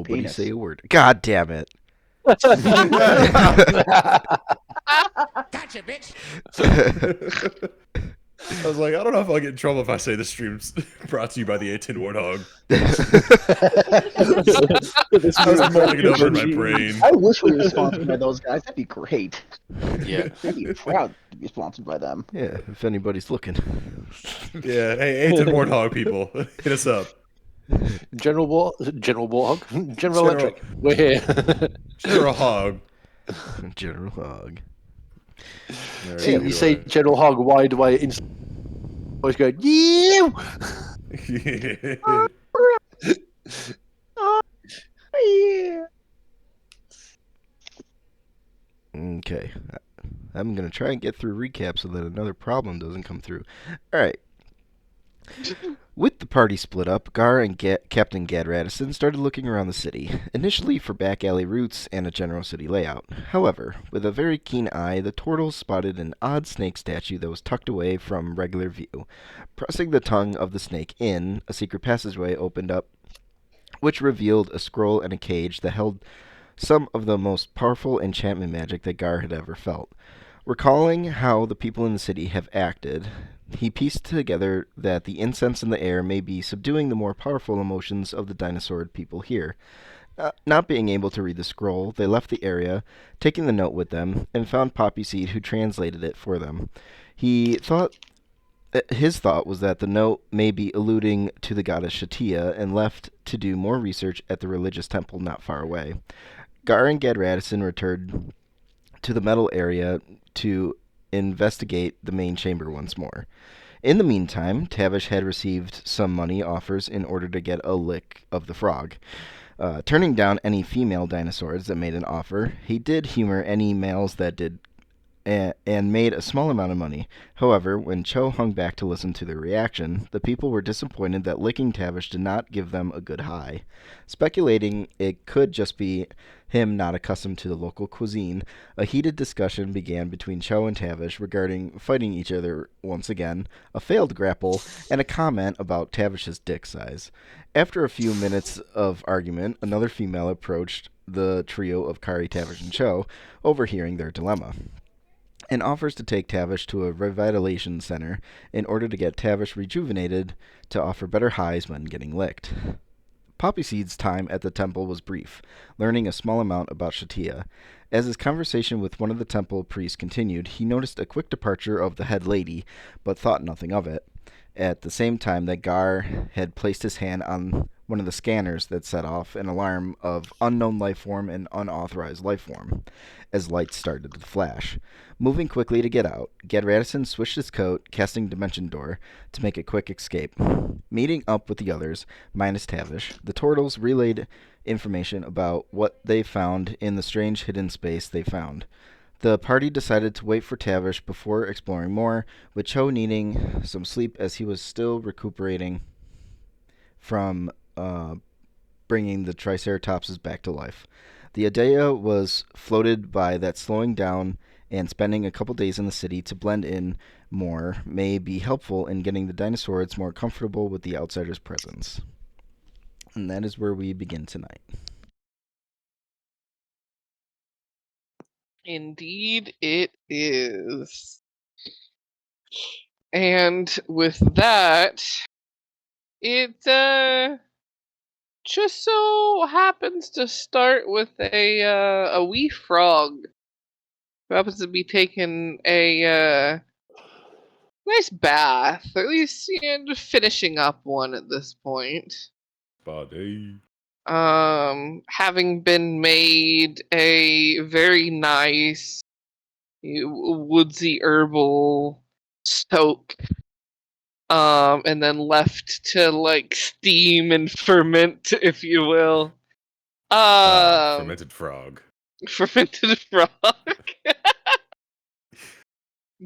Nobody penis. say a word. God damn it. Gotcha, bitch. I was like, I don't know if I'll get in trouble if I say this stream's brought to you by the A10 Warthog. I was mulling it over in my brain. I wish we were sponsored by those guys. That'd be great. Yeah. I'd be proud to be sponsored by them. Yeah, if anybody's looking. Yeah, hey, A10 Warthog people, hit us up. General Warthog? General Electric. We're here. General Hog. General Hog. See, you say General Hog wide away, always going, yeah! Okay. I'm going to try and get through recap so that another problem doesn't come through. Alright. With the party split up, Gar and Captain Gaddradison started looking around the city, initially for back alley routes and a general city layout. However, with a very keen eye, the Tortle spotted an odd snake statue that was tucked away from regular view. Pressing the tongue of the snake in, a secret passageway opened up, which revealed a scroll and a cage that held some of the most powerful enchantment magic that Gar had ever felt. Recalling how the people in the city have acted, he pieced together that the incense in the air may be subduing the more powerful emotions of the dinosaur people here. Not being able to read the scroll, they left the area, taking the note with them, and found Poppyseed, who translated it for them. His thought was that the note may be alluding to the goddess Shatia, and left to do more research at the religious temple not far away. Gar and Gaddradison returned to the metal area to investigate the main chamber once more. In the meantime, Tavish had received some money offers in order to get a lick of the frog. Turning down any female dinosaurs that made an offer, he did humor any males that did and made a small amount of money. However, when Chou hung back to listen to their reaction, the people were disappointed that licking Tavish did not give them a good high. Speculating it could just be him not accustomed to the local cuisine, a heated discussion began between Chou and Tavish regarding fighting each other once again, a failed grapple, and a comment about Tavish's dick size. After a few minutes of argument, another female approached the trio of Kari, Tavish, and Chou, overhearing their dilemma, and offers to take Tavish to a revitalization center in order to get Tavish rejuvenated to offer better highs when getting licked. Poppyseed's time at the temple was brief, learning a small amount about Shatia. As his conversation with one of the temple priests continued, he noticed a quick departure of the head lady, but thought nothing of it. At the same time that Gar had placed his hand on one of the scanners that set off an alarm of unknown life form and unauthorized life form, as lights started to flash. Moving quickly to get out, Gaddradison switched his coat, casting Dimension Door, to make a quick escape. Meeting up with the others, minus Tavish, the Tortles relayed information about what they found in the strange hidden space they found. The party decided to wait for Tavish before exploring more, with Chou needing some sleep as he was still recuperating from bringing the Triceratopses back to life. The idea was floated by that slowing down and spending a couple days in the city to blend in more may be helpful in getting the dinosaurs more comfortable with the outsider's presence. And that is where we begin tonight. Indeed, it is. And with that, it just so happens to start with a wee frog who happens to be taking a nice bath, or at least just finishing up one at this point. Body. Having been made a very nice woodsy herbal soak, and then left to like steam and ferment, if you will. Fermented frog. Fermented frog.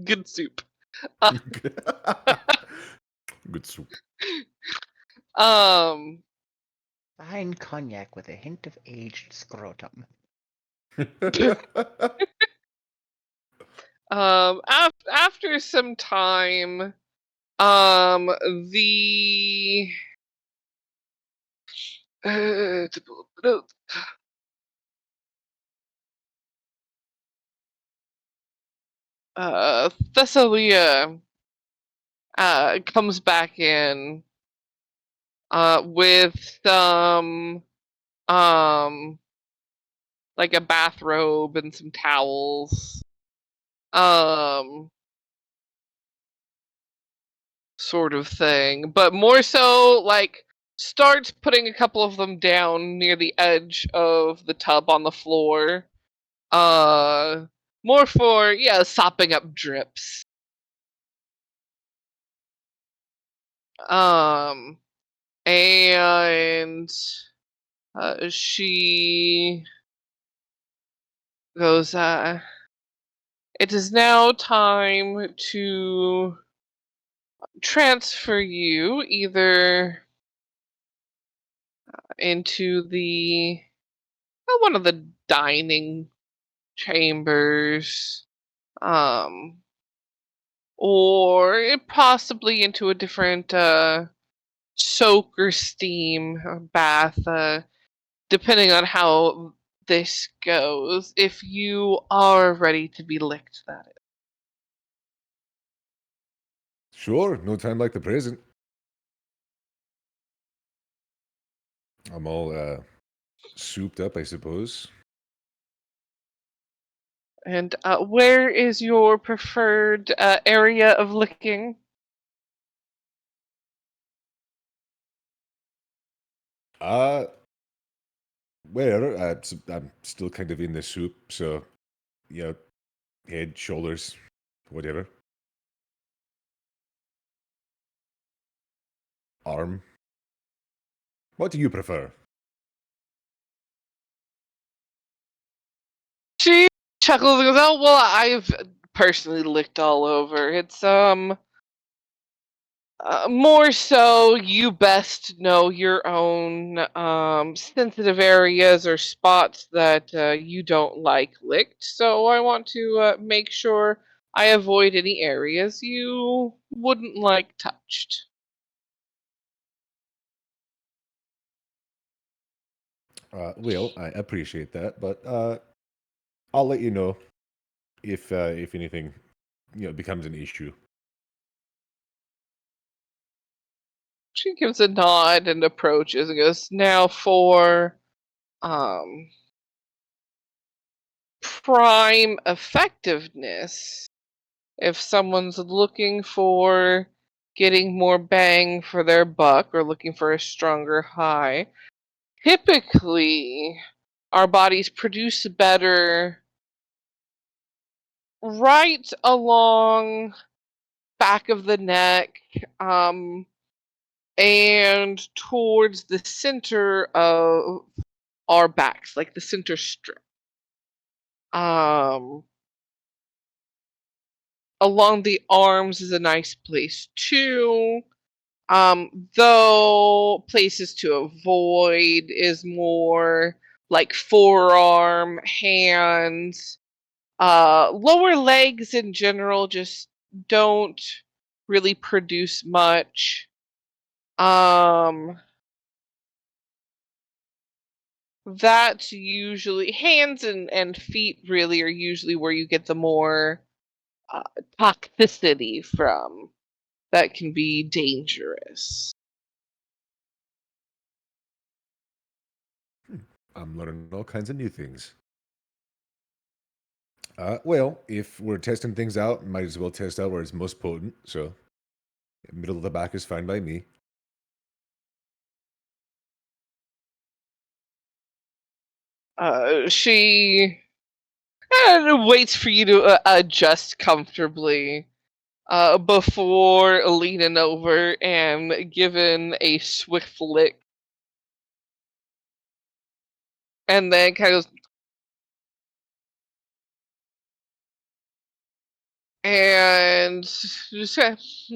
Good soup. Good soup. Fine cognac with a hint of aged scrotum. After some time, the To pull up the notes. Thessalia comes back in with some like a bathrobe and some towels. Sort of thing. But more so like starts putting a couple of them down near the edge of the tub on the floor. More for sopping up drips. And she goes, it is now time to transfer you either into the one of the dining chambers, or possibly into a different soak or steam or bath, depending on how this goes. If you are ready to be licked, that is. Sure, no time like the present. I'm all souped up, I suppose. And where is your preferred area of licking? Where? I'm still kind of in the soup, so, head, shoulders, whatever. Arm. What do you prefer? She chuckles and goes, "Oh well, I've personally licked all over. It's more so you best know your own sensitive areas or spots that you don't like licked. So I want to make sure I avoid any areas you wouldn't like touched." Well, I appreciate that, but I'll let you know if anything becomes an issue. She gives a nod and approaches and goes, "Now for um prime effectiveness. If someone's looking for getting more bang for their buck or looking for a stronger high, typically our bodies produce better right along back of the neck, and towards the center of our backs, like the center strip. Um, Along the arms is a nice place too. Though places to avoid is more like forearm, hands, lower legs in general just don't really produce much. That's usually hands and feet really are usually where you get the more toxicity from that can be dangerous. I'm learning all kinds of new things. Well, if we're testing things out, might as well test out where it's most potent. So, middle of the back is fine by me. She waits for you to adjust comfortably before leaning over and giving a swift lick. And then kind of goes, and just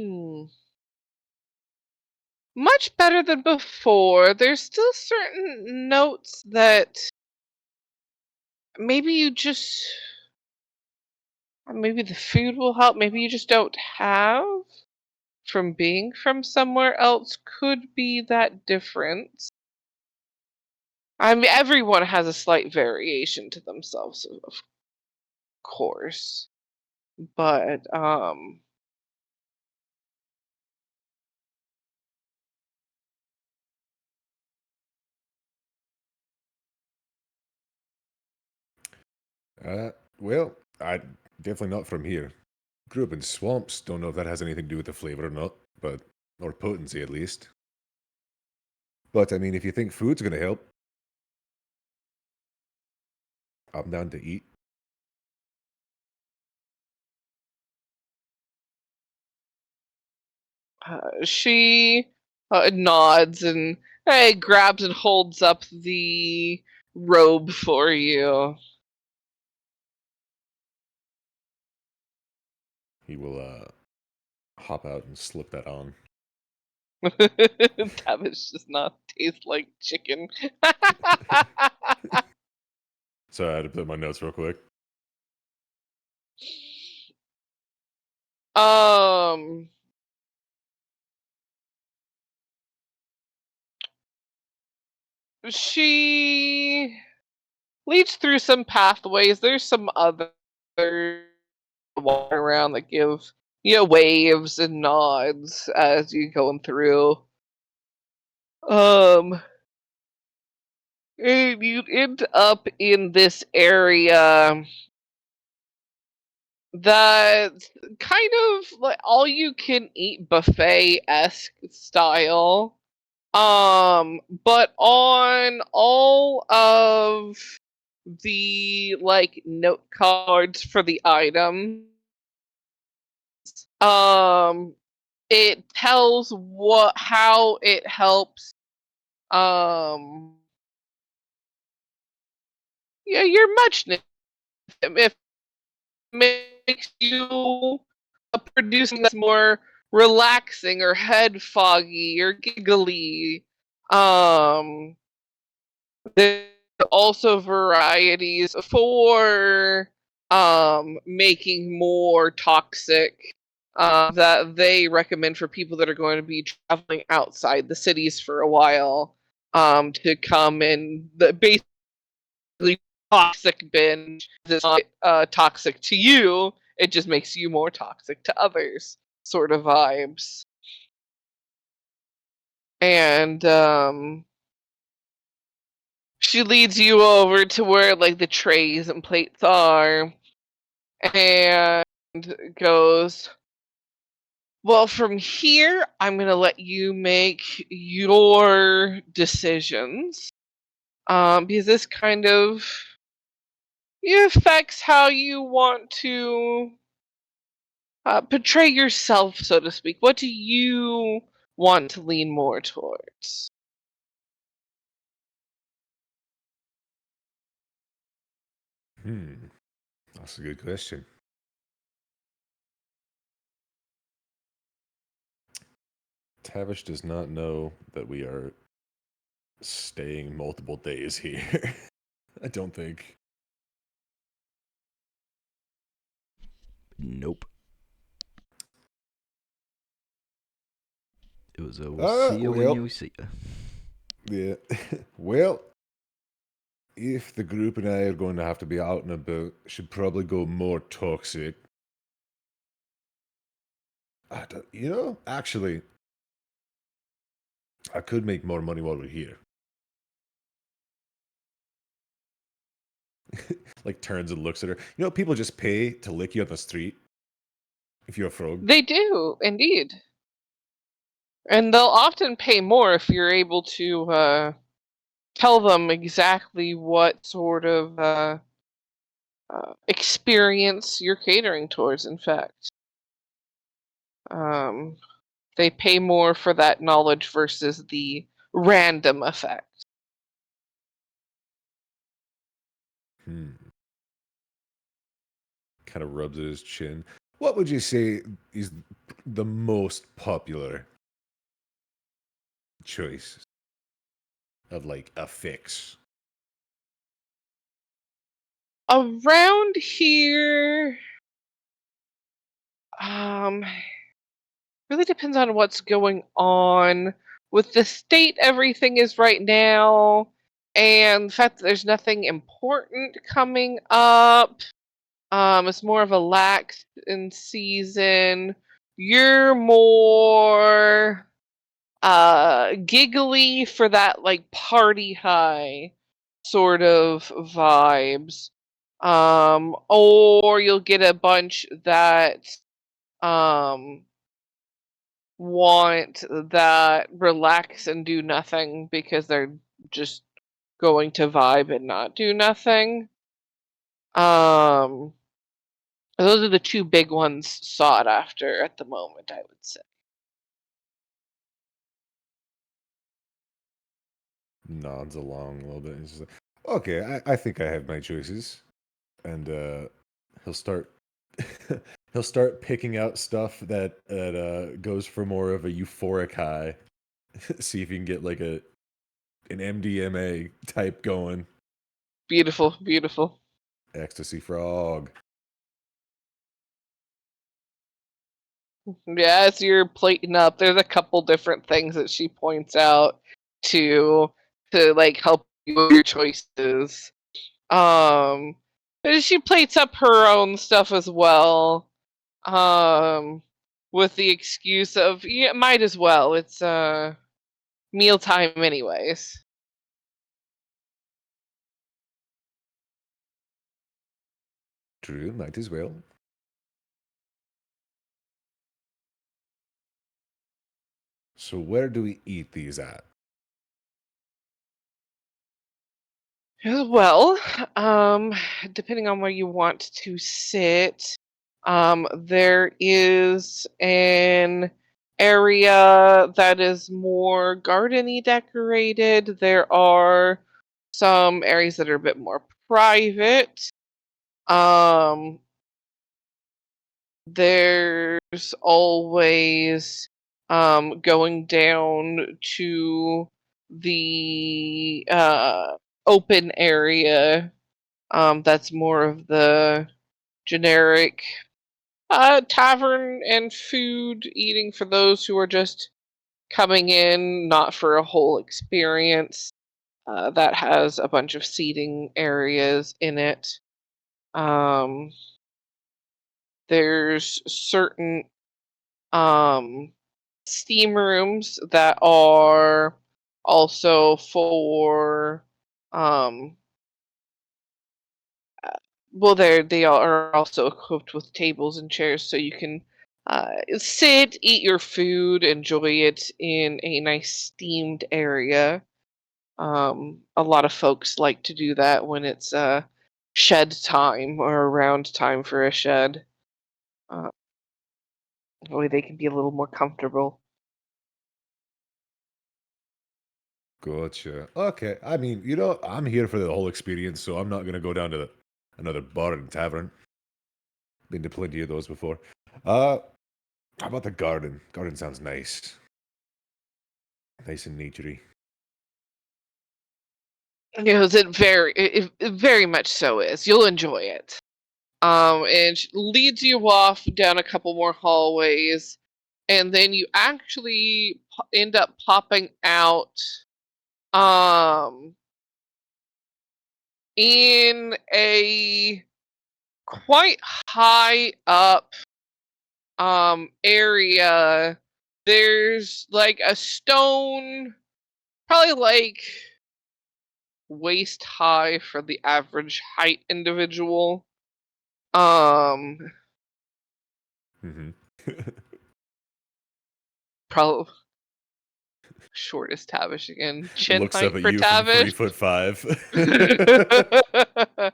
much better than before. There's still certain notes that maybe maybe the food will help, maybe you just don't have from being from somewhere else. Could be that difference. I mean, everyone has a slight variation to themselves, of course, but Well, I definitely not from here. Grew up in swamps. Don't know if that has anything to do with the flavor or not, but or potency at least. But I mean, if you think food's gonna help, I'm down to eat. she nods and grabs and holds up the robe for you. He will hop out and slip that on. Tavish does not taste like chicken. So I had to put my notes real quick. She leads through some pathways. There's some other walk around that give waves and nods as you're going through. And you end up in this area that's kind of like all you can eat buffet-esque style. But on all of the note cards for the item, it tells how it helps your muchness. If it makes you producing that's more relaxing or head foggy or giggly. There's also varieties for making more toxic that they recommend for people that are going to be traveling outside the cities for a while to come and basically toxic binge. It's not toxic to you, it just makes you more toxic to others sort of vibes. And she leads you over to where the trays and plates are and goes, well, from here I'm going to let you make your decisions because this kind of affects how you want to portray yourself, so to speak. What do you want to lean more towards? That's a good question. Tavish does not know that we are staying multiple days here. I don't think. Nope. It was a we'll see you when you see ya. Yeah. Well, if the group and I are going to have to be out and about, should probably go more toxic. Actually, I could make more money while we're here. Turns and looks at her. People just pay to lick you on the street if you're a frog. They do, indeed. And they'll often pay more if you're able to tell them exactly what sort of experience you're catering towards, in fact. They pay more for that knowledge versus the random effect. Kind of rubs at his chin. What would you say is the most popular choice of a fix? Around here, really depends on what's going on with the state everything is right now and the fact that there's nothing important coming up, it's more of a lax in season. You're more giggly for that like party high sort of vibes. Or you'll get a bunch that want that relax and do nothing because they're just going to vibe and not do nothing. Those are the two big ones sought after at the moment, I would say. Nods along a little bit. He's just like, okay, I think I have my choices, and he'll start he'll start picking out stuff that goes for more of a euphoric high. See if you can get like an MDMA type going. Beautiful, beautiful. Ecstasy frog. Yeah, as you're plating up, there's a couple different things that she points out to like help you with your choices. But she plates up her own stuff as well. With the excuse of yeah, might as well. It's mealtime anyways. True, might as well. So where do we eat these at? Well, depending on where you want to sit, there is an area that is more gardeny decorated. There are some areas that are a bit more private. There's always going down to the open area. That's more of the generic tavern and food eating for those who are just coming in, not for a whole experience. That has a bunch of seating areas in it. There's certain steam rooms that are also for well, they are also equipped with tables and chairs, so you can sit, eat your food, enjoy it in a nice steamed area. A lot of folks like to do that when it's shed time or around time for a shed. Uh, that way they can be a little more comfortable. Gotcha. Okay. I mean, I'm here for the whole experience, so I'm not gonna go down to another bar and tavern. Been to plenty of those before. How about the garden? Garden sounds nice. Nice and naturey. It very much so is. You'll enjoy it. And leads you off down a couple more hallways, and then you actually end up popping out in a quite high up area. There's like a stone, probably like waist high for the average height individual. Mm-hmm. Probably shortest Tavish again. Chin Looks height up at for you from Tavish. 3'5".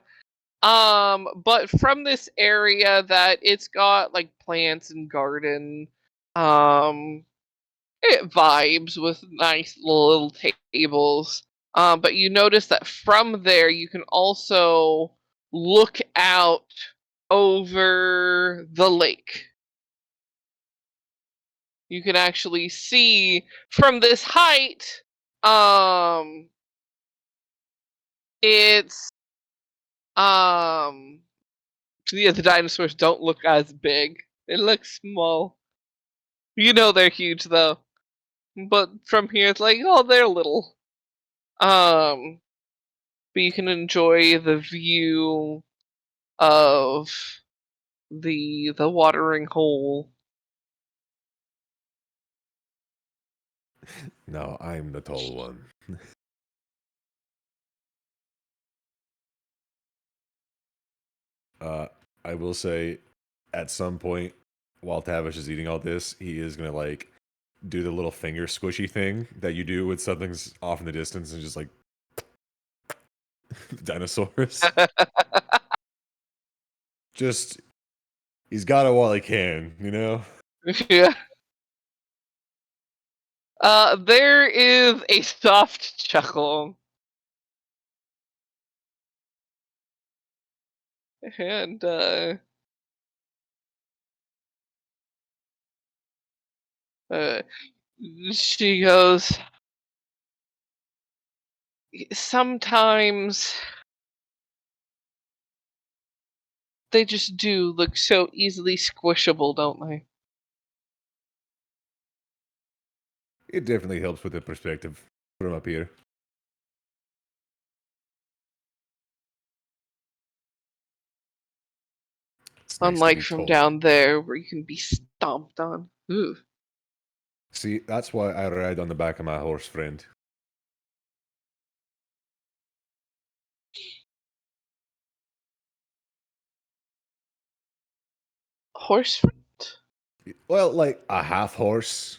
But from this area that it's got like plants and garden, it vibes with nice little tables. But you notice that from there you can also look out over the lake. You can actually see from this height, it's yeah, the dinosaurs don't look as big. They look small. You know they're huge though. But from here it's like, oh, they're little. Um but you can enjoy the view of the watering hole. No, I'm the tall one. I will say, at some point, while Tavish is eating all this, he is gonna like do the little finger squishy thing that you do with something's off in the distance, and just like dinosaurs. Just he's got it while he can, you know. Yeah. There is a soft chuckle. And she goes, sometimes they just do look so easily squishable, don't they? It definitely helps with the perspective from up here. It's nice to Unlike be from tall. down there where you can be stomped on. Ooh. See, that's why I ride on the back of my horse, friend. Horse fruit? Well, like a half horse.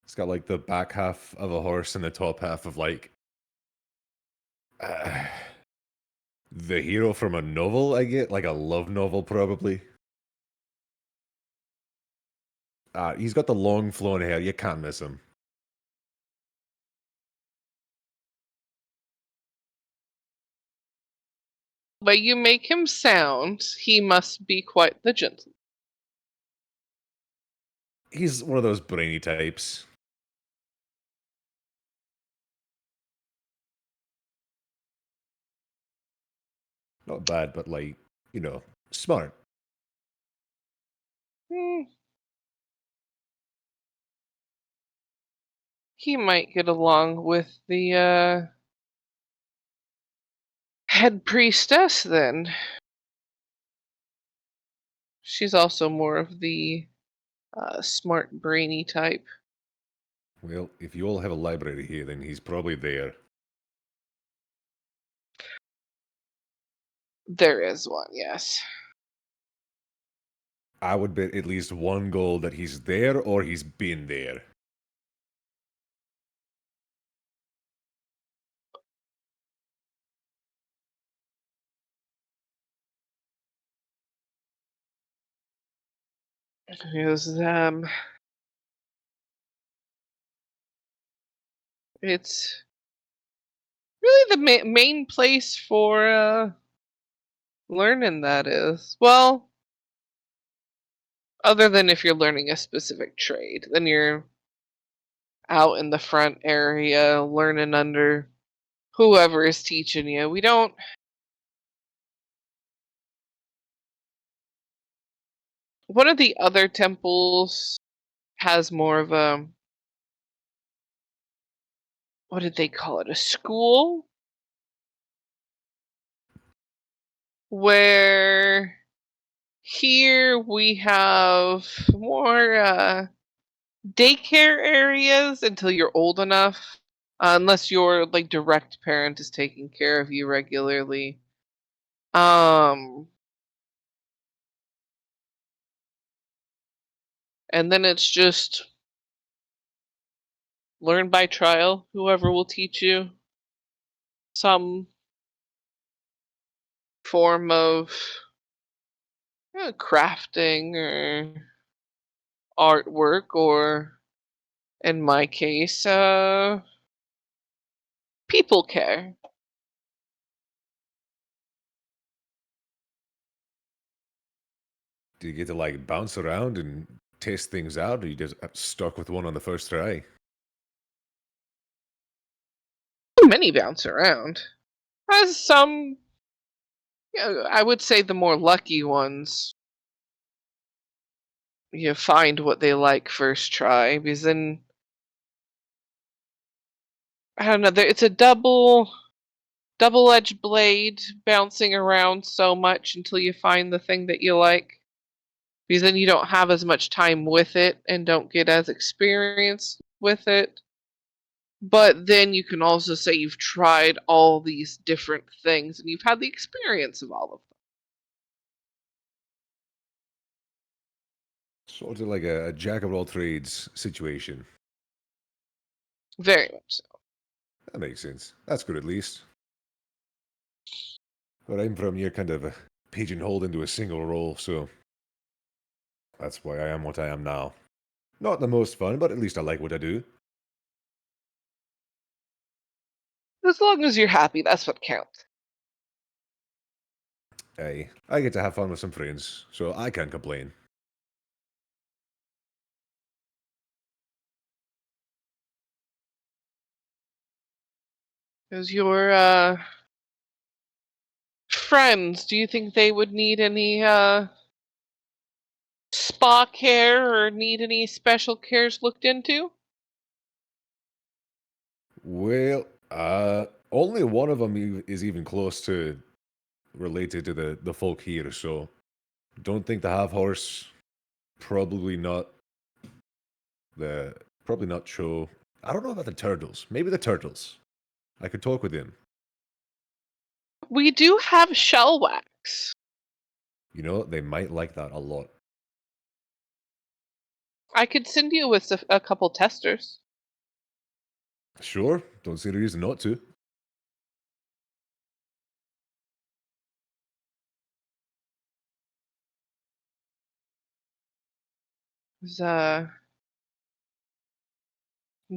It's got like the back half of a horse and the top half of like the hero from a novel. I get like a love novel, probably. He's got the long flowing hair. You can't miss him. But you make him sound, he must be quite the gentleman. He's one of those brainy types. Not bad, but like, you know, smart. He might get along with the head priestess then. She's also more of the smart, brainy type. Well, if you all have a library here, then he's probably there. There is one, yes. I would bet at least 1 gold that he's there or he's been there. Because it's really the main place for learning, that is. Well, other than if you're learning a specific trade, then you're out in the front area learning under whoever is teaching you. We don't. One of the other temples has more of a, what did they call it? A school? Where here we have more daycare areas until you're old enough. Unless your like direct parent is taking care of you regularly. And then it's just learn by trial. Whoever will teach you some form of crafting or artwork, or in my case, people care. Do you get to like bounce around and test things out, or you just stuck with one on the first try? Many bounce around. As some, I would say the more lucky ones, you find what they like first try, because then I don't know. It's a double-edged blade bouncing around so much until you find the thing that you like. Because then you don't have as much time with it and don't get as experienced with it. But then you can also say you've tried all these different things and you've had the experience of all of them. Sort of like a jack of all trades situation. Very much so. That makes sense. That's good at least. But I'm from here kind of pigeonholed into a single role, so that's why I am what I am now. Not the most fun, but at least I like what I do. As long as you're happy, that's what counts. Hey, I get to have fun with some friends, so I can't complain. Because your friends, do you think they would need any spa care or need any special cares looked into? Well, only one of them is even close to related to the folk here, so don't think the half horse. Probably not probably not Chou. I don't know about the turtles. Maybe the turtles. I could talk with him. We do have shell wax. You know, they might like that a lot. I could send you with a couple testers. Sure, don't see the reason not to.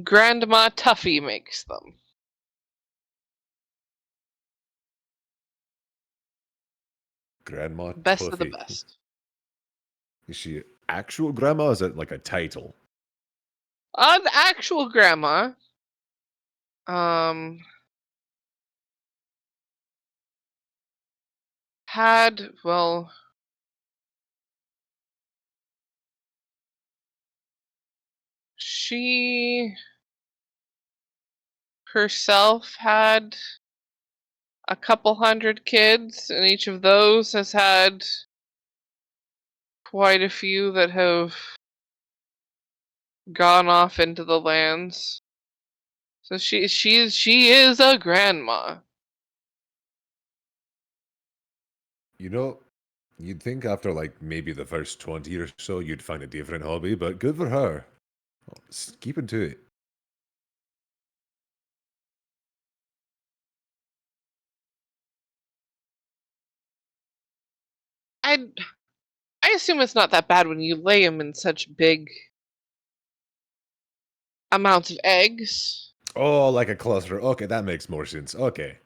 Grandma Tuffy makes them. Grandma Best of the Tuffy. best. Is she actual grandma? Or is that like a title? An actual grandma. Had, well, she herself had a couple hundred kids, and each of those has had quite a few that have gone off into the lands. So she is a grandma. You know, you'd think after like maybe the first 20 or so you'd find a different hobby, but good for her. Keep to it. I assume it's not that bad when you lay them in such big amounts of eggs. Oh, like a cluster. Okay, that makes more sense. Okay.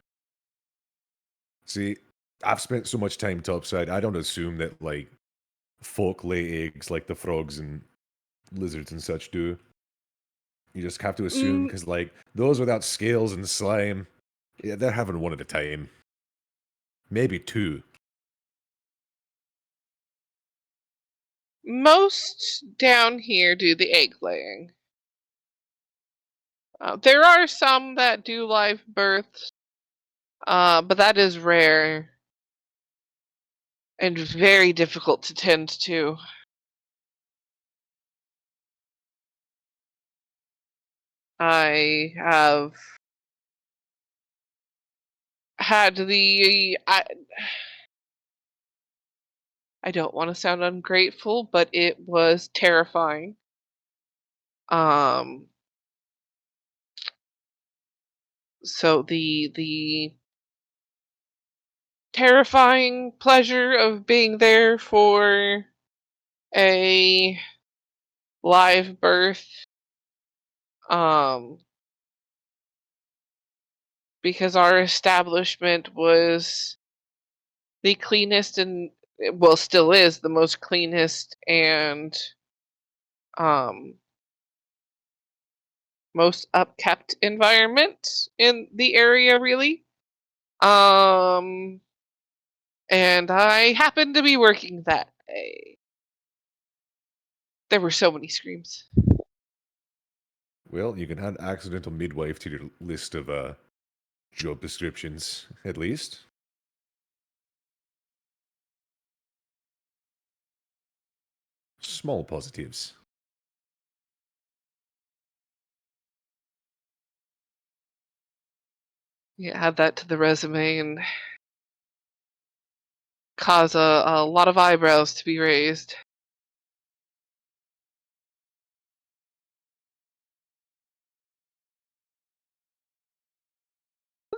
See, I've spent so much time topside, I don't assume that, like, folk lay eggs like the frogs and lizards and such do. You just have to assume, because, like, those without scales and slime, yeah, they're having one at a time. Maybe two. Most down here do the egg laying. There are some that do live births, but that is rare and very difficult to tend to. I have had I don't want to sound ungrateful, but it was terrifying. So the terrifying pleasure of being there for a live birth, because our establishment was the cleanest and, well, still is the most cleanest and most upkept environment in the area, really. And I happened to be working that day. There were so many screams. Well, you can add accidental midwife to your list of job descriptions, at least. Small positives. Yeah, add that to the resume and cause a lot of eyebrows to be raised.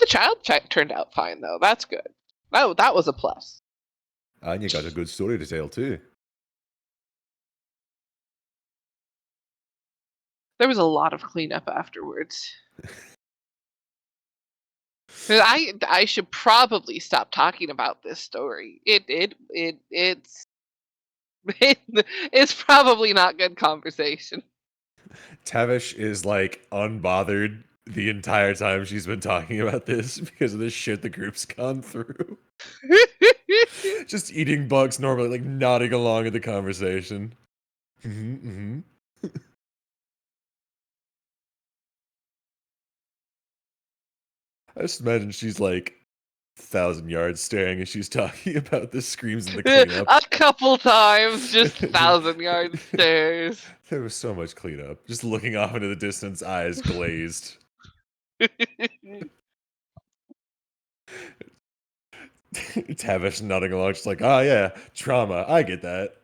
The child check turned out fine, though. That's good. That was a plus. And you got a good story to tell, too. There was a lot of cleanup afterwards. I should probably stop talking about this story. It's it's probably not good conversation. Tavish is like unbothered the entire time she's been talking about this because of the shit the group's gone through. Just eating bugs normally, like nodding along at the conversation. I just imagine she's like 1,000 yards staring as she's talking about the screams and the cleanup. A couple times, just 1,000-yard stares. There was so much cleanup. Just looking off into the distance, eyes glazed. Tavish nodding along, just like, oh yeah, trauma, I get that.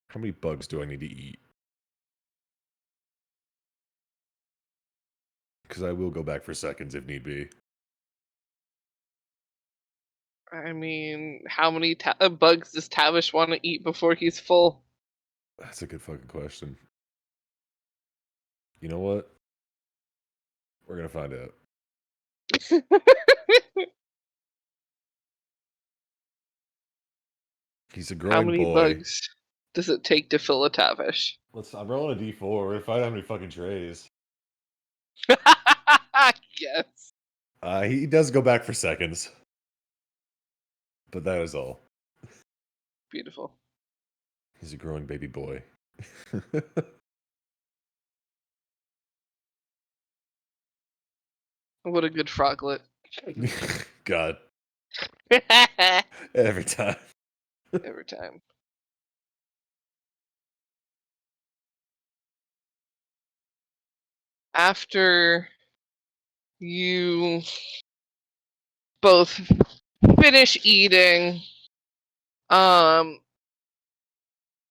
How many bugs do I need to eat? Because I will go back for seconds if need be. I mean, how many bugs does Tavish want to eat before he's full? That's a good fucking question. You know what? We're gonna find out. He's a growing How many boy. bugs does it take to fill a Tavish? I'm rolling a d4. We're gonna find out how many fucking trays. Yes. He does go back for seconds. But that is all. Beautiful. He's a growing baby boy. What a good froglet. God. Every time. Every time. After you both finish eating,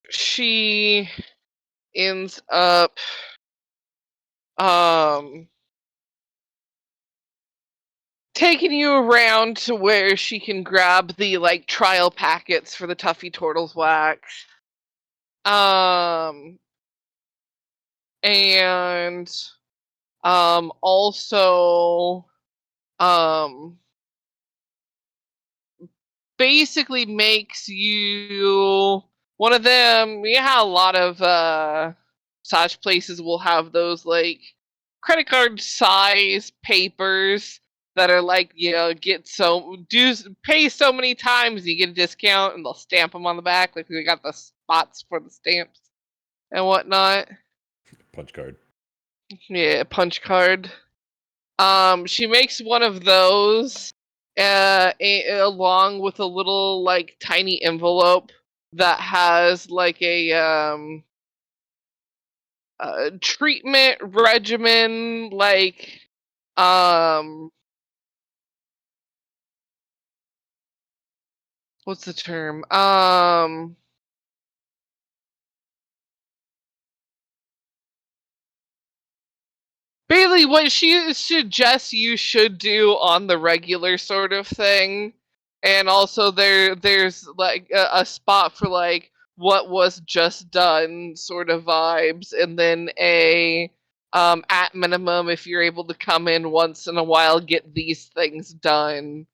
she ends up taking you around to where she can grab the like trial packets for the Tuffy Tortle's wax. And also basically makes you one of them. You know how a lot of massage places will have those like credit card size papers that are like, you know, pay so many times and you get a discount, and they'll stamp them on the back, like they got the spots for the stamps and whatnot. Punch card. Yeah, punch card. She makes one of those, along with a little like tiny envelope that has like a treatment regimen, like what's the term? Basically, what she suggests you should do on the regular sort of thing, and also there's like a spot for like what was just done sort of vibes, and then a at minimum, if you're able to come in once in a while, get these things done.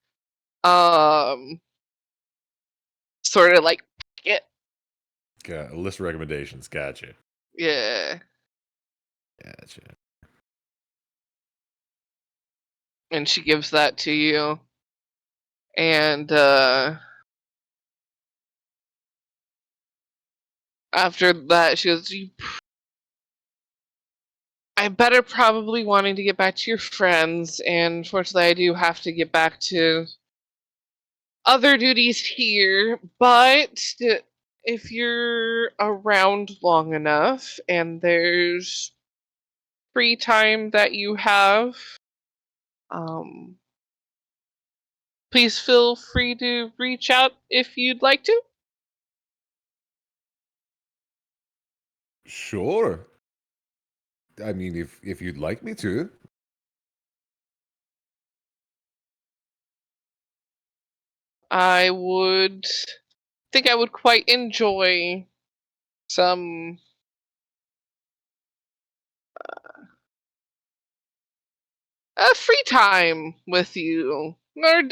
Sort of like it. Got a list of recommendations. Gotcha. Yeah. Gotcha. And she gives that to you. And after that, she goes, I better probably wanting to get back to your friends, and fortunately I do have to get back to other duties here, but if you're around long enough and there's free time that you have, please feel free to reach out if you'd like to. Sure. I mean, if you'd like me to. I would think I would quite enjoy some free time with you, or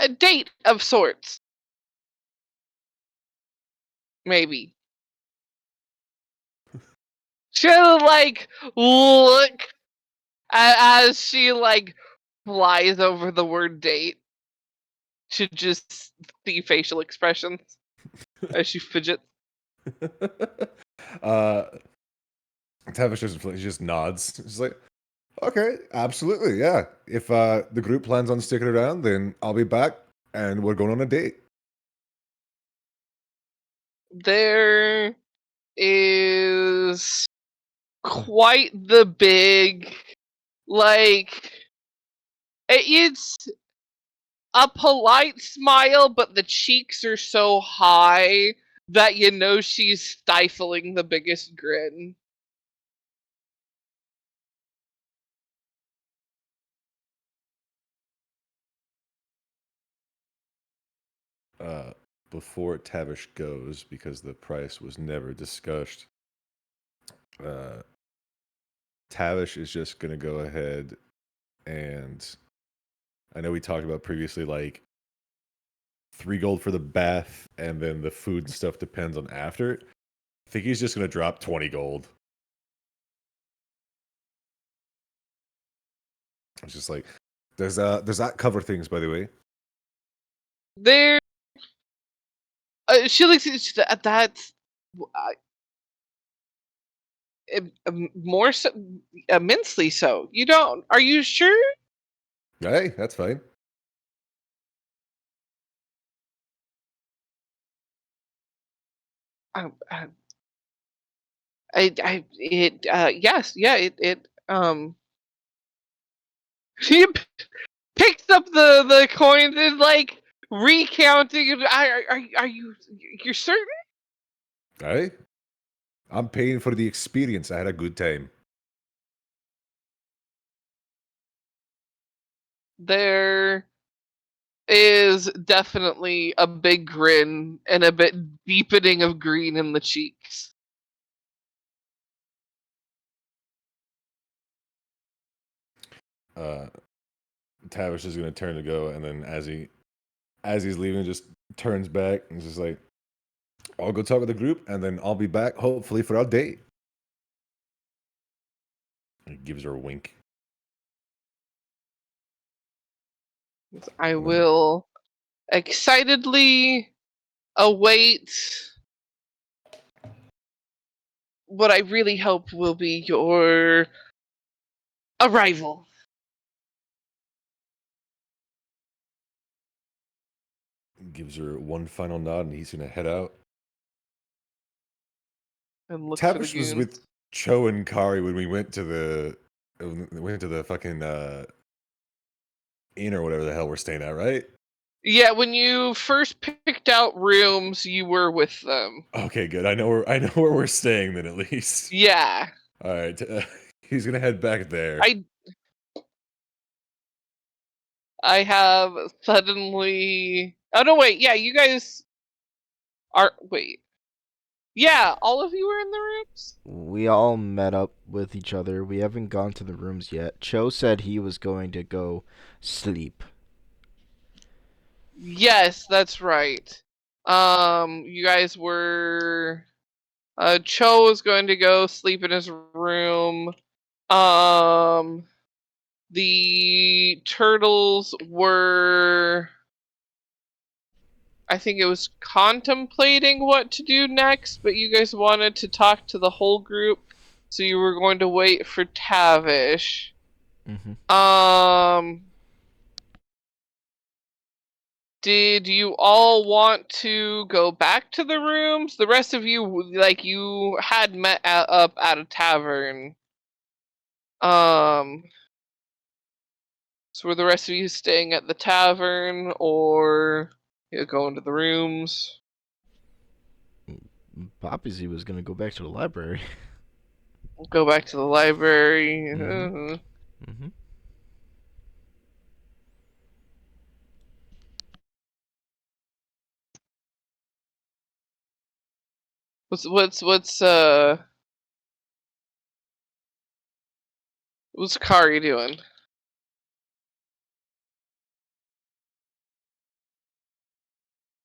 a date of sorts, maybe. She'll like look as she like flies over the word date. Should just see facial expressions as she fidgets. Tavish just nods. She's like, okay, absolutely, yeah. If the group plans on sticking around, then I'll be back, and we're going on a date. There is quite the big, like, it's a polite smile, but the cheeks are so high that you know she's stifling the biggest grin. Before Tavish goes, because the price was never discussed, Tavish is just going to go ahead and, I know we talked about previously, like, 3 gold for the bath, and then the food and stuff depends on after. I think he's just going to drop 20 gold. It's just like, does that cover things, by the way? There, she looks at that's more so, immensely so. You don't? Are you sure? Hey, that's fine. Yes, yeah, she picks up the coins and like recounting. Are you're certain? Hey, I'm paying for the experience. I had a good time. There is definitely a big grin and a bit deepening of green in the cheeks. Tavish is going to turn to go, and then as he's leaving, just turns back and just like, I'll go talk with the group, and then I'll be back hopefully for our date. He gives her a wink. I will excitedly await what I really hope will be your arrival. Gives her one final nod, and he's going to head out. And look Tavish for the was goons. with Chou and Kari when we went to the fucking inn or whatever the hell we're staying at, right? Yeah, when you first picked out rooms, you were with them. Okay, good. I know where we're staying then, at least. Yeah. All right. He's gonna head back there. I have suddenly. Oh no! Wait. Yeah, you guys are. Wait. Yeah, all of you were in the rooms. We all met up with each other. We haven't gone to the rooms yet. Chou said he was going to go sleep. Yes, that's right. You guys were. Cho was going to go sleep in his room. The turtles were, I think it was contemplating what to do next, but you guys wanted to talk to the whole group, so you were going to wait for Tavish. Did you all want to go back to the rooms? The rest of you, like, you had met up at a tavern. So were the rest of you staying at the tavern, or going to the rooms? Poppyseed was gonna go back to the library. Go back to the library. What's Kari doing?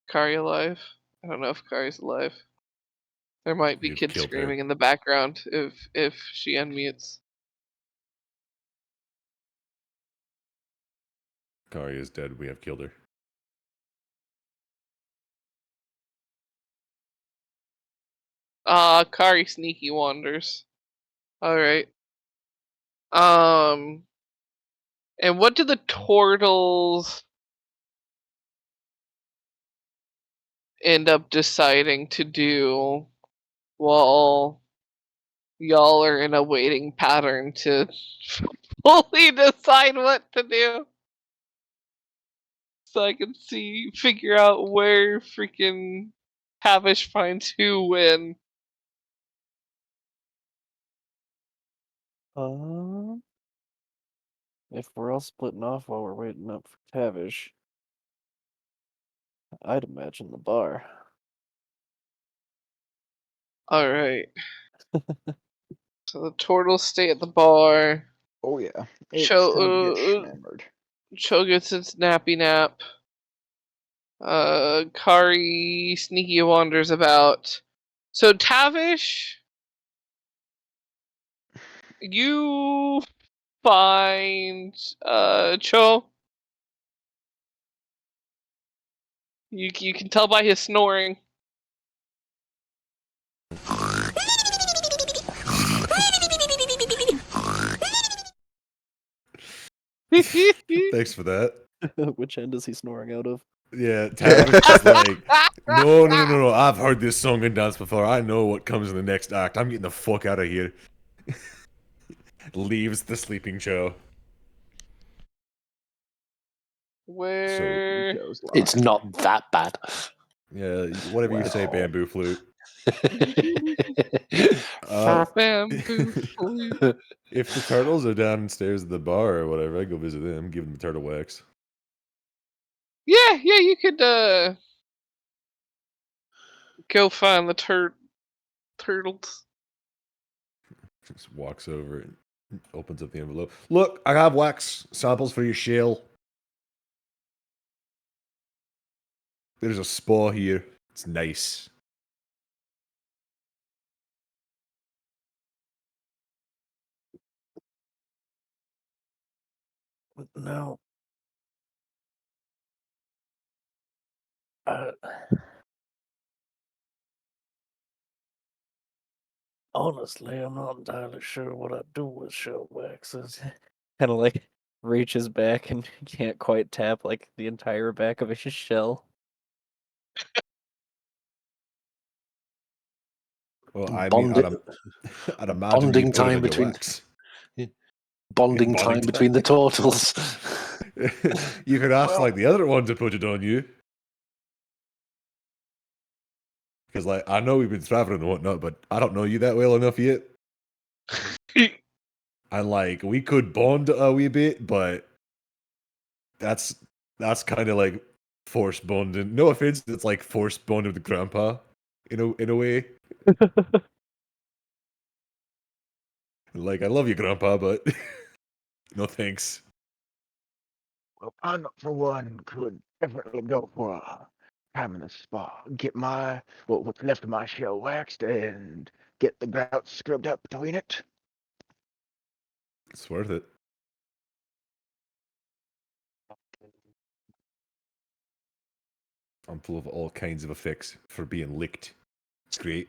Kari alive? I don't know if Kari's alive. There might be We've kids killed her. screaming in the background if she unmutes. Kari is dead. We have killed her. Kari sneaky wanders. Alright. And what do the Tortles end up deciding to do while y'all are in a waiting pattern to fully decide what to do? So I can figure out where freaking Tavish finds who when. If we're all splitting off while we're waiting up for Tavish, I'd imagine the bar. Alright. So the Tortles stay at the bar. Oh yeah. It's Chou, time to get shammered. Chou gets its nappy nap. Kari sneaky wanders about. So Tavish, you find Chou. You can tell by his snoring. Thanks for that. Which end is he snoring out of? Yeah, Tavish is like, no. I've heard this song and dance before. I know what comes in the next act. I'm getting the fuck out of here. Leaves the sleeping Chou. Where? It's not that bad. Yeah, whatever you say, Wow. bamboo flute. Bamboo flute. If the turtles are downstairs at the bar or whatever, I go visit them, give them turtle wax. Yeah, you could go find the turtles. Just walks over and opens up the envelope. Look, I have wax samples for your shell. There's a spa here. It's nice. No. Honestly, I'm not entirely sure what I do with shell waxes. Kind of like reaches back and can't quite tap like the entire back of his shell. Well, I mean, I'd imagine bonding you put 'em time into between- wax. Bonding time between the turtles. You could ask like the other one to put it on you. Because like I know we've been traveling and whatnot, but I don't know you that well enough yet. And like we could bond a wee bit, but that's kind of like forced bonding. No offense, it's like forced bonding with grandpa, in a way. Like I love you, grandpa, but no thanks. Well, I, for one, could definitely go for a time in the spa. Get what's left of my shell waxed and get the grout scrubbed up between it. It's worth it. I'm full of all kinds of effects for being licked. It's great.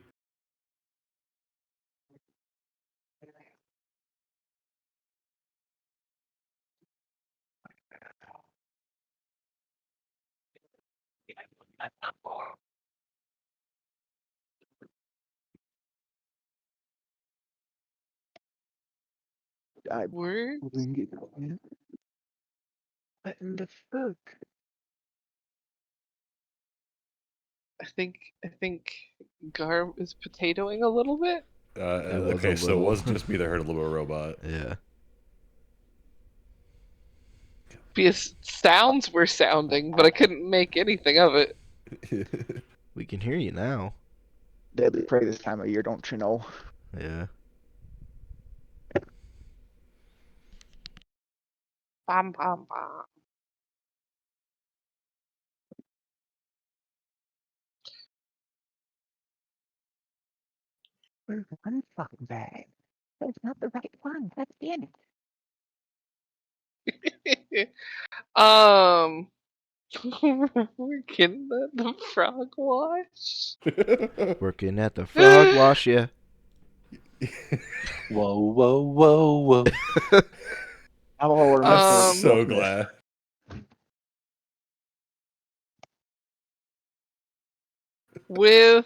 I Word. bring it in. What in the fuck? I think Gar is potatoing a little bit. It was Okay, a so it little. was just me that heard a little robot. Yeah. Because sounds were sounding, but I couldn't make anything of it. We can hear you now. Deadly prey this time of year, don't you know? Yeah. Bam, bam, bam. Where's one fucking bag? That's not the right one. That's in it. We're getting the frog wash. Working at the frog wash, yeah. Whoa, whoa, whoa, whoa. I'm all remembering So this. glad. With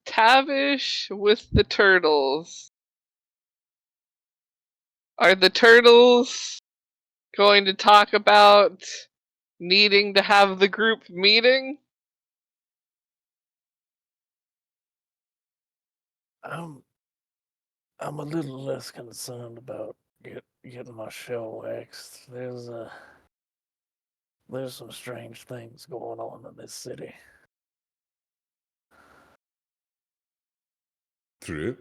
Tavish with the turtles. Are the turtles going to talk about needing to have the group meeting? I'm a little less concerned about getting my shell waxed. There's some strange things going on in this city. True.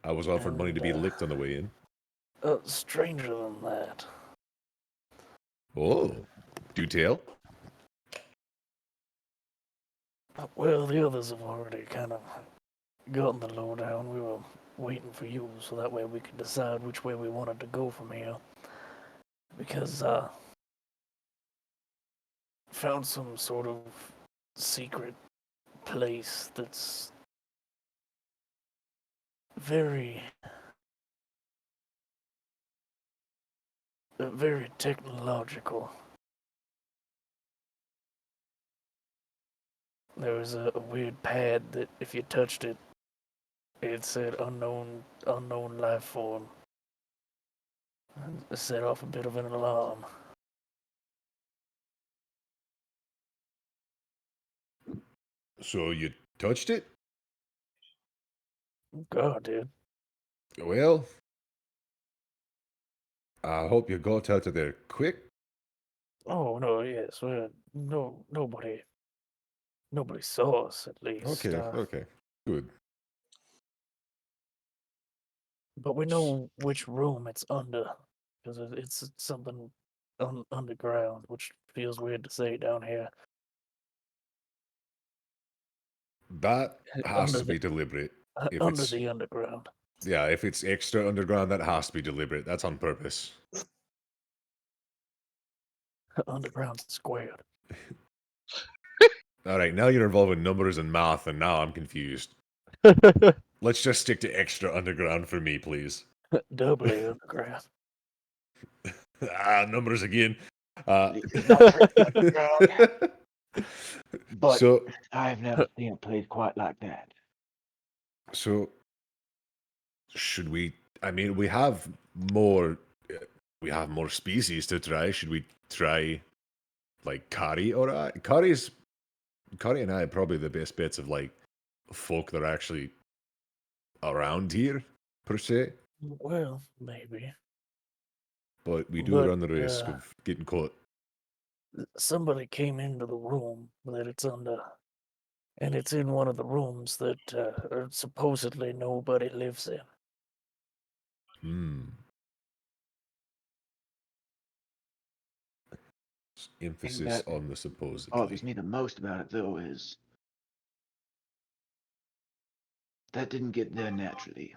I was offered money to be And, licked on the way in. Stranger than that. Oh, do tell. Well, the others have already kind of gotten the lowdown. We were waiting for you so that way we could decide which way we wanted to go from here. Because, found some sort of secret place that's very technological. There was a weird pad that if you touched it, it said unknown life form. And it set off a bit of an alarm. So you touched it? God, dude. Well, I hope you got out of there quick. Oh no, yes, nobody saw us at least. Okay, good. But we know which room it's under, because it's something underground, which feels weird to say down here. That has Under to be deliberate. If under it's the underground. yeah, if it's extra underground, that has to be deliberate. That's on purpose. Underground squared. All right, now you're involving numbers and math, and now I'm confused. Let's just stick to extra underground for me, please. Doubly underground. Numbers again. It's not really underground, but so, I've never seen it played quite like that. so should we? I mean, we have more. We have more species to try. Should we try, like Kari or I? Kari and I are probably the best bets of like folk that are actually around here per se. Well, maybe. But we do But, run the risk of getting caught. Somebody came into the room that it's under, and it's in one of the rooms that supposedly nobody lives in. Hmm. Emphasis that on the supposedly. bothers me the most about it, though, is that didn't get there naturally.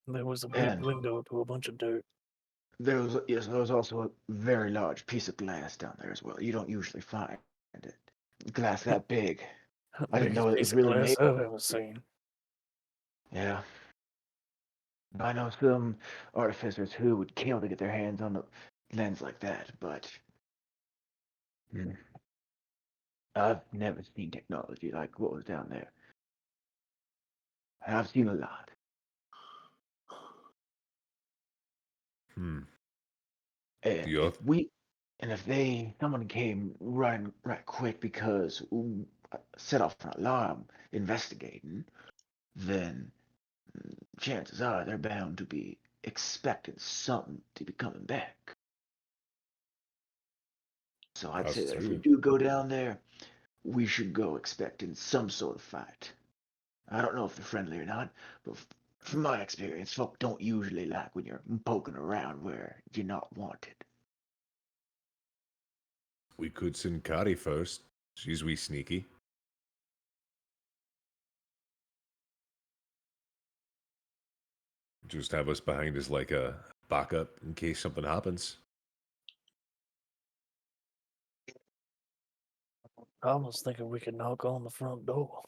There was a big And window to a bunch of dirt. there was also a very large piece of glass down there as well. You don't usually find it. Glass that big. I didn't Biggest know it piece was of really glass made. I've ever seen. Yeah. I know some artificers who would kill to get their hands on a lens like that, but hmm, I've never seen technology like what was down there. And I've seen a lot. Hmm. And Yeah. if someone came running right quick because set off an alarm investigating, then chances are they're bound to be expecting something to be coming back. So I'd say That's that if we true. do go down there, we should go expecting some sort of fight. I don't know if they're friendly or not, but from my experience, folk don't usually like when you're poking around where you're not wanted. We could send Kari first. She's wee sneaky. Just have us behind as like a backup in case something happens. I was thinking we could knock on the front door,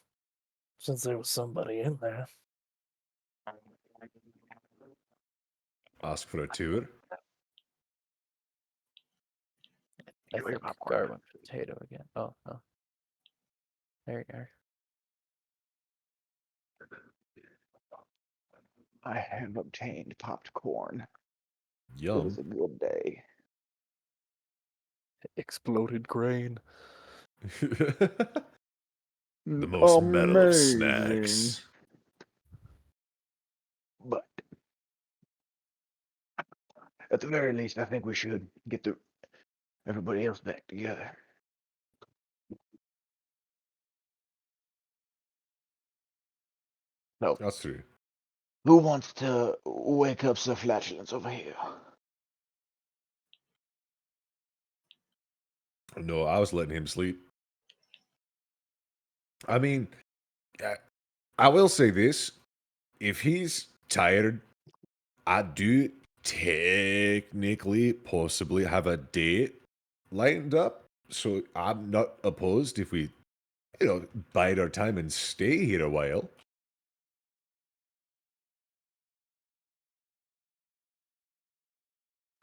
since there was somebody in there. Ask for a tour. I Enjoy your think popcorn. Gar went potato again. Oh, no. There you are. I have obtained popped corn. It Yum. was a good day. Exploded grain. The most metal of Amazing. snacks. But at the very least, I think we should get everybody else back together. So, That's true. who wants to wake up Sir Flatulence over here? No, I was letting him sleep. I mean, I will say this. If he's tired, I do technically possibly have a date lined up. So I'm not opposed if we, bide our time and stay here a while.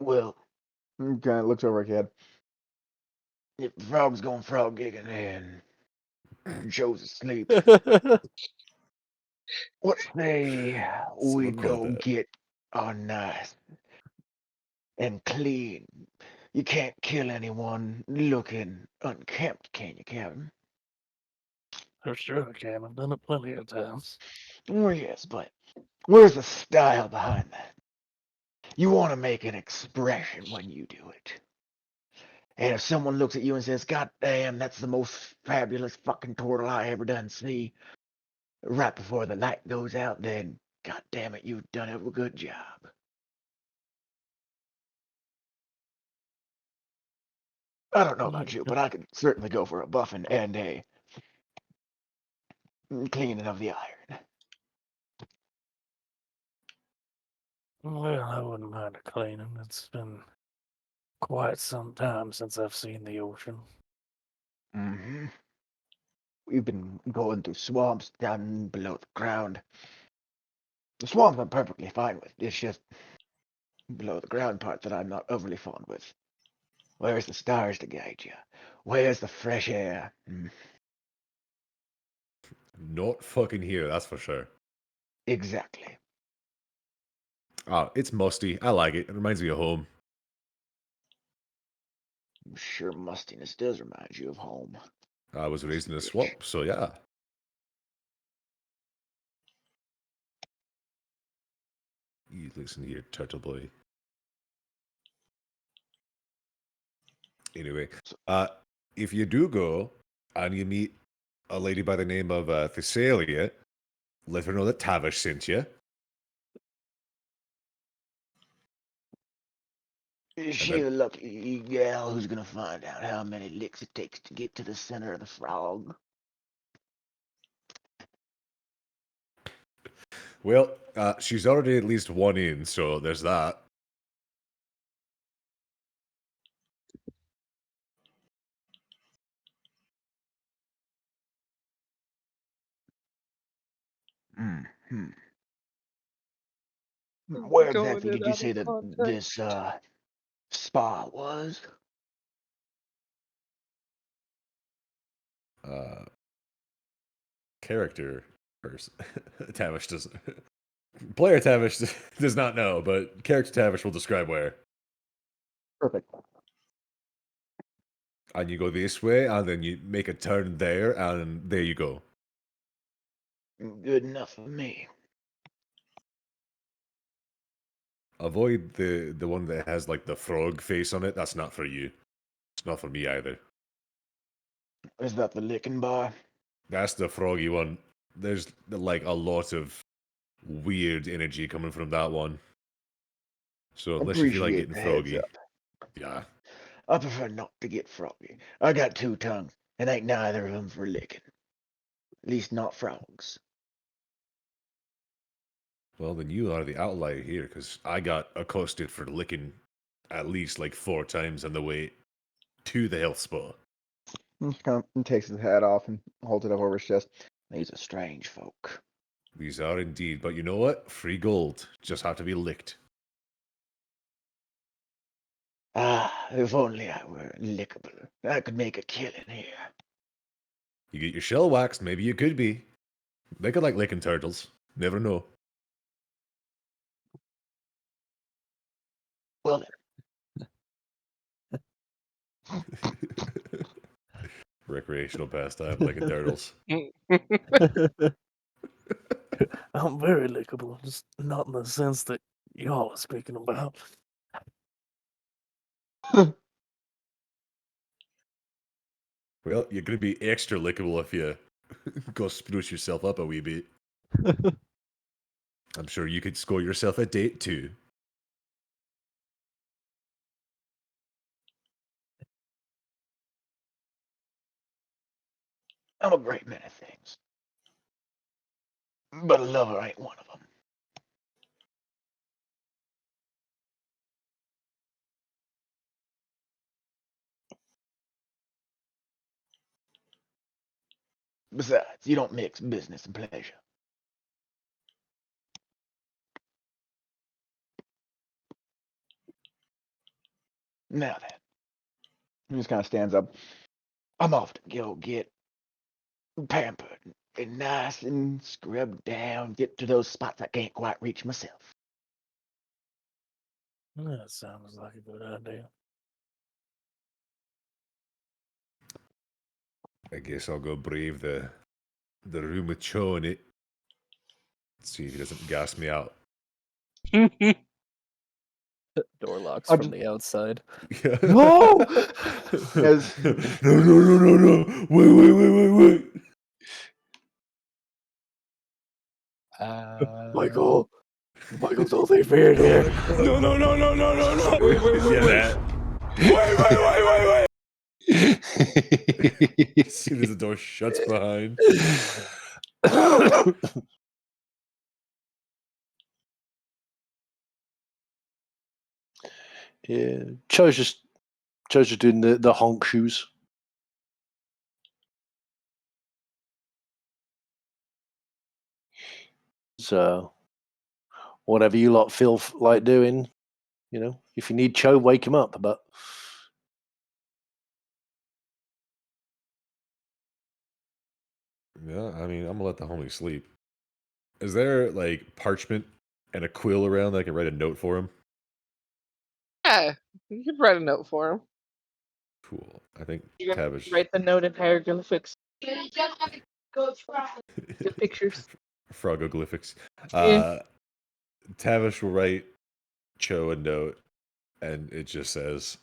Well, kind of looks over again. If Frog's going frog gigging and Joe's asleep, what say we Somewhat quite go that. get our nice and clean? You can't kill anyone looking unkempt, can you, Captain? For sure, Cam. I've done it plenty of times. Oh, yes, but where's the style behind that? You want to make an expression when you do it. And if someone looks at you and says, God damn, that's the most fabulous fucking turtle I ever done see, right before the light goes out, then God damn it, you've done a good job. I don't know about you, but I could certainly go for a buffing and a cleaning of the iron. Well, I wouldn't mind a cleaning. It's been quite some time since I've seen the ocean. Mm-hmm. We've been going through swamps down below the ground. The swamps I'm perfectly fine with. It's just below the ground part that I'm not overly fond with. Where's the stars to guide you? Where's the fresh air? Not fucking here, that's for sure. Exactly. Oh, it's musty. I like it. It reminds me of home. I'm sure mustiness does remind you of home. I was raised in a swamp, so yeah. You listen here, turtle boy. Anyway, if you do go and you meet a lady by the name of Thessalia, let her know that Tavish sent you. Is she the lucky gal who's gonna find out how many licks it takes to get to the center of the frog? Well, She's already at least one in, so there's that. Hmm. We're Where going exactly it did you out of say that context. this spa was? Character person. Tavish does. Player Tavish does not know, but character Tavish will describe where. Perfect. And you go this way, and then you make a turn there, and there you go. Good enough for me. Avoid the one that has like the frog face on it. That's not for you. It's not for me either. Is that the licking bar? That's the froggy one. There's like a lot of weird energy coming from that one. So unless you feel like Appreciate getting the heads froggy, up. yeah. I prefer not to get froggy. I got two tongues, and ain't neither of them for licking. At least not frogs. Well, then you are the outlier here, because I got accosted for licking at least like 4 times on the way to the health spa. He takes his hat off and holds it up over his chest. These are strange folk. These are indeed, but you know what? Free gold. Just have to be licked. Ah, if only I were lickable. I could make a killing here. You get your shell waxed, maybe you could be. They could like licking turtles. Never know. Well Recreational pastime, licking turtles. I'm very lickable, just not in the sense that y'all are speaking about. Well, you're going to be extra lickable if you go spruce yourself up a wee bit. I'm sure you could score yourself a date too. I'm a great many things. But a lover ain't one of them. Besides, you don't mix business and pleasure. Now then. He just kind of stands up. I'm off to go get pampered and nice and scrubbed down, get to those spots I can't quite reach myself. That sounds like a good idea. I guess I'll go brave the room with Chou in it. See if he doesn't gas me out. Door locks I from just- the outside. No! As- no. Wait. Michael! Michael, don't leave me in here! No. Yeah, that. Wait. As soon as the door shuts behind. Yeah, Chou's just doing the honk shoes. So, whatever you lot feel like doing, if you need Chou, wake him up. But Yeah, I mean, I'm gonna let the homie sleep. Is there like parchment and a quill around that I can write a note for him? Yeah, you could write a note for him. Cool. I think You can Tavish. write the note in hieroglyphics. The pictures. Frogoglyphics. Yeah. Tavish will write Chou a note, and it just says,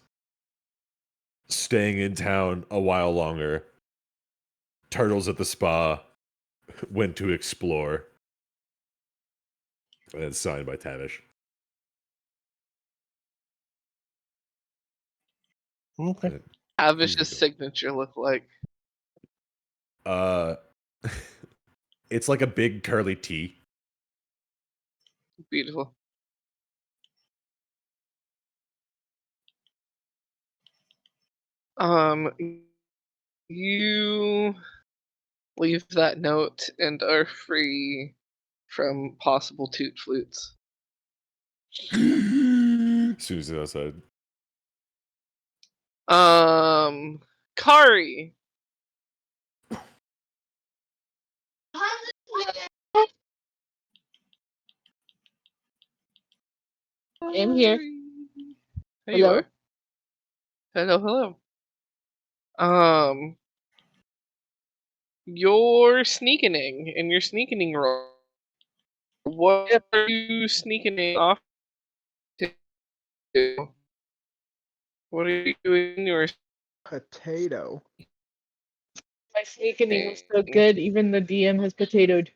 "Staying in town a while longer. Turtles at the spa. Went to explore." And it's signed by Tavish. okay, Tavish's signature look like? Uh, it's like a big curly T. Beautiful. You leave that note and are free from possible toot flutes. As soon as it's outside. Kari. I'm here. There you Hello? are. Hello. You're sneaking in your sneaking roll. What are you sneaking off to do? What are you doing in your Potato. My sneaking was so good, even the DM has potatoed.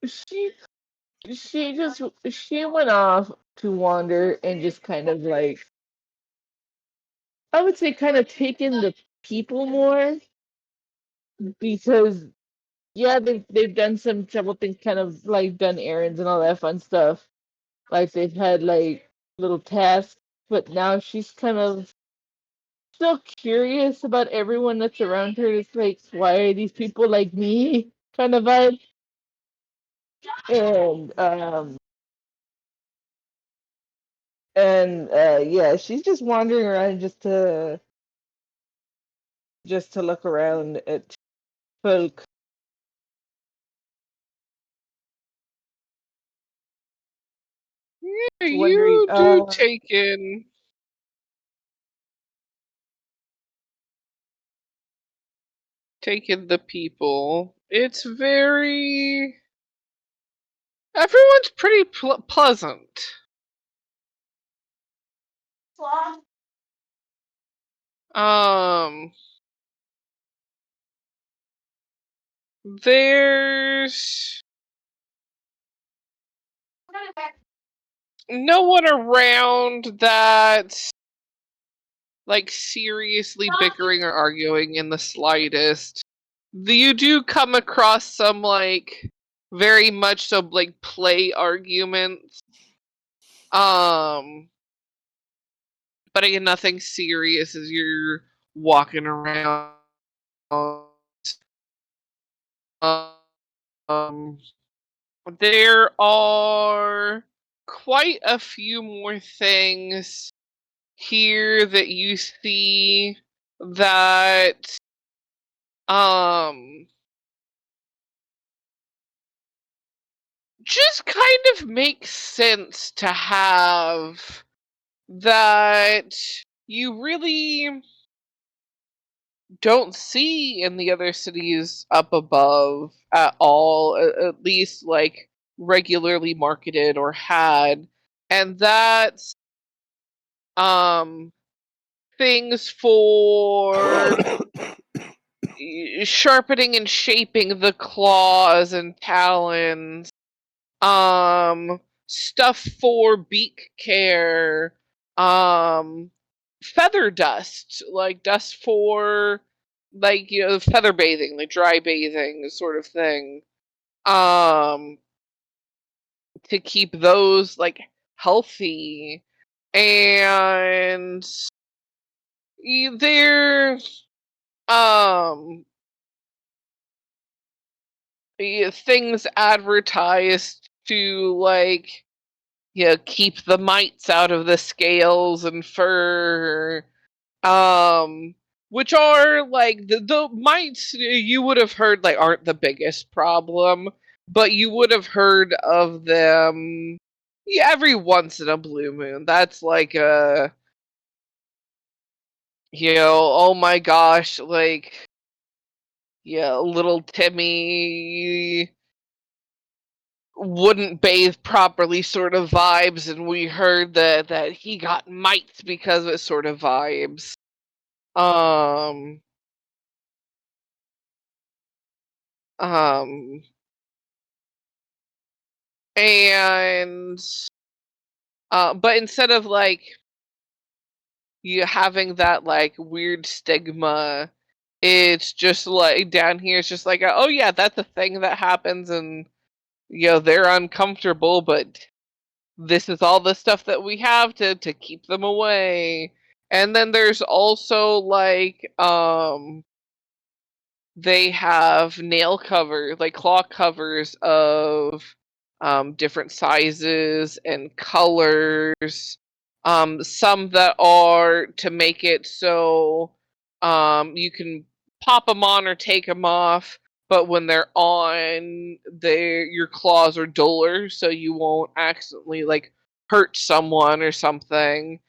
She she went off to wander and just kind of like, I would say, kind of taken the people more, because yeah, they've done some several things, kind of like done errands and all that fun stuff. Like they've had like little tasks, but now she's kind of still curious about everyone that's around her. It's like, why are these people like me? Kind of vibe. And yeah, she's just wandering around just to look around at folk. Yeah, Wondering, you do taken the people. It's very. Everyone's pretty pleasant. There's no one around that's like seriously bickering or arguing in the slightest. You do come across some like very much so like play arguments. But again, nothing serious as you're walking around. There are quite a few more things here that you see that just kind of makes sense to have, that you really don't see in the other cities up above at all, at least like regularly marketed or had, and that's things for sharpening and shaping the claws and talons, stuff for beak care, feather dust, like dust for like, you know, feather bathing, like dry bathing sort of thing, to keep those like healthy. And they're things advertised to like, you know, keep the mites out of the scales and fur, which are like the mites you would have heard like aren't the biggest problem, but you would have heard of them, yeah, every once in a blue moon. That's like a, you know, oh my gosh, like, yeah, little Timmy wouldn't bathe properly sort of vibes, and we heard that he got mites because of it sort of vibes. Um um and but instead of like you having that like weird stigma, it's just like down here. It's just like, oh yeah, that's a thing that happens, and they're uncomfortable, but this is all the stuff that we have to keep them away. And then there's also like they have nail cover, like claw covers of different sizes and colors. Some that are to make it so you can pop them on or take them off, but when they're on, your claws are duller, so you won't accidentally like hurt someone or something.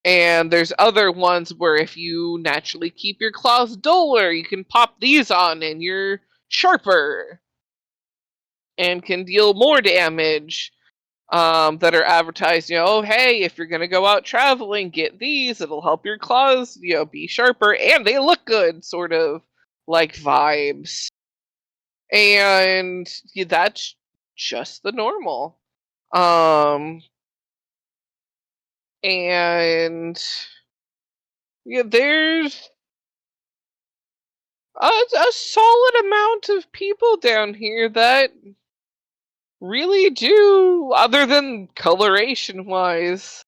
And there's other ones where if you naturally keep your claws duller, you can pop these on and you're sharper and can deal more damage. That are advertised, oh hey, if you're gonna go out traveling, get these. It'll help your claws, be sharper, and they look good, sort of like vibes. And that's just the normal. And there's a solid amount of people down here that really do, other than coloration wise.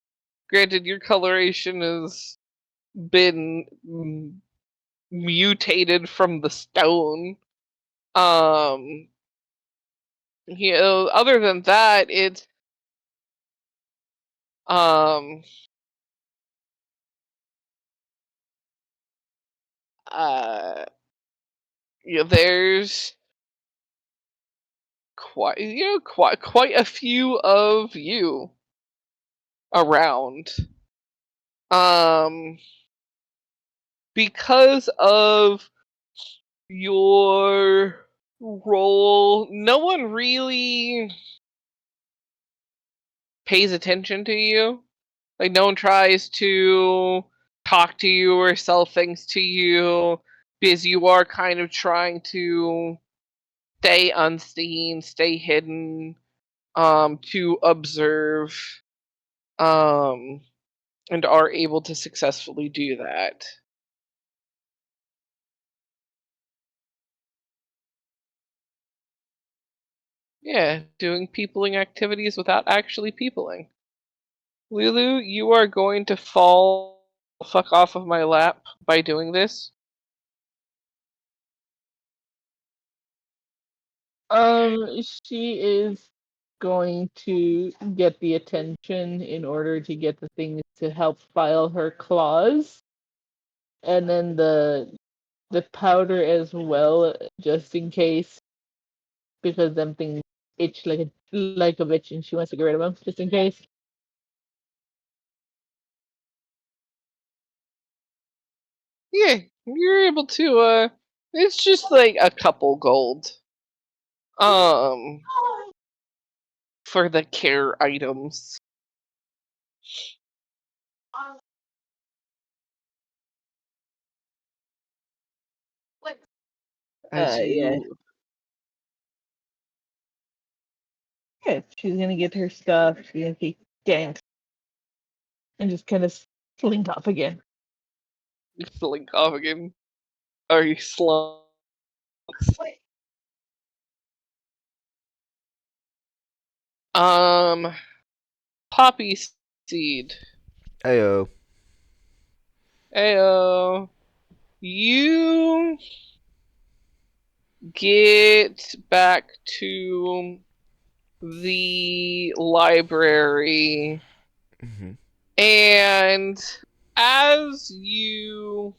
Granted, your coloration has been mutated from the stone. Other than that, it's um uh there's quite a few of you around. Um because of your role, no one really pays attention to you. Like, no one tries to talk to you or sell things to you because you are kind of trying to stay unseen, stay hidden, to observe, um, and are able to successfully do that. Yeah, doing peopling activities without actually peopling. Lulu, you are going to fall the fuck off of my lap by doing this. She is going to get the attention in order to get the things to help file her claws, and then the powder as well, just in case, because them things itch like a bitch, and she wants to get rid of them, just in case. Yeah, you're able to, it's just like a couple gold. Um, for the care items. As Yeah. you Yeah, she's gonna get her stuff. She's gonna take dance and just kind of slink off again. blink off again. Are you slow? Um, Poppyseed. Ayo. Ayo. You get back to the library, Mm-hmm. and as you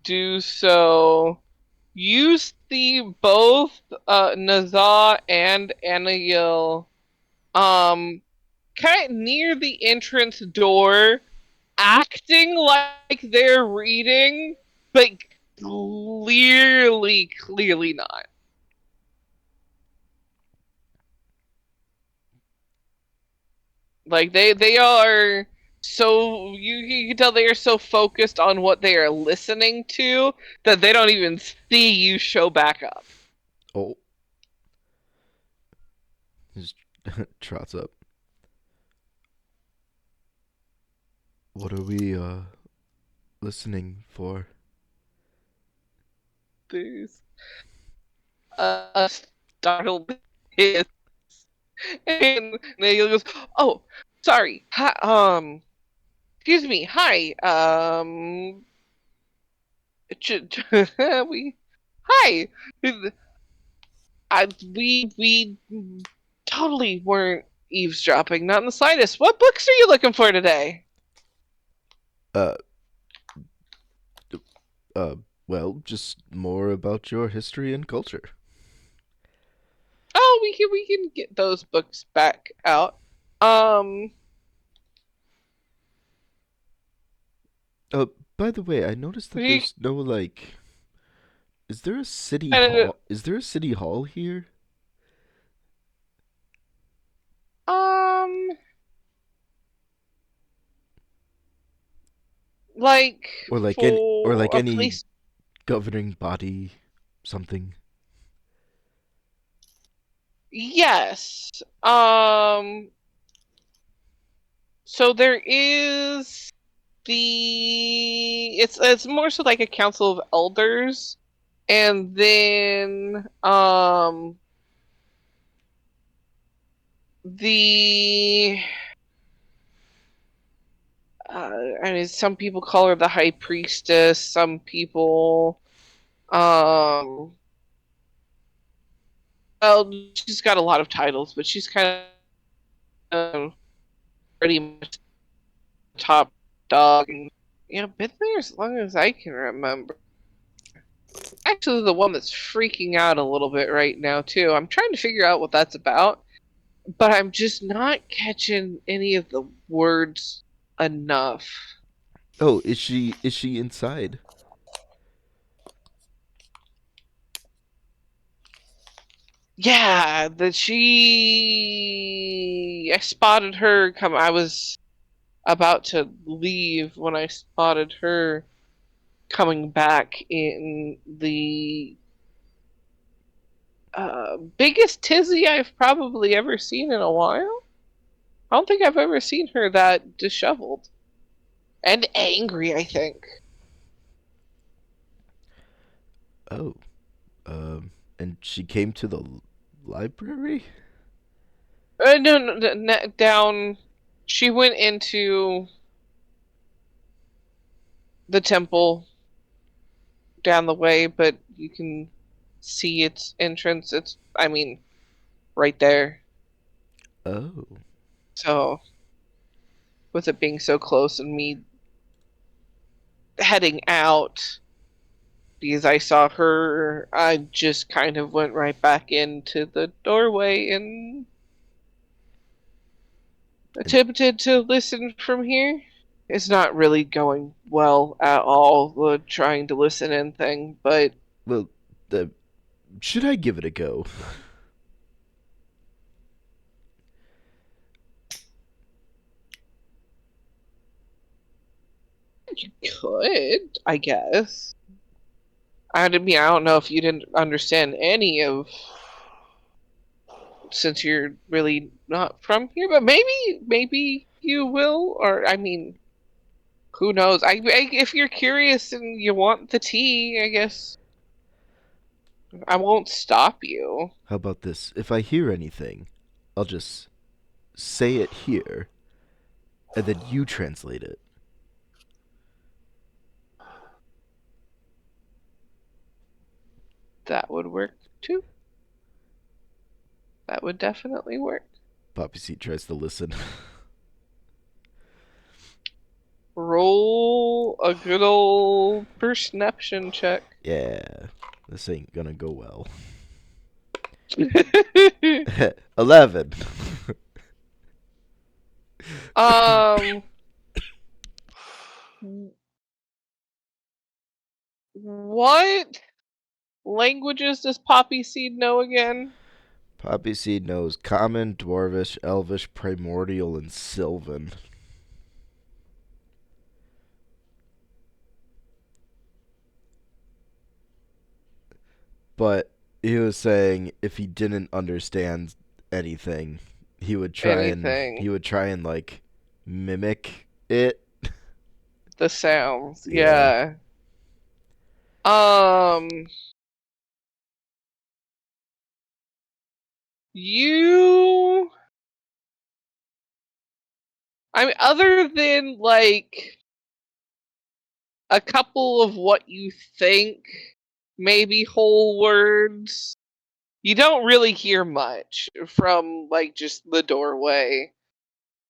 do so, you see both Naza and Anayil kind of near the entrance door, acting like they're reading, but clearly not. Like they are so you can tell they are so focused on what they are listening to that they don't even see you show back up. Oh. Just trots up. What are we, listening for? There's a startled hiss. And Nail goes, "Oh, sorry. Hi, excuse me. Hi. We. Hi. We totally weren't eavesdropping. Not in the slightest. What books are you looking for today?" Uh, well, just more about your history and culture. Oh, we can get those books back out. By the way, I noticed that We, there's no, like... Is there a city uh, hall? Is there a city hall here? um, like Or like for a any place. governing body, something? Yes. So there is it's more so like a council of elders, and then the I mean, some people call her the high priestess. Some people, well, she's got a lot of titles, but she's kind of pretty much top dog. And, been there as long as I can remember. Actually, the one that's freaking out a little bit right now too. I'm trying to figure out what that's about, but I'm just not catching any of the words enough. Oh, is she inside? Yeah, I spotted her come. I was about to leave when I spotted her coming back in the biggest tizzy I've probably ever seen in a while. I don't think I've ever seen her that disheveled and angry, I think. Oh, and she came to the library? No, no, down. She went into the temple down the way, but you can see its entrance. I mean, right there. Oh. So, with it being so close and me heading out, because I saw her, I just kind of went right back into the doorway and attempted to listen from here. It's not really going well at all, the trying to listen and thing, but Well, should I give it a go? you could, I guess. I mean, I don't know if you didn't understand any of, since you're really not from here, but maybe you will, or I mean, who knows? If you're curious and you want the tea, I guess I won't stop you. How about this? If I hear anything, I'll just say it here, and then you translate it. That would work too. That would definitely work. Poppyseed tries to listen. Roll a good old perception check. Yeah, this ain't gonna go well. 11. um, what languages does Poppyseed know again? Poppyseed knows Common, Dwarvish, Elvish, Primordial, and Sylvan. But he was saying if he didn't understand anything, he would try and like mimic it. The sounds, Yeah. yeah. Um, You. I mean, other than like a couple of what you think maybe whole words, you don't really hear much from like just the doorway.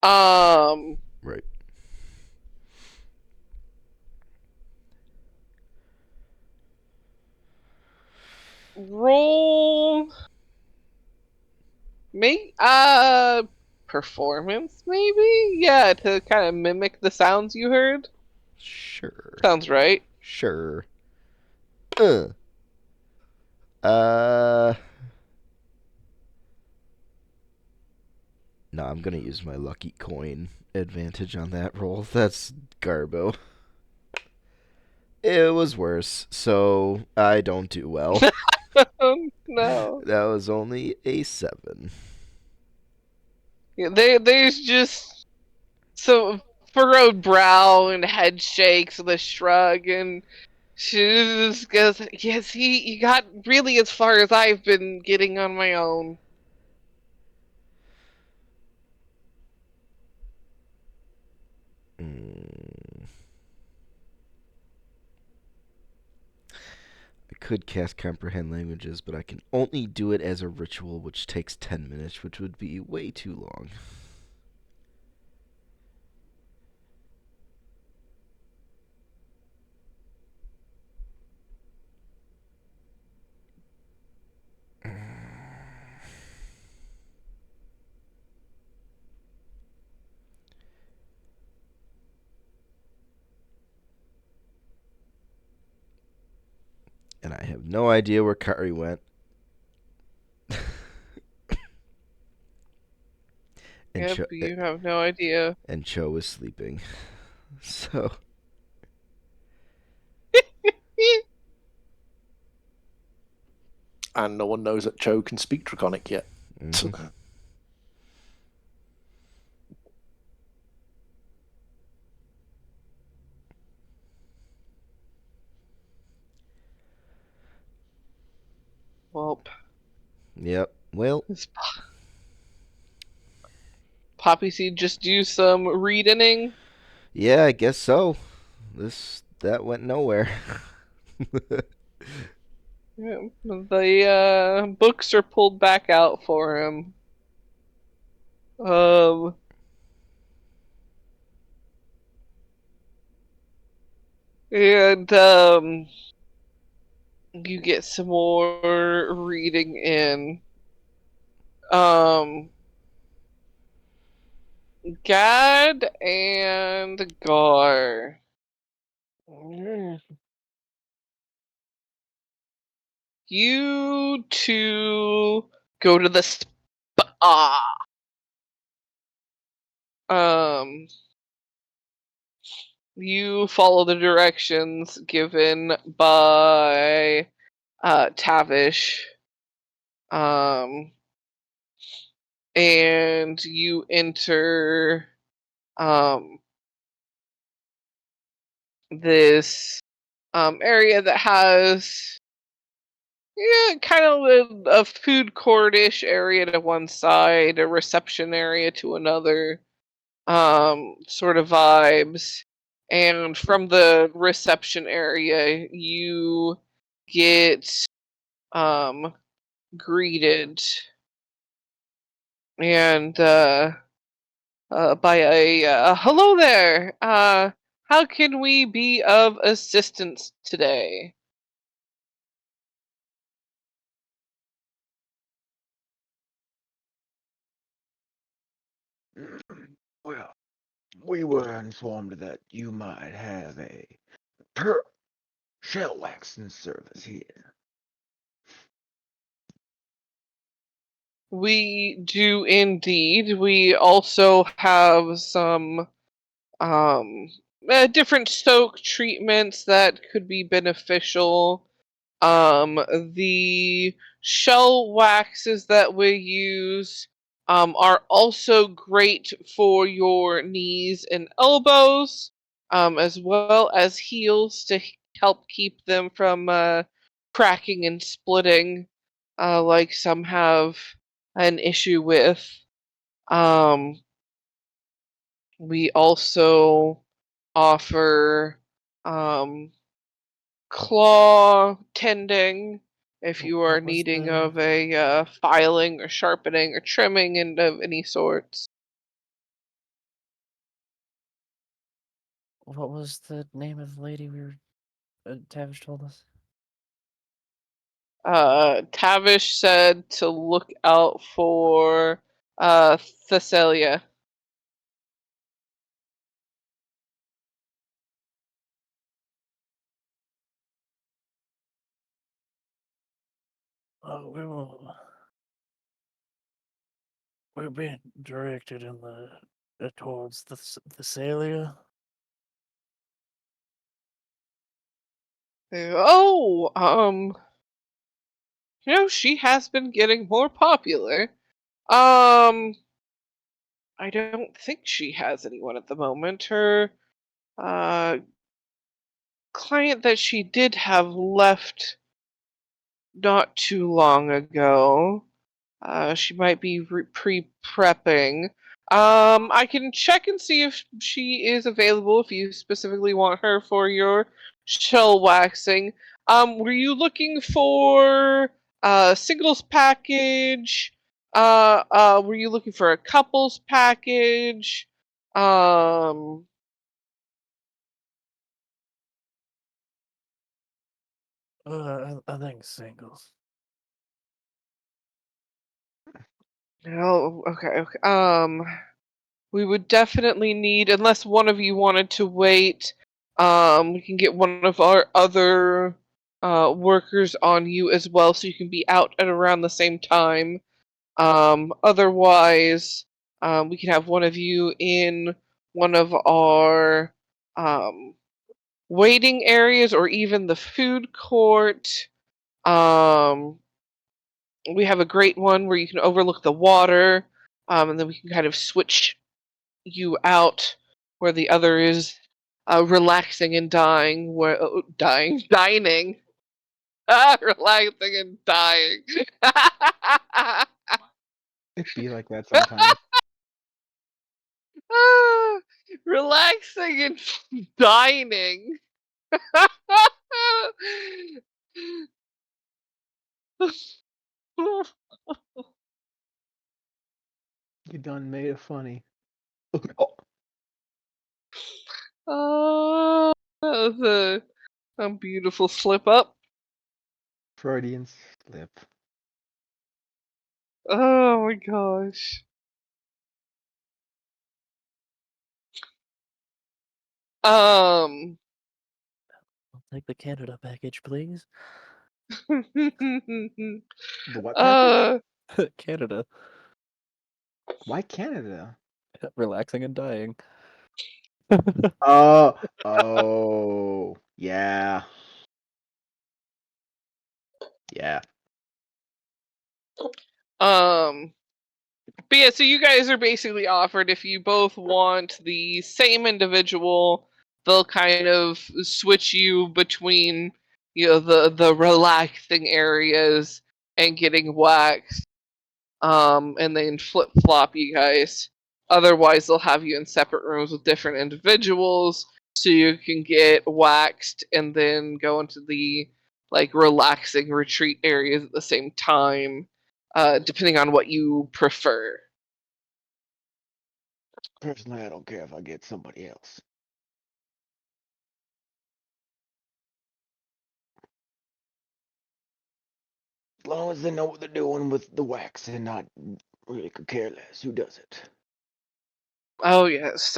Right. Roll performance maybe? Yeah, to kind of mimic the sounds you heard. Sure. Sounds right. Sure. Uh. No, I'm gonna use my lucky coin advantage on that roll. That's Garbo. It was worse, so I don't do well. Oh no. That was only a 7. Yeah, there's just some furrowed brow and head shakes with a shrug, and she just goes, "Yes, he got really as far as I've been getting on my own." I could cast Comprehend Languages, but I can only do it as a ritual, which takes 10 minutes, which would be way too long. And I have no idea where Kari went. And Yep, you have no idea. And Chou was sleeping. So. And no one knows that Chou can speak Draconic yet. Mm-hmm. Well, Yep. Well, Poppyseed just do some reading. yeah, I guess so. That went nowhere. Yeah, the books are pulled back out for him. And you get some more reading in. Gad and Gar. You two go to the spa. You follow the directions given by Tavish. And you enter this area that has kind of a food court-ish area to one side, a reception area to another, sort of vibes. And from the reception area, you get greeted and by a hello there. How can we be of assistance today? Well, we were informed that you might have a shell waxing service here. We do indeed. We also have some different soak treatments that could be beneficial. The shell waxes that we use are also great for your knees and elbows, as well as heels to help keep them from cracking and splitting, like some have an issue with. We also offer claw tending if you are What was needing the- of a filing or sharpening or trimming and of any sorts. What was the name of the lady we were? Tavish told us. Tavish said to look out for Thessalia. We will. We're being directed in the towards the Thessalia. Oh, she has been getting more popular. I don't think she has anyone at the moment. Her client that she did have left not too long ago. She might be pre-prepping. I can check and see if she is available if you specifically want her for your shell waxing. Were you looking for a singles package? Were you looking for a couples package? I think singles. No, okay. We would definitely need, unless one of you wanted to wait, we can get one of our other workers on you as well, so you can be out at around the same time. Otherwise, we can have one of you in one of our waiting areas or even the food court. We have a great one where you can overlook the water, and then we can kind of switch you out where the other is relaxing and dining. Relaxing and dying. It be like that sometimes. Relaxing and dining. You done made it funny. Oh, that was a beautiful slip up. Freudian slip. Oh my gosh. Um. I'll take the Canada package, please. The what package? Canada. Why Canada? Relaxing and dying. Oh, yeah. Yeah. But yeah, so you guys are basically offered if you both want the same individual, they'll kind of switch you between the relaxing areas and getting waxed, and then flip flop you guys. Otherwise, they'll have you in separate rooms with different individuals, so you can get waxed and then go into the like relaxing retreat areas at the same time, depending on what you prefer. Personally, I don't care if I get somebody else. As long as they know what they're doing with the wax and not really could care less who does it. Oh yes.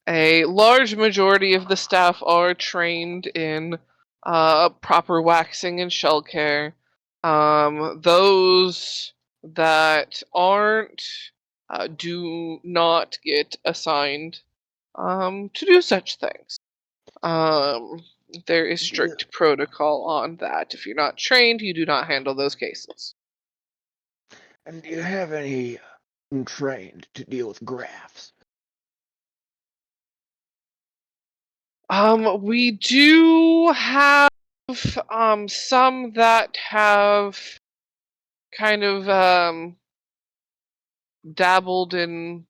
A large majority of the staff are trained in proper waxing and shell care. Those that aren't do not get assigned to do such things. Um, there is Do you, strict protocol on that. If you're not trained, you do not handle those cases. and do you have any trained to deal with graphs? We do have some that have kind of dabbled in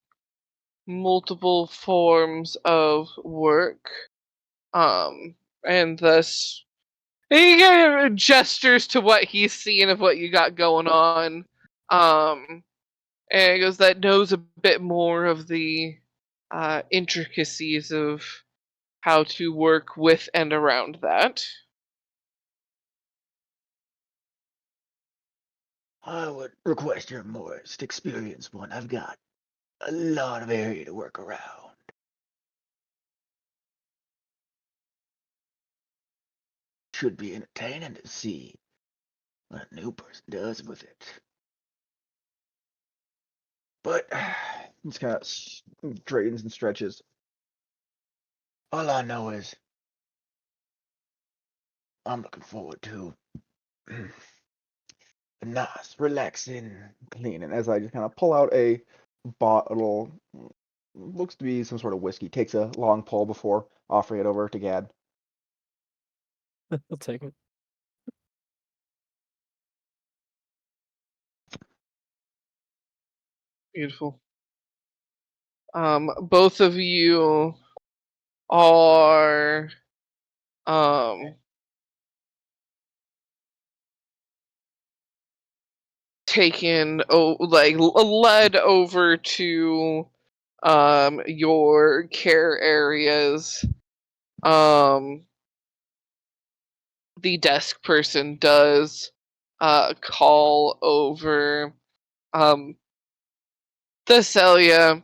multiple forms of work, and thus he kind of gestures to what he's seeing of what you got going on, and he goes, that knows a bit more of the intricacies of how to work with and around that. I would request your most experienced one. I've got a lot of area to work around. Should be entertaining to see what a new person does with it. But It's kind of straightens and stretches. all I know is I'm looking forward to a nice, relaxing Clean. And as I just kind of pull out a bottle, looks to be some sort of whiskey, takes a long pull before offering it over to Gad. I'll take it. Beautiful. Both of you are taken led over to your care areas. The desk person does call over Thessalia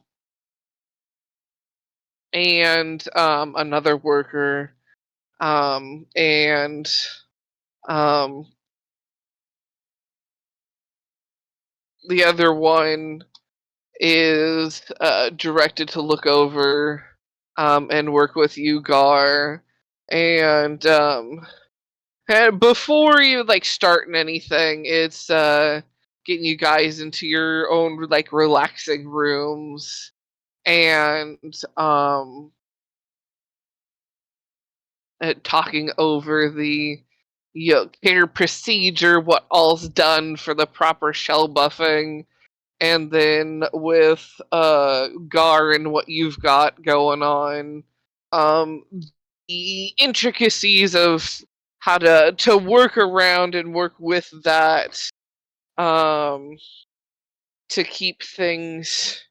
and another worker, and the other one is directed to look over and work with you, Gar. And before you starting anything, it's getting you guys into your own relaxing rooms and talking over the care procedure, what all's done for the proper shell buffing, and then with Gar and what you've got going on, the intricacies of how to work around and work with that, to keep things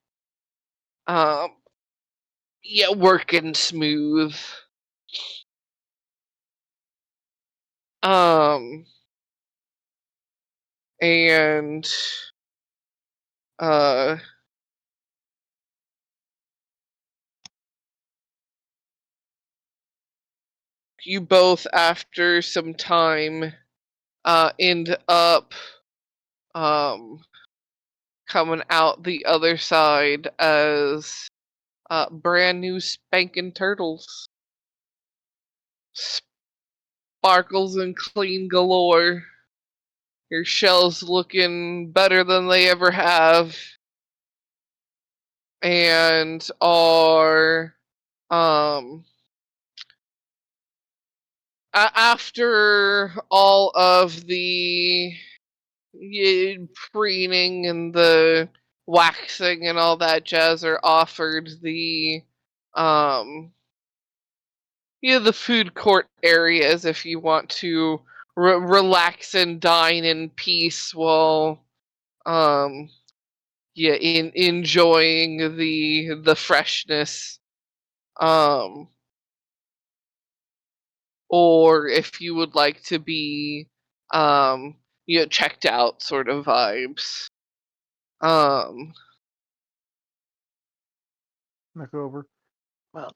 working smooth. And you both, after some time, end up coming out the other side as brand new spanking turtles. Sparkles and clean galore. Your shells looking better than they ever have. And are after all of the preening and the waxing and all that jazz are offered, the the food court areas if you want to relax and dine in peace while enjoying the freshness, or if you would like to be checked out sort of vibes. Look over. well,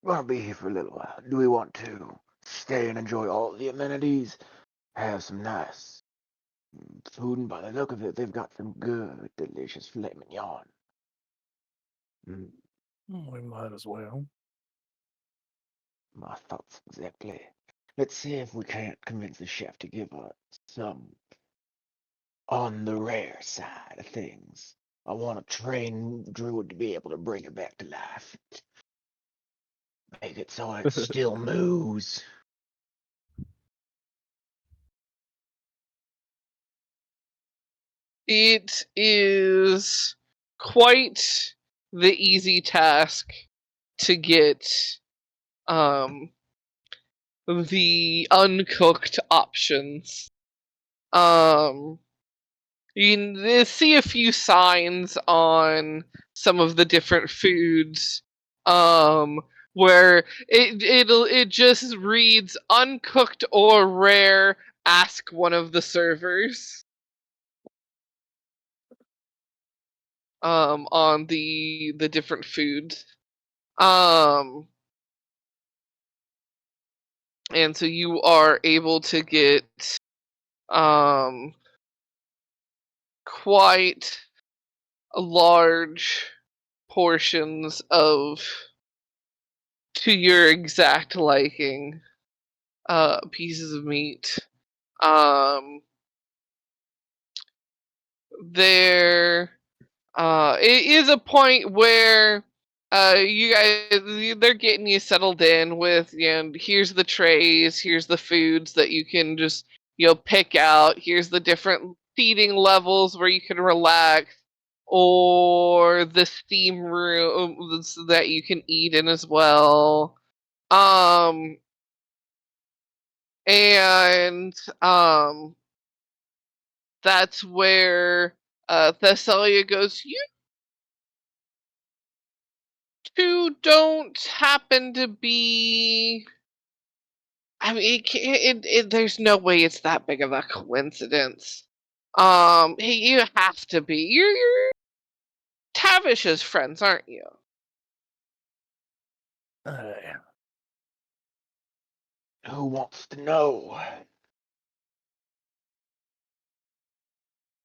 we're gonna be here for a little while. Do we want to stay and enjoy all the amenities? Have some nice food, and by the look of it, they've got some good, delicious filet mignon. We might as well. My thoughts exactly. Let's see if we can't convince the chef to give us some on the rare side of things. I want a trained druid to be able to bring it back to life. Make it so it still moves. it is quite the easy task to get the uncooked options. You can see a few signs on some of the different foods, where it just reads uncooked or rare. Ask one of the servers. On the different foods. And so you are able to get quite large portions of, to your exact liking, pieces of meat. There it is a point where you guys, they're getting you settled in with, here's the trays, here's the foods that you can just pick out, here's the different seating levels where you can relax, or the steam room that you can eat in as well. And that's where Thessalia goes, you two don't happen to be. I mean, there's no way it's that big of a coincidence. Hey, you have to be. You're Tavish's friends, aren't you? Who wants to know?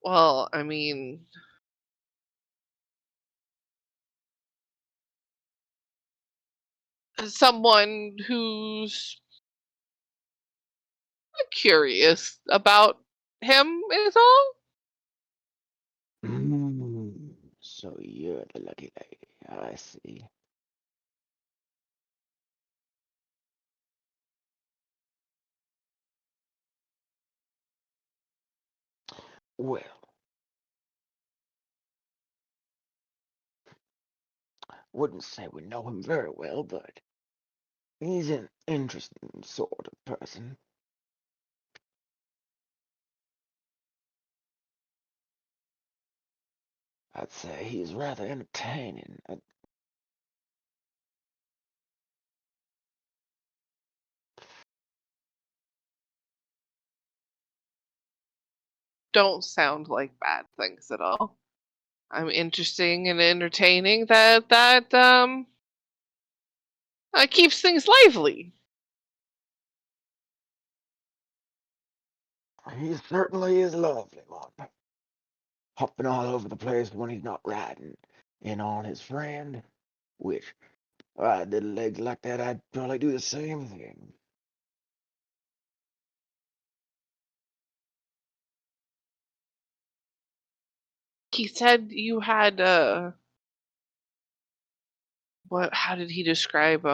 Well, I mean, someone who's curious about him is all. So you're the lucky lady. I see. Well, wouldn't say we know him very well, but he's an interesting sort of person. I'd say he's rather entertaining. Don't sound like bad things at all. I'm interesting and entertaining. That keeps things lively. He certainly is a lovely one. Hopping all over the place when he's not riding in on his friend, which, if I had little legs like that, I'd probably do the same thing. He said you had what? How did he describe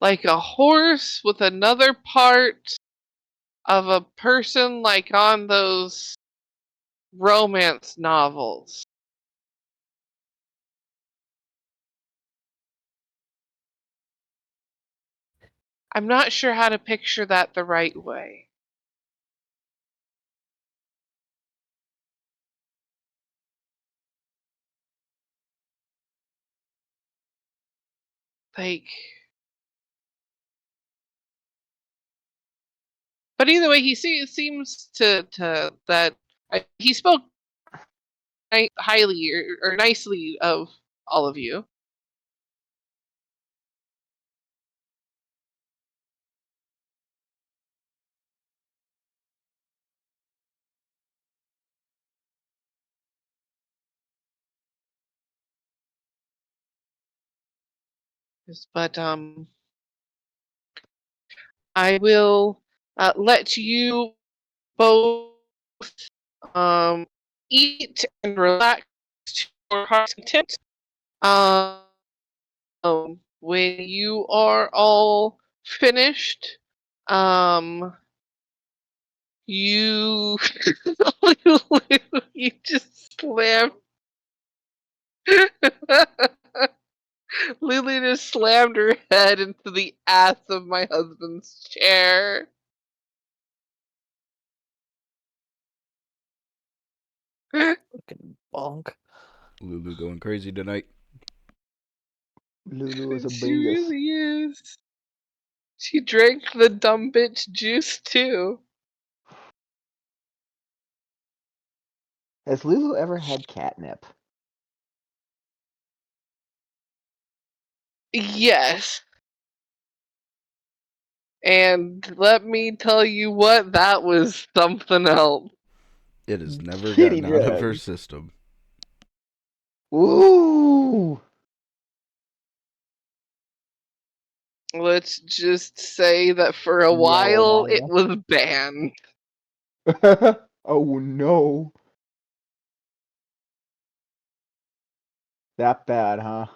like a horse with another part of a person, like on those romance novels. I'm not sure how to picture that the right way. Like, but either way, he seems to that he spoke highly or nicely of all of you. But I will let you both eat and relax to your heart's content. When you are all finished, You you just slammed. Lily just slammed her head into the ass of my husband's chair. Fucking bonk. Lulu going crazy tonight. Lulu is a She bingus. really is. She drank the dumb bitch juice too. Has Lulu ever had catnip? Yes. And let me tell you what, that was something else. It has never Kitty gotten out of her drugs. system. Ooh. Let's just say that for a Yeah, while it well, was banned. oh no. That bad, huh?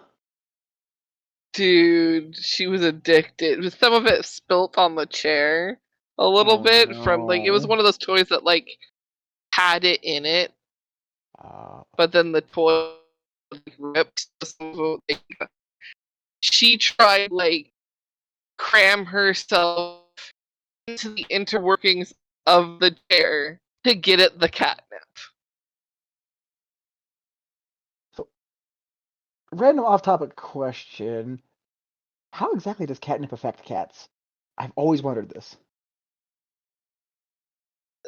Dude, she was addicted. Some of it spilt on the chair a little Oh bit from it was no. one of those toys that had it in it, Uh, but then the toy ripped. So she tried cram herself into the interworkings of the chair to get at the catnip. random off-topic question. How exactly does catnip affect cats? I've always wondered this.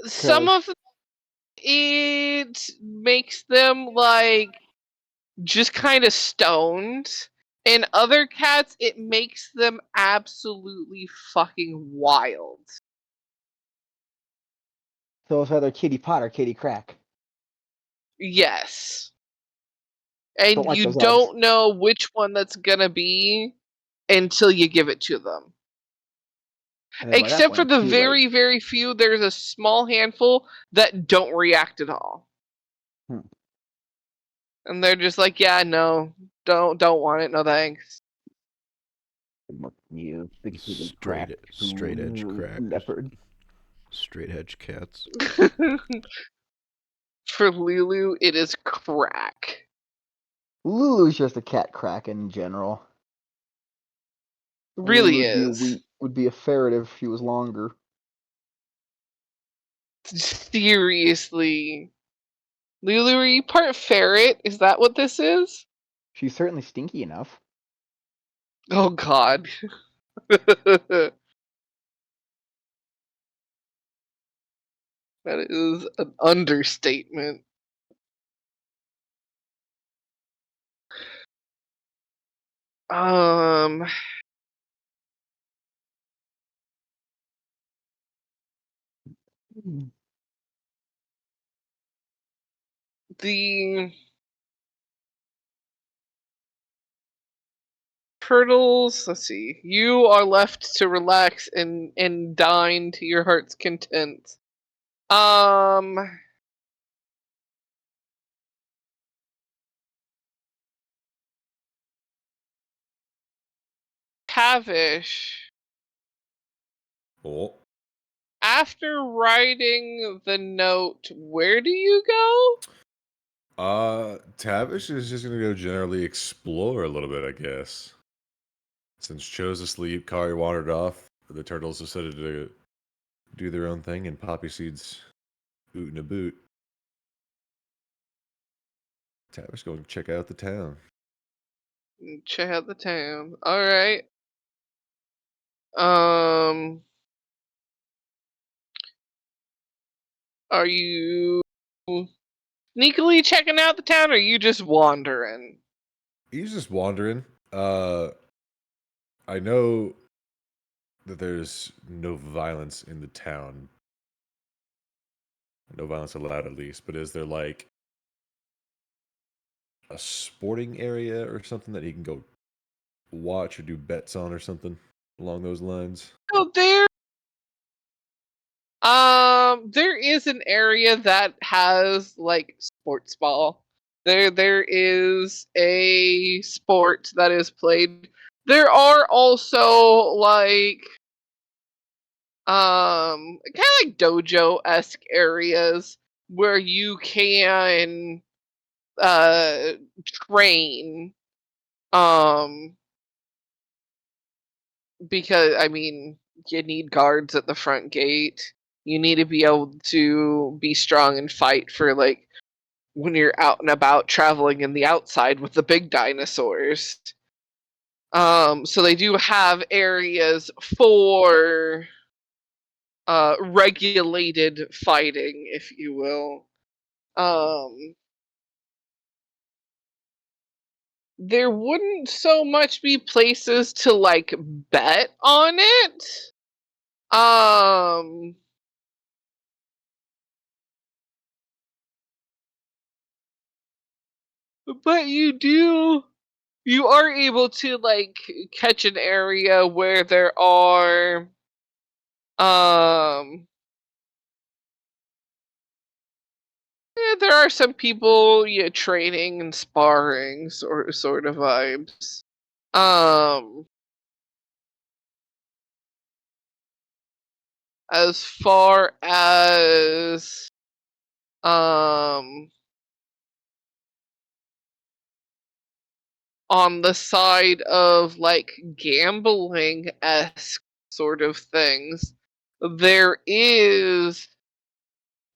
Some 'Cause of it makes them just kind of stoned. In other cats, it makes them absolutely fucking wild. so it's either kitty pot or kitty crack. Yes. Don't And like you those odds. don't know which one that's gonna be until you give it to them. And then by that Except point, for it's the too late. very, very few, there's a small handful that don't react at all. Hmm. And they're just like, yeah, no, don't want it, no thanks. You big kitty Straight edge crack. leopard. Straight edge cats. For Lulu, it is crack. Lulu's just a cat crack in general. Really Lulu is. would be a ferret if she was longer. Seriously. Lulu, are you part ferret? Is that what this is? She's certainly stinky enough. Oh god. That is an understatement. Um the turtles, let's see. You are left to relax and dine to your heart's content. Tavish, Oh. after writing the note, where do you go? Tavish is just gonna go generally explore a little bit, I guess. Since Chou's asleep, Kari wandered off. The turtles decided to do their own thing, and Poppyseed's ootin' a boot. Tavish going to check out the town. Check out the town. Alright. Are you sneakily checking out the town, or are you just wandering? He's just wandering. I know that there's no violence in the town. No violence allowed, at least. But is there a sporting area or something that he can go watch or do bets on or something along those lines? Oh, there is an area that has sports ball. There is a sport that is played. There are also kind of like dojo-esque areas where you can train. Because I mean, you need guards at the front gate. You need to be able to be strong and fight for like when you're out and about traveling in the outside with the big dinosaurs. So they do have areas for regulated fighting, if you will. There wouldn't so much be places to like bet on it. Um, but you are able to like catch an area where there are there are some people training and sparring sort of vibes. Um as far as um on the side of like gambling esque sort of things, there is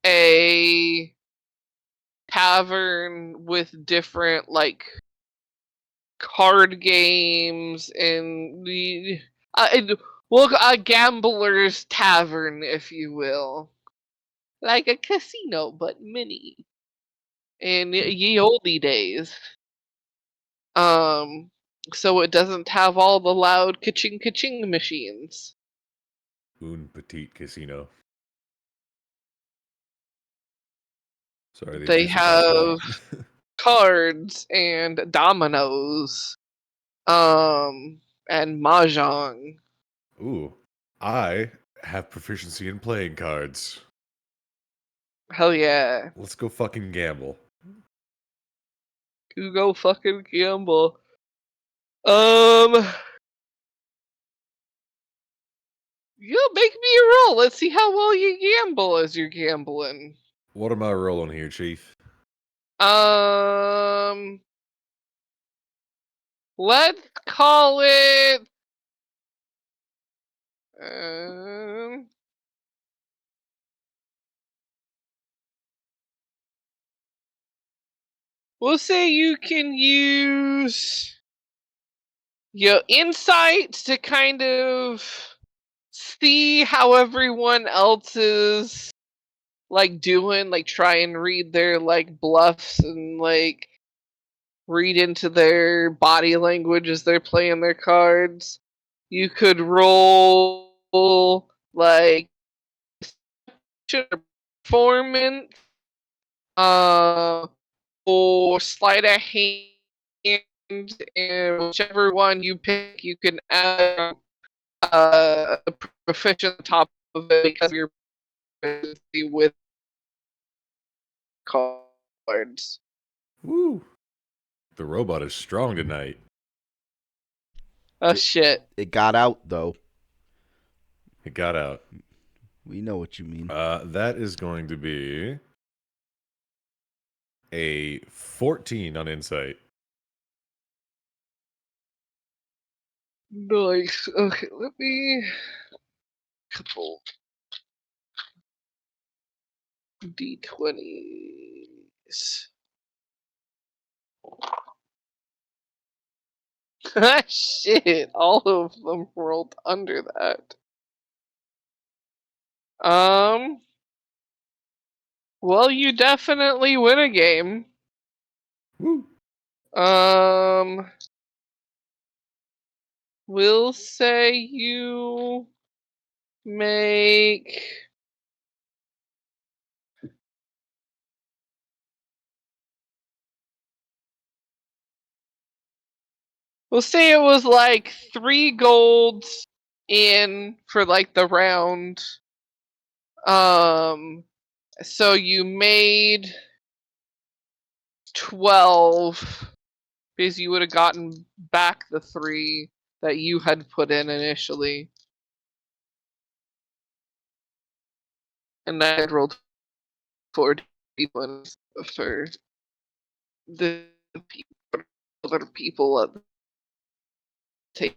a tavern with different like card games and the well, a gambler's tavern, if you will, like a casino but mini in ye olde days. Um, so it doesn't have all the loud ka-ching ka-ching machines. Un petit casino. Sorry, they They just popped have up. cards and dominoes, and mahjong. Ooh, I have proficiency in playing cards. Hell yeah. Let's go fucking gamble. You go fucking gamble. You make me a roll. Let's see how well you gamble as you're gambling. What am I rolling here, Chief? Let's call it. Um, we'll say you can use your insights to kind of see how everyone else is like doing, like try and read their like bluffs and like read into their body language as they're playing their cards. You could roll like performance, or sleight of hand, and whichever one you pick, you can add a proficient on top of it because you're proficiency with cards. Woo! The robot is strong tonight. Oh shit! It got out though. It got out. We know what you mean. That is going to be a 14 on insight. Nice. Okay, let me couple d20s. Shit! All of them rolled under that. Well, you definitely win a game. Woo! We'll say you make. We'll say it was like 3 golds in for like the round. So you made 12 because you would have gotten back the 3 that you had put in initially. And I rolled 41 for the other people at the table.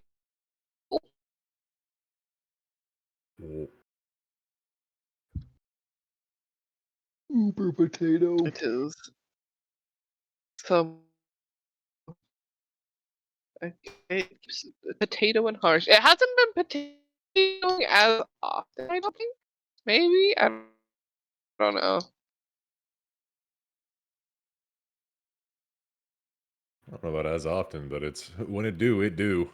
Uber potato. Because some potato and harsh. It hasn't been potatoing as often, I don't think. Maybe? I don't know. I don't know about as often, but it's when it do, it do.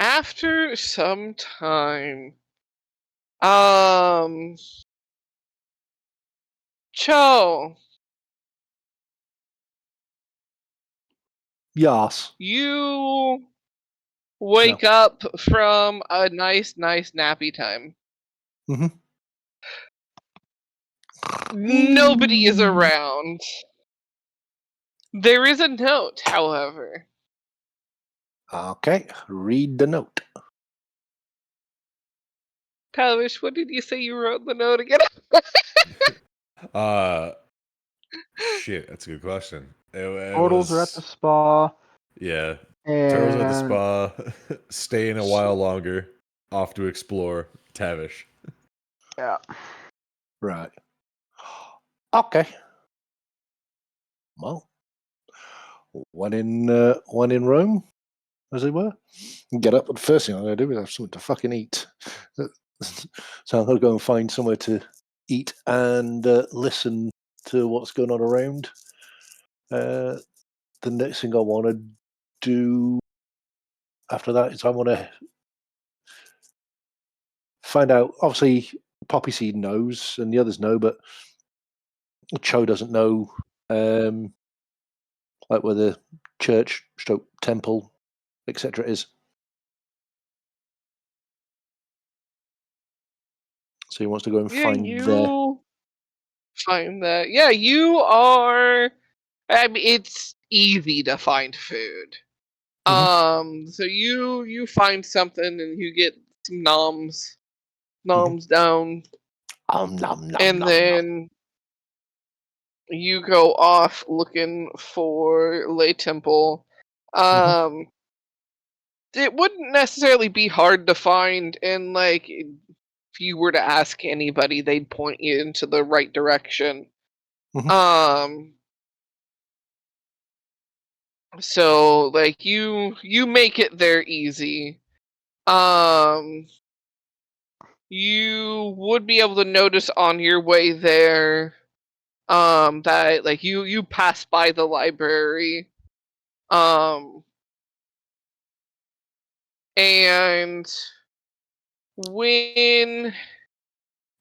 After some time, Chou, Yas. you wake up from a nice nappy time. Mhm. Nobody is around. There is a note, however. Okay, read the note. Tavish, what did you say you wrote in the note again? Shit, that's a good question. Portals are at the spa. Yeah. And Turtles at the spa, staying a while longer, off to explore Tavish. Yeah. Right. Okay. Well, when in Rome, as it were. Get up, but the first thing I'm going to do is have something to fucking eat. So I'm going to go and find somewhere to eat and listen to what's going on around. The next thing I want to do after that is I want to find out. Obviously, Poppyseed knows, and the others know, but Chou doesn't know, like where the church, temple, etc. is. So he wants to go and find there. Find that. Yeah, you are. I mean, it's easy to find food. So you find something and you get some noms down, and then you go off looking for Lay Temple. It wouldn't necessarily be hard to find, and like if you were to ask anybody, they'd point you into the right direction. So like you make it there easy. You would be able to notice on your way there that like you pass by the library. And when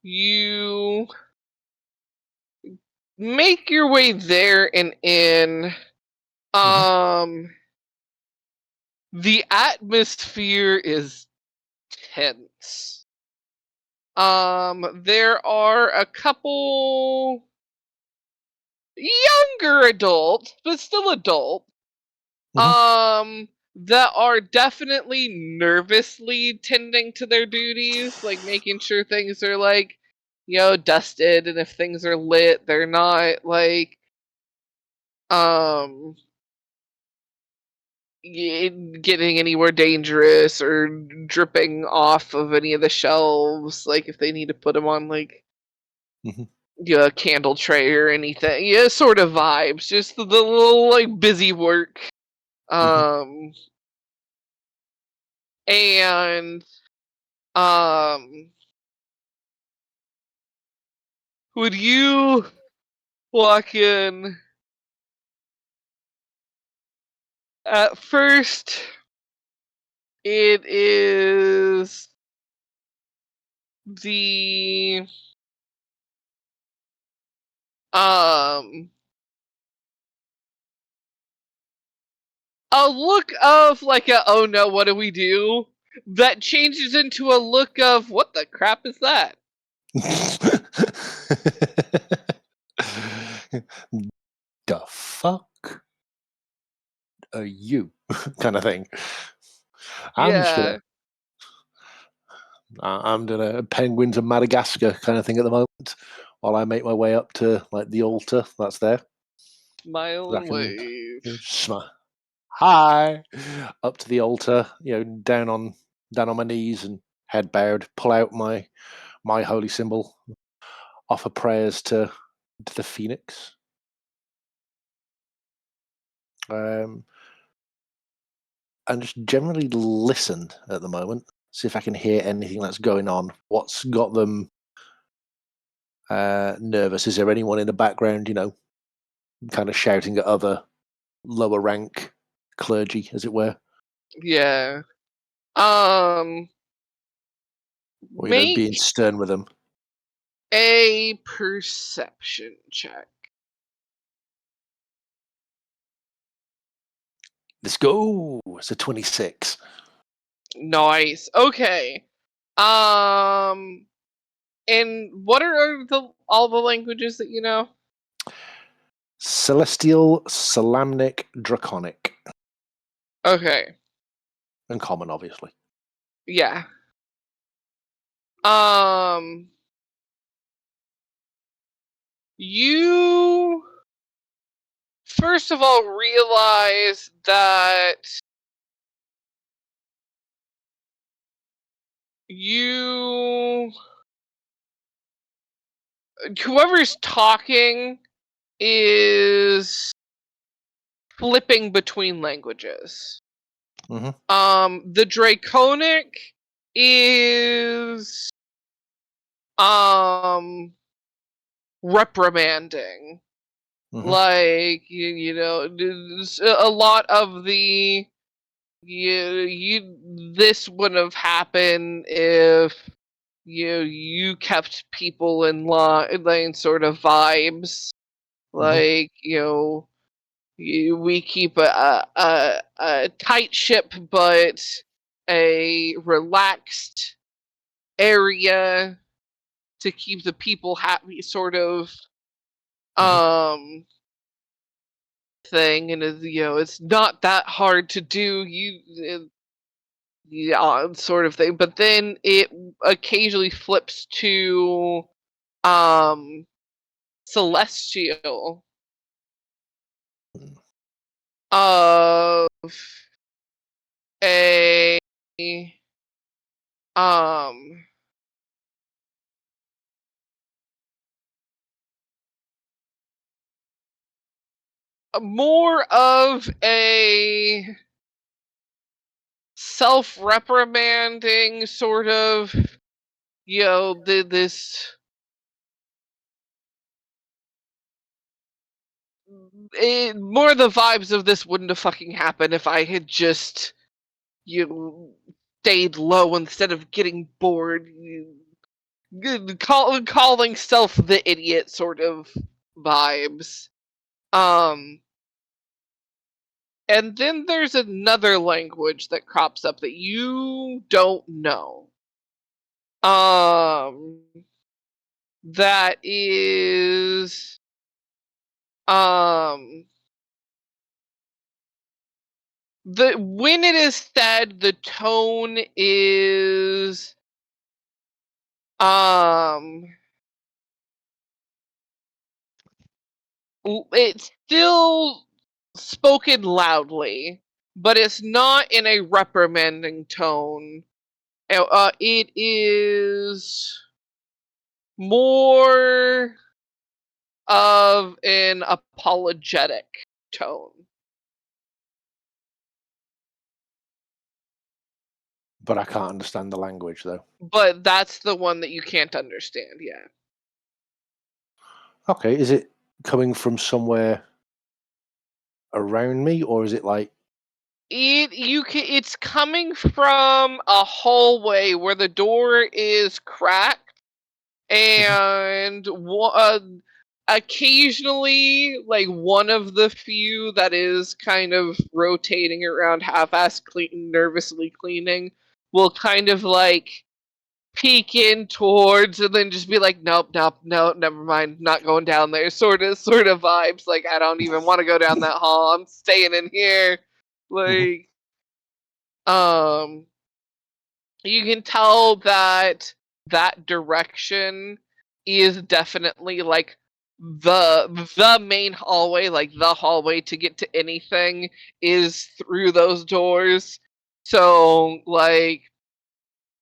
you make your way there and in, the atmosphere is tense. There are a couple younger adults, but still adult, that are definitely nervously tending to their duties, like making sure things are like, dusted, and if things are lit, they're not like getting anywhere dangerous or dripping off of any of the shelves, like if they need to put them on like a candle tray or anything. Yeah, sort of vibes, just the little like busy work. And would you walk in? At first, it is the a look of like a oh no, what do we do? That changes into a look of what the crap is that? The fuck are you? Kind of thing. I'm just gonna. Yeah. I'm doing a penguins of Madagascar kind of thing at the moment, while I make my way up to like the altar that's there. Smile I and can wave. hi up to the altar, down on my knees and head bowed, pull out my holy symbol, offer prayers to the phoenix. And just generally listen at the moment, see if I can hear anything that's going on. What's got them nervous? Is there anyone in the background, kind of shouting at other lower rank clergy, as it were? Yeah. Or, Make being stern with them. a perception check. Let's go. It's a 26. Nice. Okay. And what are all the languages that you know? Celestial, Salamnic, Draconic. Okay. And common, obviously. Yeah. You first of all realize that whoever's talking is flipping between languages. Mm-hmm. The Draconic is reprimanding. Mm-hmm. Like a lot of the this would have happened if you kept people in line sort of vibes. Like we keep a tight ship, but a relaxed area to keep the people happy, sort of thing. And it's not that hard to do. Sort of thing. But then it occasionally flips to celestial of a more of a self-reprimanding sort of this more the vibes of this wouldn't have fucking happened if I had just stayed low instead of getting bored, calling self the idiot sort of vibes. And then there's another language that crops up that you don't know. That is when it is said, the tone is it's still spoken loudly, but it's not in a reprimanding tone. It is more of an apologetic tone. But I can't understand the language, though. But that's the one that you can't understand, yeah. Okay, is it coming from somewhere around me, or is it like... It's coming from a hallway where the door is cracked, and occasionally, like one of the few that is kind of rotating around, half-ass nervously cleaning, will kind of like peeking towards, and then just be like, nope, no, never mind, not going down there. Sort of vibes. Like, I don't even want to go down that hall. I'm staying in here. Like, you can tell that direction is definitely like the main hallway, like the hallway to get to anything is through those doors. So, like,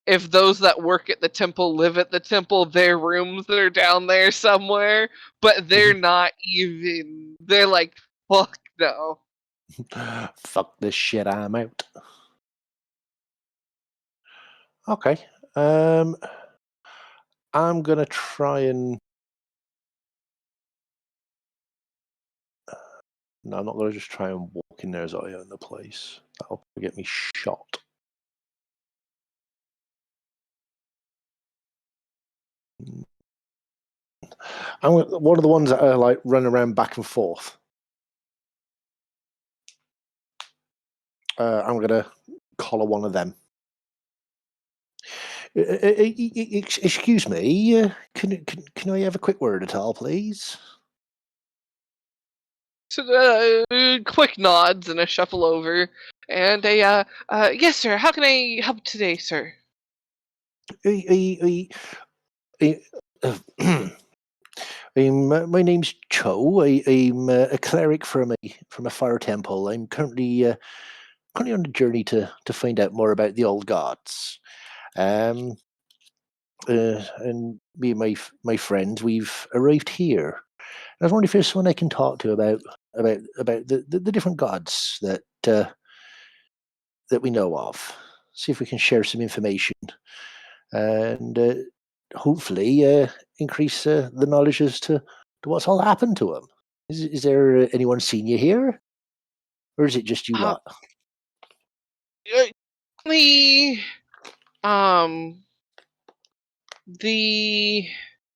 if those that work at the temple live at the temple, their rooms are down there somewhere, but they're not even. They're like, fuck no. Fuck this shit, I'm out. Okay. I'm gonna try and. No, I'm not gonna just try and walk in there as I own the place. That'll get me shot. I'm one of the ones that are like run around back and forth. I'm gonna collar one of them. Excuse me, can I have a quick word at all, please? So, quick nods and a shuffle over, and a yes, sir. How can I help today, sir? My name's Chou. I'm a cleric from a fire temple. I'm currently on a journey to find out more about the old gods. And me and my friends, we've arrived here. I was wondering if there's someone I can talk to about the different gods that we know of. See if we can share some information and hopefully increase the knowledge as to what's all happened to them. Is there anyone seen you here, or is it just you lot? The the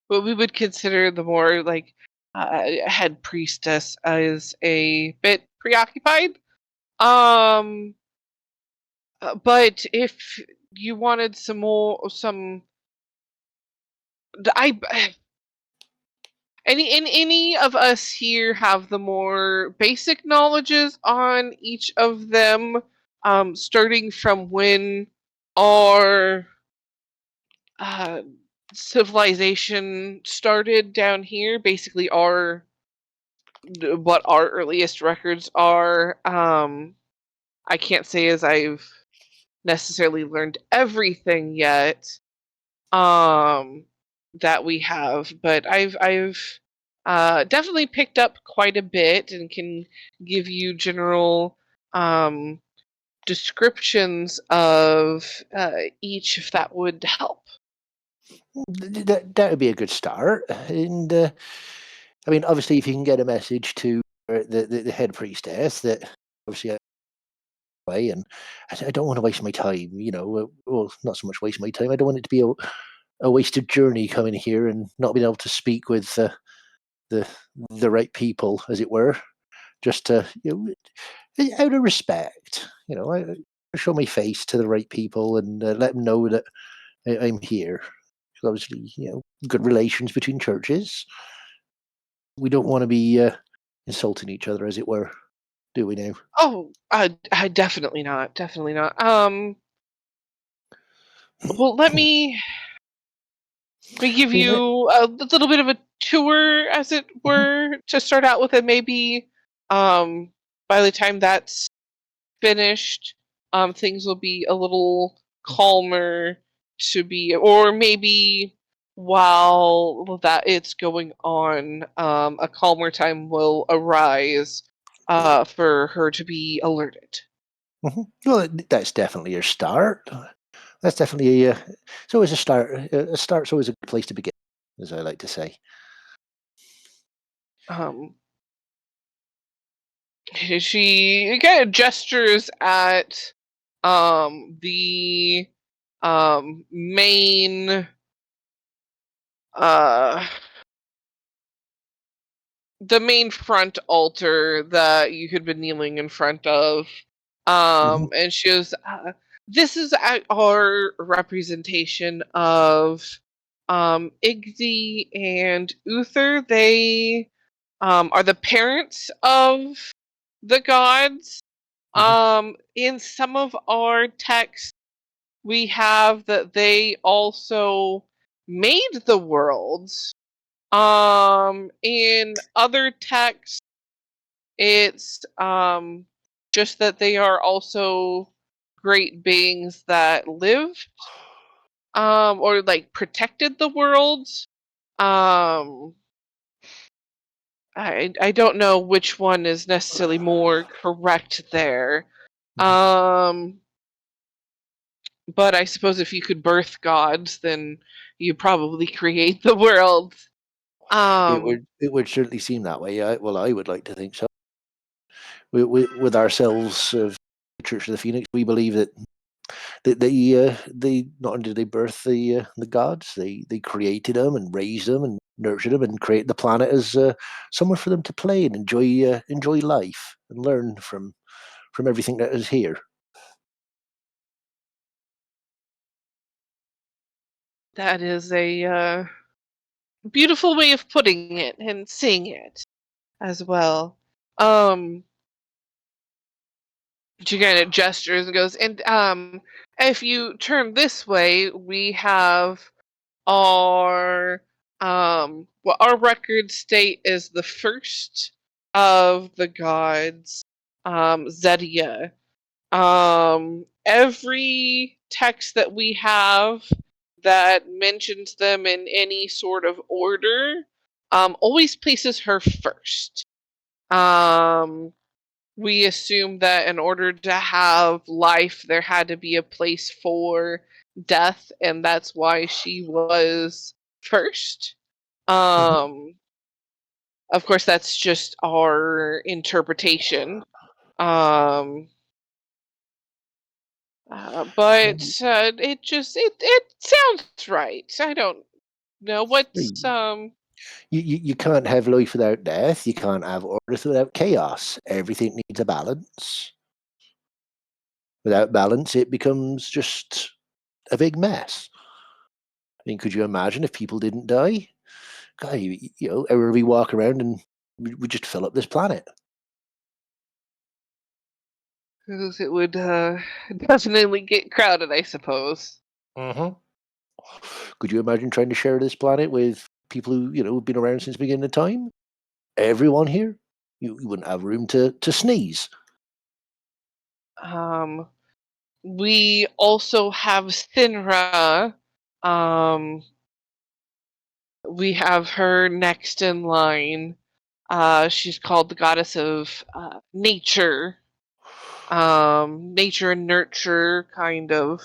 what we would consider the more like head priestess is a bit preoccupied. But if you wanted some I any of us here have the more basic knowledges on each of them, starting from when our civilization started down here. Basically, what our earliest records are. I can't say as I've necessarily learned everything yet. That we have, but I've definitely picked up quite a bit and can give you general descriptions of each if that would help. That would be a good start. And I mean, obviously, if you can get a message to the head priestess that obviously way, and I don't want to waste my time. Well, not so much waste my time. I don't want it to be a wasted journey coming here and not being able to speak with the right people, as it were. Just to out of respect, I show my face to the right people and let them know that I'm here. Obviously, good relations between churches. We don't want to be insulting each other, as it were, do we now? Oh, I definitely not. Definitely not. Well, let me give you a little bit of a tour, as it were, to start out with, and maybe by the time that's finished, things will be a little calmer to be, or maybe while that it's going on, a calmer time will arise for her to be alerted. Well, that's definitely a start. That's definitely it's always a start. A start's always a good place to begin, as I like to say. She kind of gestures at the main the main front altar that you had been kneeling in front of. And she goes, this is our representation of Igdi and Uther. They are the parents of the gods. In some of our texts, we have that they also made the worlds. In other texts, it's just that they are also great beings that lived, or like protected the worlds. I don't know which one is necessarily more correct there. But I suppose if you could birth gods, then you probably create the world. It would certainly seem that way. Well, I would like to think so. With ourselves of the Church of the Phoenix, we believe that they not only did they birth the gods, they created them and raised them and nurtured them and created the planet as somewhere for them to play and enjoy life and learn from everything that is here. That is a beautiful way of putting it and seeing it as well. She kind of gestures and goes, and if you turn this way, we have our what our records state is the first of the gods, Zedia. Every text that we have that mentions them in any sort of order always places her first. We assume that in order to have life, there had to be a place for death, and that's why she was first. Of course, that's just our interpretation. But it sounds right. I don't know what's You can't have life without death. You can't have order without chaos. Everything needs a balance. Without balance, it becomes just a big mess. I mean, could you imagine if people didn't die? God, everywhere we walk around and we just fill up this planet. it would definitely get crowded, I suppose. Could you imagine trying to share this planet with people who have been around since the beginning of time? Everyone here, you wouldn't have room to sneeze. We also have Thinra. We have her next in line. She's called the goddess of nature. Nature and nurture, kind of.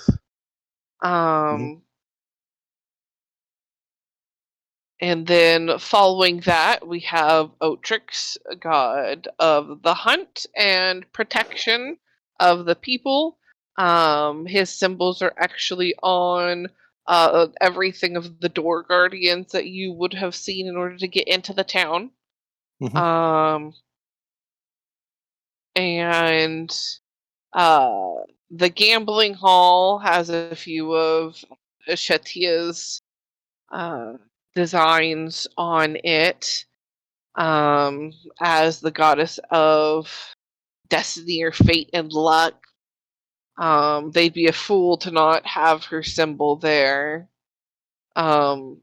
And then following that, we have Otrix, god of the hunt and protection of the people. His symbols are actually on everything of the door guardians that you would have seen in order to get into the town. And the gambling hall has a few of Shatia's designs on it, as the goddess of destiny or fate and luck. They'd be a fool to not have her symbol there. And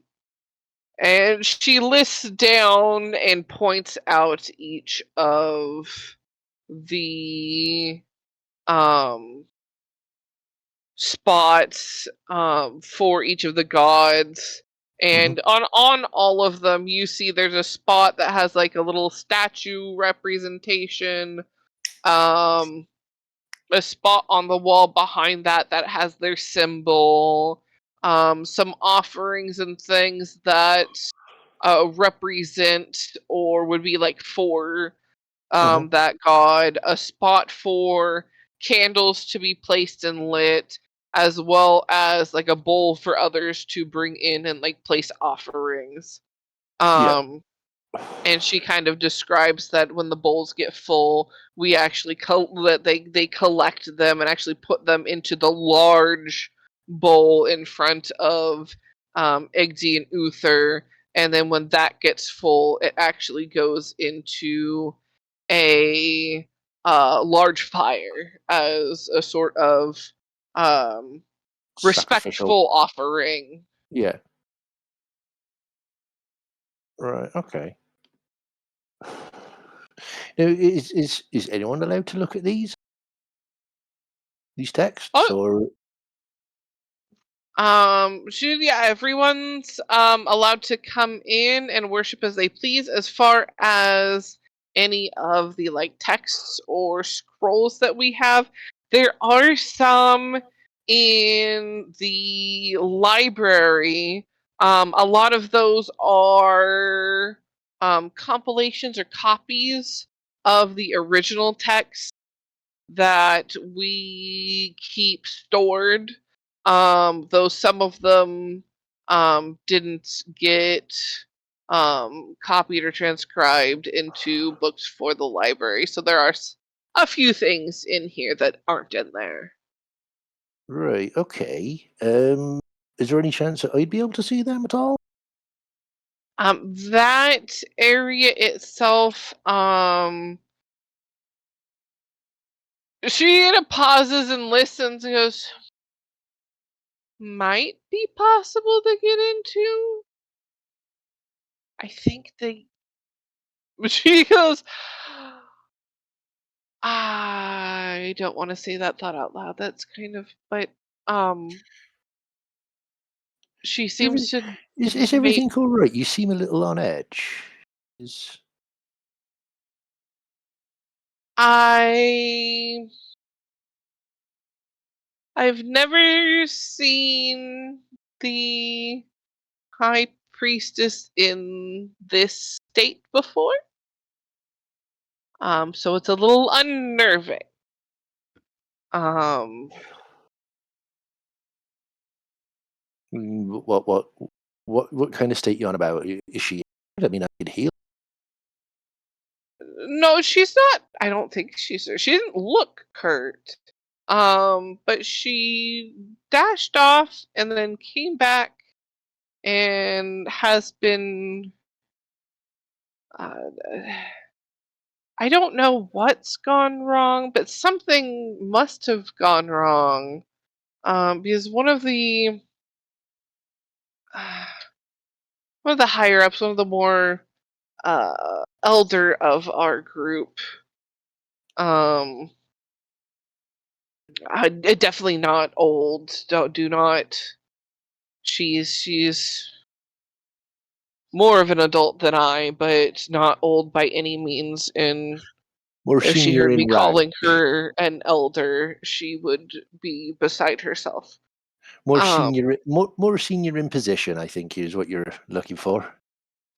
she lists down and points out each of the spots for each of the gods. And on all of them, you see there's a spot that has like a little statue representation. A spot on the wall behind that has their symbol. Some offerings and things that represent or would be like for that god. A spot for candles to be placed and lit, as well as like a bowl for others to bring in and like place offerings. And she kind of describes that when the bowls get full, we actually they collect them and actually put them into the large bowl in front of Iggy and Uther. And then when that gets full, it actually goes into a large fire as a sort of Sacrificial. respectful offering. Yeah. Right. Okay. Now, is anyone allowed to look at these texts, Oh. or Everyone's allowed to come in and worship as they please. As far as any of the like texts or scrolls that we have, there are some in the library. A lot of those are compilations or copies of the original text that we keep stored. Though some of them didn't get copied or transcribed into books for the library. So there are a few things in here that aren't in there. right? Okay. Is there any chance that I'd be able to see them at all? That area itself, she kind of pauses and listens and goes, might be possible to get into. I think they. She goes, I don't want to say that thought out loud. That's kind of, but she seems to. Is everything all right? You seem a little on edge. I've never seen the high priestess in this state before. So it's a little unnerving. What kind of state you on about? Is she? I mean, I could heal. No, she's not. I don't think she's there. She didn't look hurt. But she dashed off and then came back and has been. I don't know what's gone wrong, but something must have gone wrong. Because one of the higher ups, one of the more elder of our group, definitely not old. Do not. She's more of an adult than I, but not old by any means. And More if she senior heard me in rank. calling her an elder, she would be beside herself. More senior in position, I think, is what you're looking for.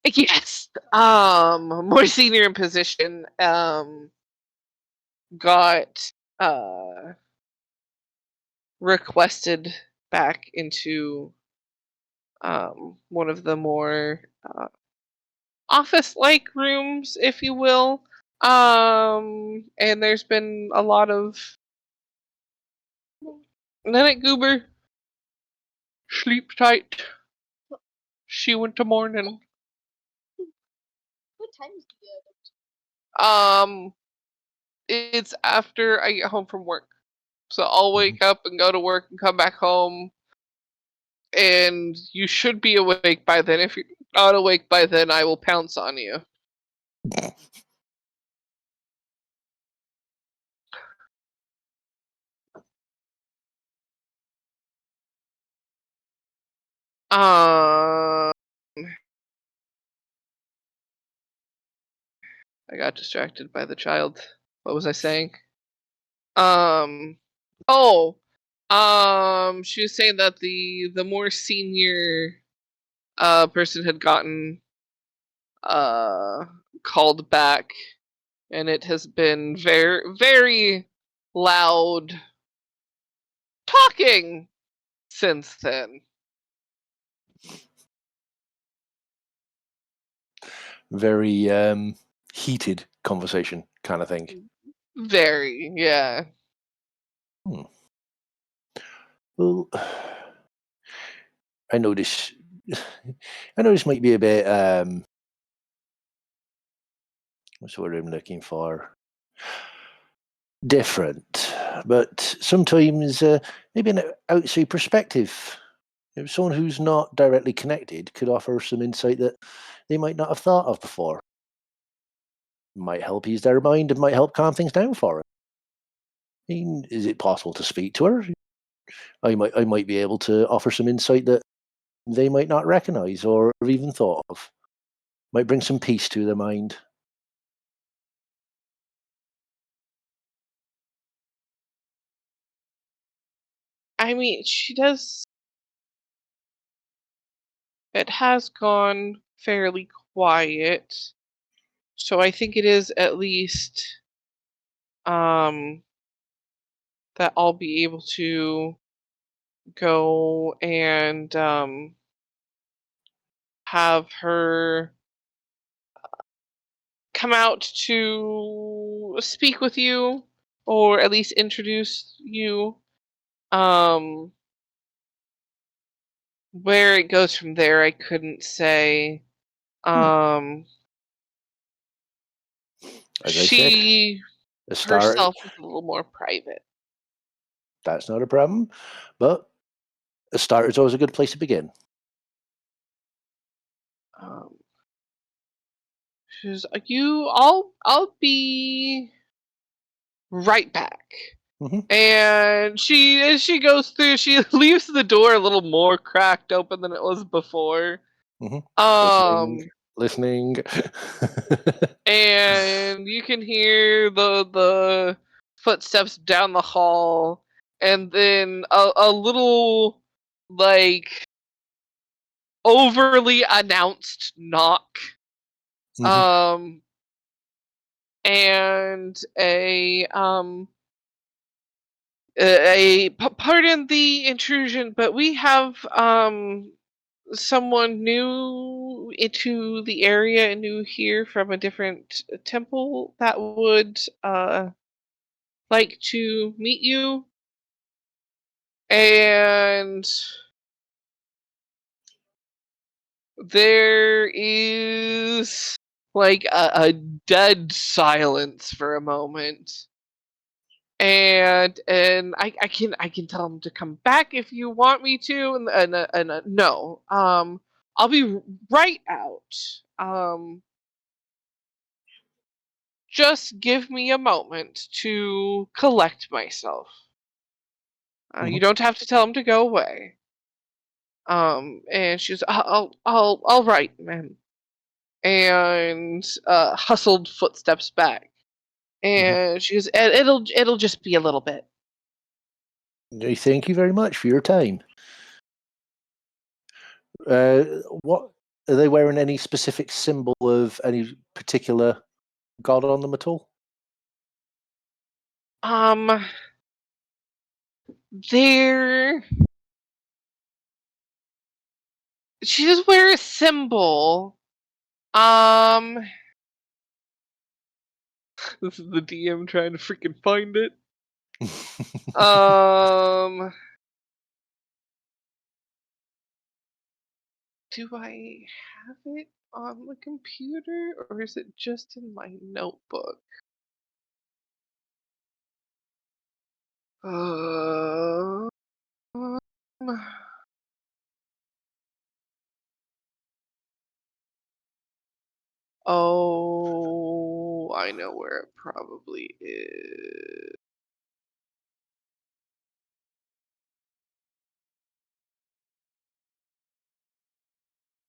Yes. More senior in position. Got requested back into one of the more office-like rooms, if you will. And there's been a lot of Night Goober. Sleep tight. She went to morning. What time is the It's after I get home from work. So I'll wake up and go to work and come back home. And you should be awake by then. If you're not awake by then, I will pounce on you. I got distracted by the child. What was I saying? She was saying that the more senior person had gotten called back, and it has been very, very loud talking since then. very heated conversation kind of thing. Very, yeah. Well, I know this. I know this might be a bit. What's the word I'm looking for? Different, but sometimes maybe an outside perspective. Someone who's not directly connected could offer some insight that they might not have thought of before. Might help ease their mind and might help calm things down for them. I mean, is it possible to speak to her? I might be able to offer some insight that they might not recognize or have even thought of. Might bring some peace to their mind. I mean, she does. It has gone fairly quiet, so I think it is at least that I'll be able to go and have her come out to speak with you, or at least introduce you. Where it goes from there, I couldn't say. As I said, She a start. herself is a little more private. That's not a problem, but a start is always a good place to begin. She says, I'll be right back. And as she goes through, she leaves the door a little more cracked open than it was before. Listening. And you can hear the footsteps down the hall, and then a little like overly announced knock. And pardon the intrusion, but we have someone new into the area and new here from a different temple that would like to meet you. And there is like a dead silence for a moment. And I can tell him to come back if you want me to, and no, I'll be right out. Just give me a moment to collect myself. You don't have to tell him to go away. And she's, all right, ma'am. And hustled footsteps back. And she goes, it'll just be a little bit. Thank you very much for your time. What are they wearing? Any specific symbol of any particular god on them at all? She just wears a symbol. This is the DM trying to freaking find it. Do I have it on the computer, or is it just in my notebook? Oh, I know where it probably is.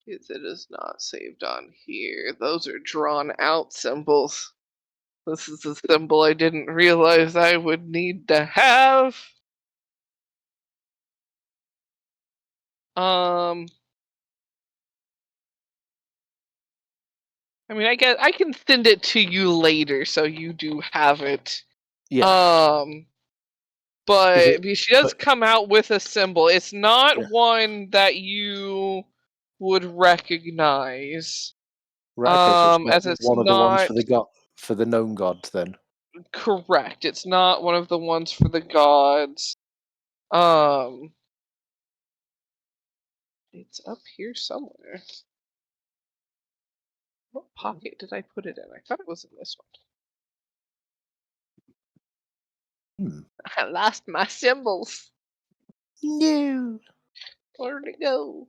It is not saved on here. Those are drawn out symbols. This is a symbol I didn't realize I would need to have. I mean, I can send it to you later, so you do have it. Yes. But she does come out with a symbol. It's not one that you would recognize. Right. Okay. So it's As not it's one of the ones not for the for the known gods then. correct. It's not one of the ones for the gods. It's up here somewhere. What pocket did I put it in? I thought it was in this one. I lost my symbols. No. Where'd it go?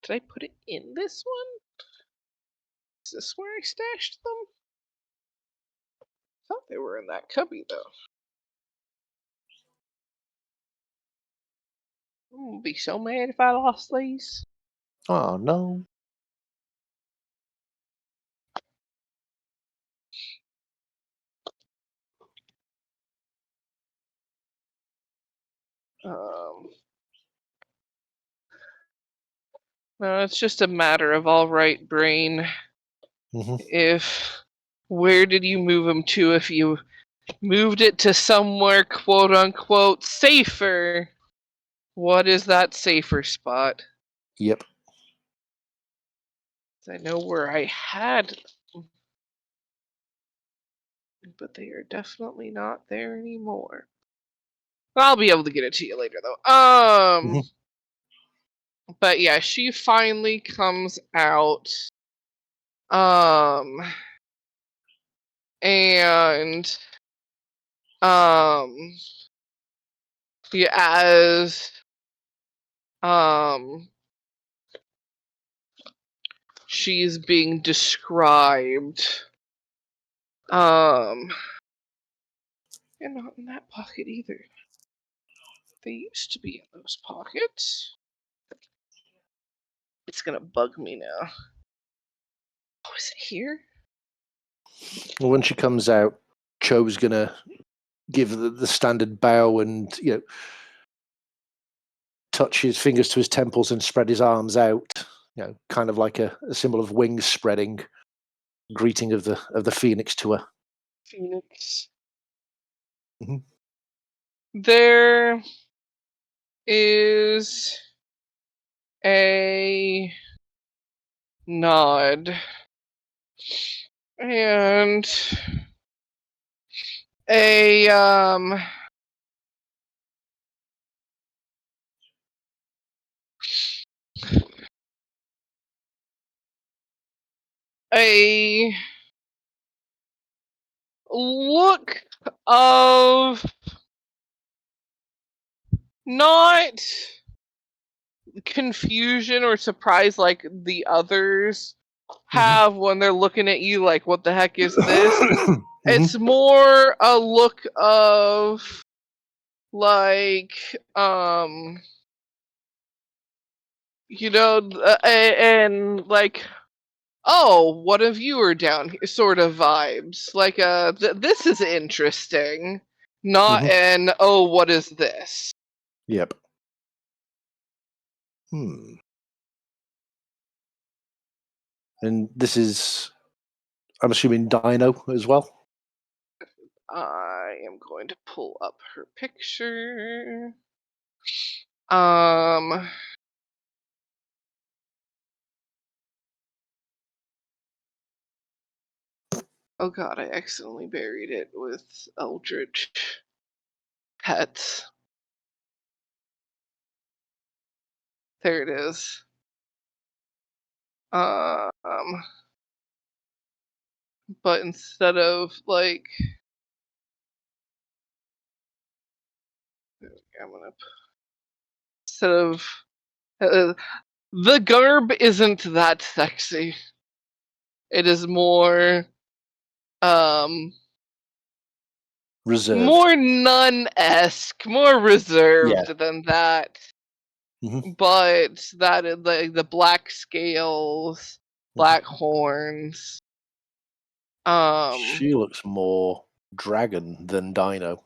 Did I put it in this one? Is this where I stashed them? I thought they were in that cubby though. I'm gonna be so mad if I lost these. Oh no. No, it's just a matter of all right, brain. Mm-hmm. Where did you move them to? If you moved it to somewhere quote unquote safer, what is that safer spot? Yep. I know where I had them, but they are definitely not there anymore. I'll be able to get it to you later though. But yeah, she finally comes out. And yeah, as she's being described. And not in that pocket either. They used to be in those pockets. It's gonna bug me now. Oh, is it here? Well, when she comes out, Chou's gonna give the standard bow and touch his fingers to his temples and spread his arms out. Kind of like a symbol of wings spreading, greeting of the phoenix to her. Phoenix. Mm-hmm. There is a nod and a look of not confusion or surprise like the others have when they're looking at you like, what the heck is this? It's more a look of like and like, oh, what of you are down here sort of vibes. Like this is interesting. Not an, oh, what is this? Yep. And this is, I'm assuming, Dino as well. I am going to pull up her picture. Oh god, I accidentally buried it with Eldritch Pets. There it is. But instead of like, I'm gonna instead of the garb isn't that sexy. It is more Reserved. more nun-esque, more reserved than that. But that is the black scales, black horns. She looks more dragon than Dino.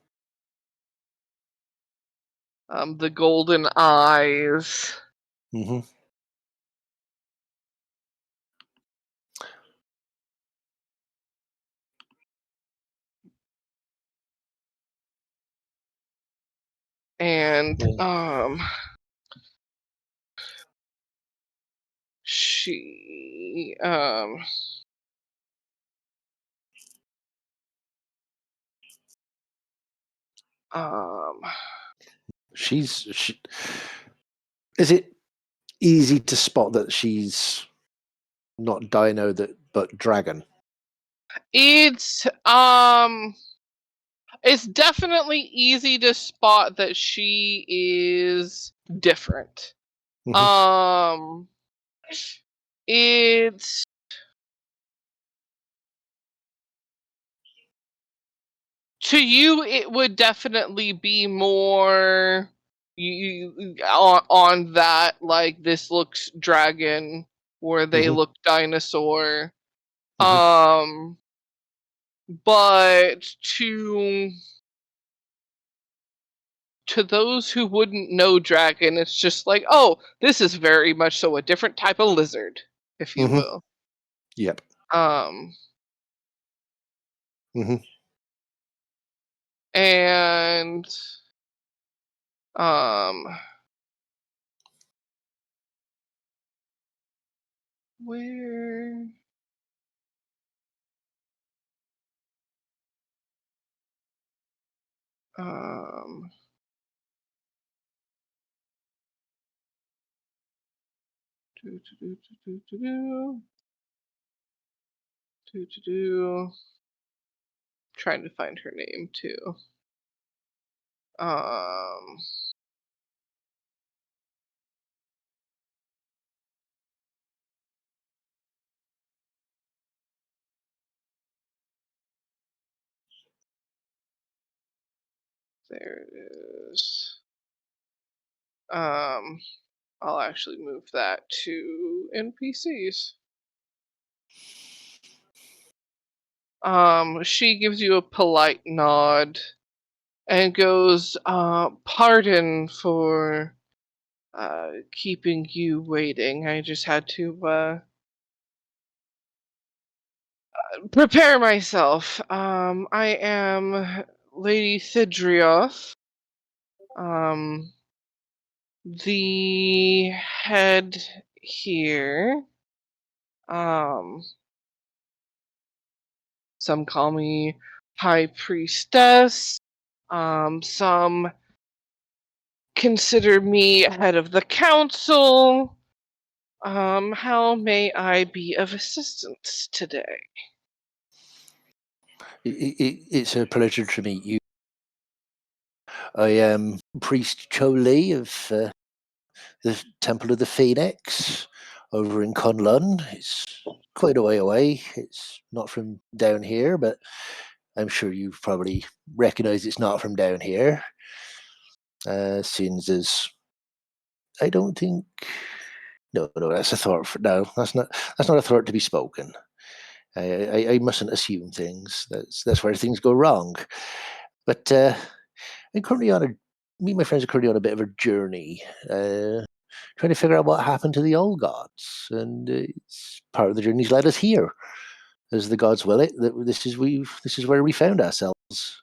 The golden eyes. And she see. Is it easy to spot that she's not dino but dragon? It's definitely easy to spot that she is different. Mhm. It's to you it would definitely be more on that, like, this looks dragon or they Mhm. look dinosaur. Mhm. But to those who wouldn't know dragon, it's just like, oh, this is very much so a different type of lizard, if you Mhm. will. Yep. Mhm. And where do, do, do, do, do, do, do, do. Trying to find her name too. There it is. I'll actually move that to NPCs. She gives you a polite nod and goes, pardon for keeping you waiting. I just had to prepare myself. I am Lady Thidrioth, the head here. Some call me High Priestess. Some consider me head of the council. How may I be of assistance today? It's a pleasure to meet you. I am Priest Chou of the Temple of the Phoenix over in Kunlun. It's quite a way away. It's not from down here, but I'm sure you probably recognize it's not from down here. Since as I don't think. No, that's a thought. No, that's not a thought to be spoken. I mustn't assume things. That's where things go wrong. But I'm currently me and my friends are currently on a bit of a journey, trying to figure out what happened to the old gods, and it's part of the journey's led us here, as the gods will it. That this is where we found ourselves.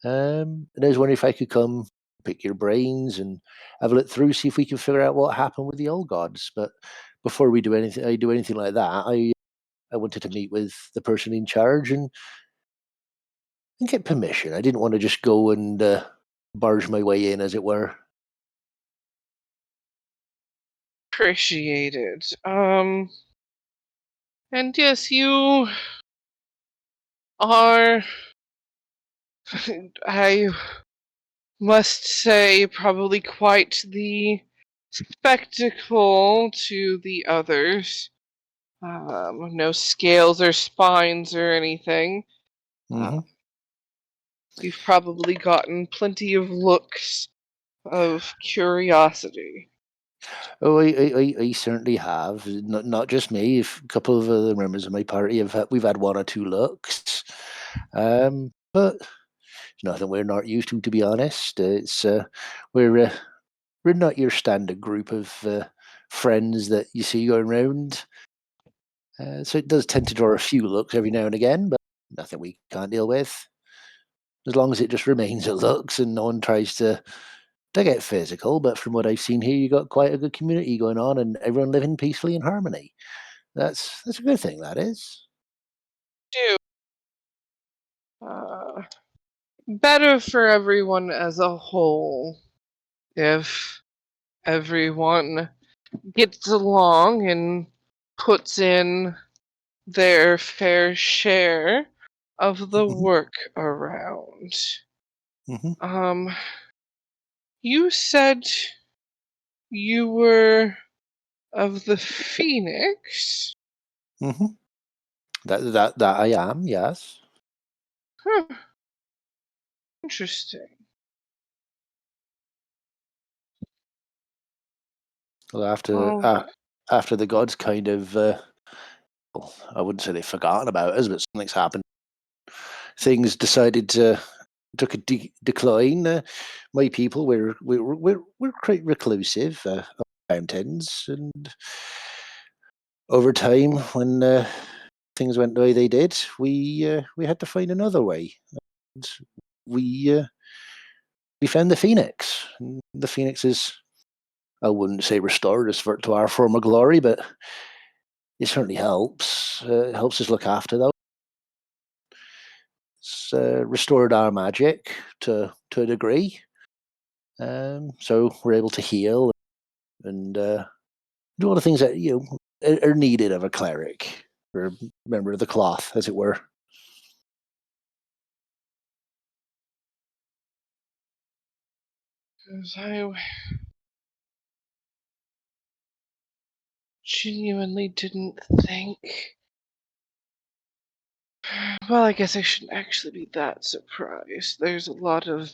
And I was wondering if I could come pick your brains and have a look through, see if we can figure out what happened with the old gods. But before we do anything like that, I wanted to meet with the person in charge and get permission. I didn't want to just go and barge my way in, as it were. Appreciated. And yes, you are, I must say, probably quite the spectacle to the others. No scales or spines or anything. Mm-hmm. You've probably gotten plenty of looks of curiosity. Oh, I certainly have. Not just me. A couple of other members of my party we've had one or two looks, but it's nothing we're not used to be honest. It's we're not your standard group of friends that you see going around. So it does tend to draw a few looks every now and again, but nothing we can't deal with. As long as it just remains at looks and no one tries to get physical. But from what I've seen here, you got quite a good community going on and everyone living peacefully in harmony. That's a good thing, that is. Better for everyone as a whole if everyone gets along and puts in their fair share of the Mhm. work around. Mm-hmm. You said you were of the Phoenix? Mm-hmm. That I am, yes. Huh. Interesting. Well, Oh, after the gods kind of, well, I wouldn't say they've forgotten about us, but something's happened. Things decided to took a decline. My people, we're quite reclusive up mountains, and over time, when things went the way they did, we had to find another way. And we found the Phoenix. And the Phoenix is, I wouldn't say restored us to our former glory, but it certainly helps. It helps us look after those. It's restored our magic to a degree, so we're able to heal and do all the things that are needed of a cleric or a member of the cloth, as it were. 'cause I genuinely didn't think. Well, I guess I shouldn't actually be that surprised. There's a lot of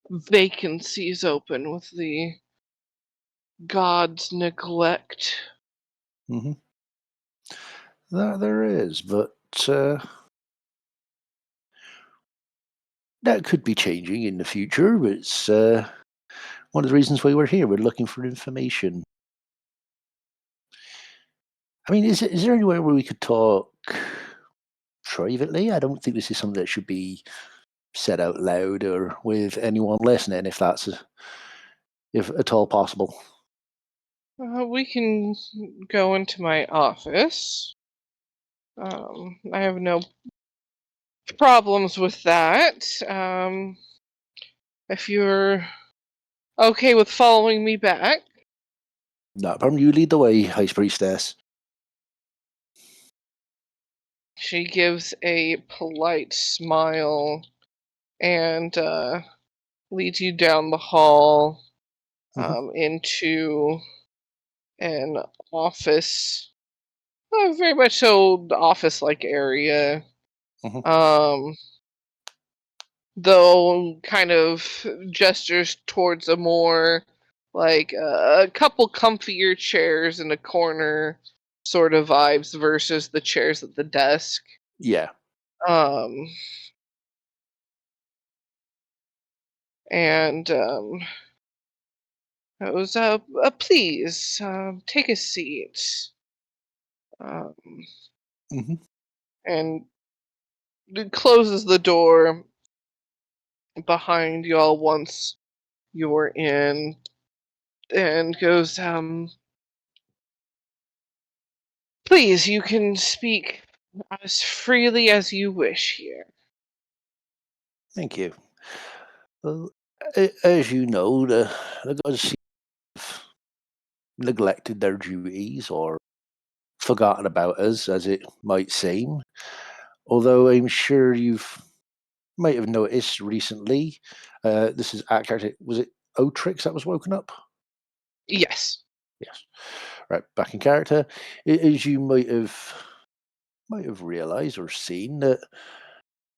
vacancies open with the gods' neglect. Mm-hmm. That there is, but that could be changing in the future. But it's one of the reasons why we're here. We're looking for information. I mean, is there anywhere where we could talk privately? I don't think this is something that should be said out loud or with anyone listening, if that's if at all possible. We can go into my office. I have no problems with that. If you're okay with following me back. Not a problem. You lead the way, High Priestess. She gives a polite smile and leads you down the hall into an office, very much so office-like area. Mhm. Though kind of gestures towards a more like a couple comfier chairs in a corner sort of vibes versus the chairs at the desk. Yeah. Um, and it was please take a seat. Um, Hmm. and it closes the door behind y'all once you're in, and goes, please, you can speak as freely as you wish here. Thank you. Well, as you know, the gods seem to have neglected their duties or forgotten about us, as it might seem. Although I'm sure you've might have noticed recently, this is accurate. Was it Otrix that was woken up? Yes. Yes. Right, back in character. As you might have realised or seen that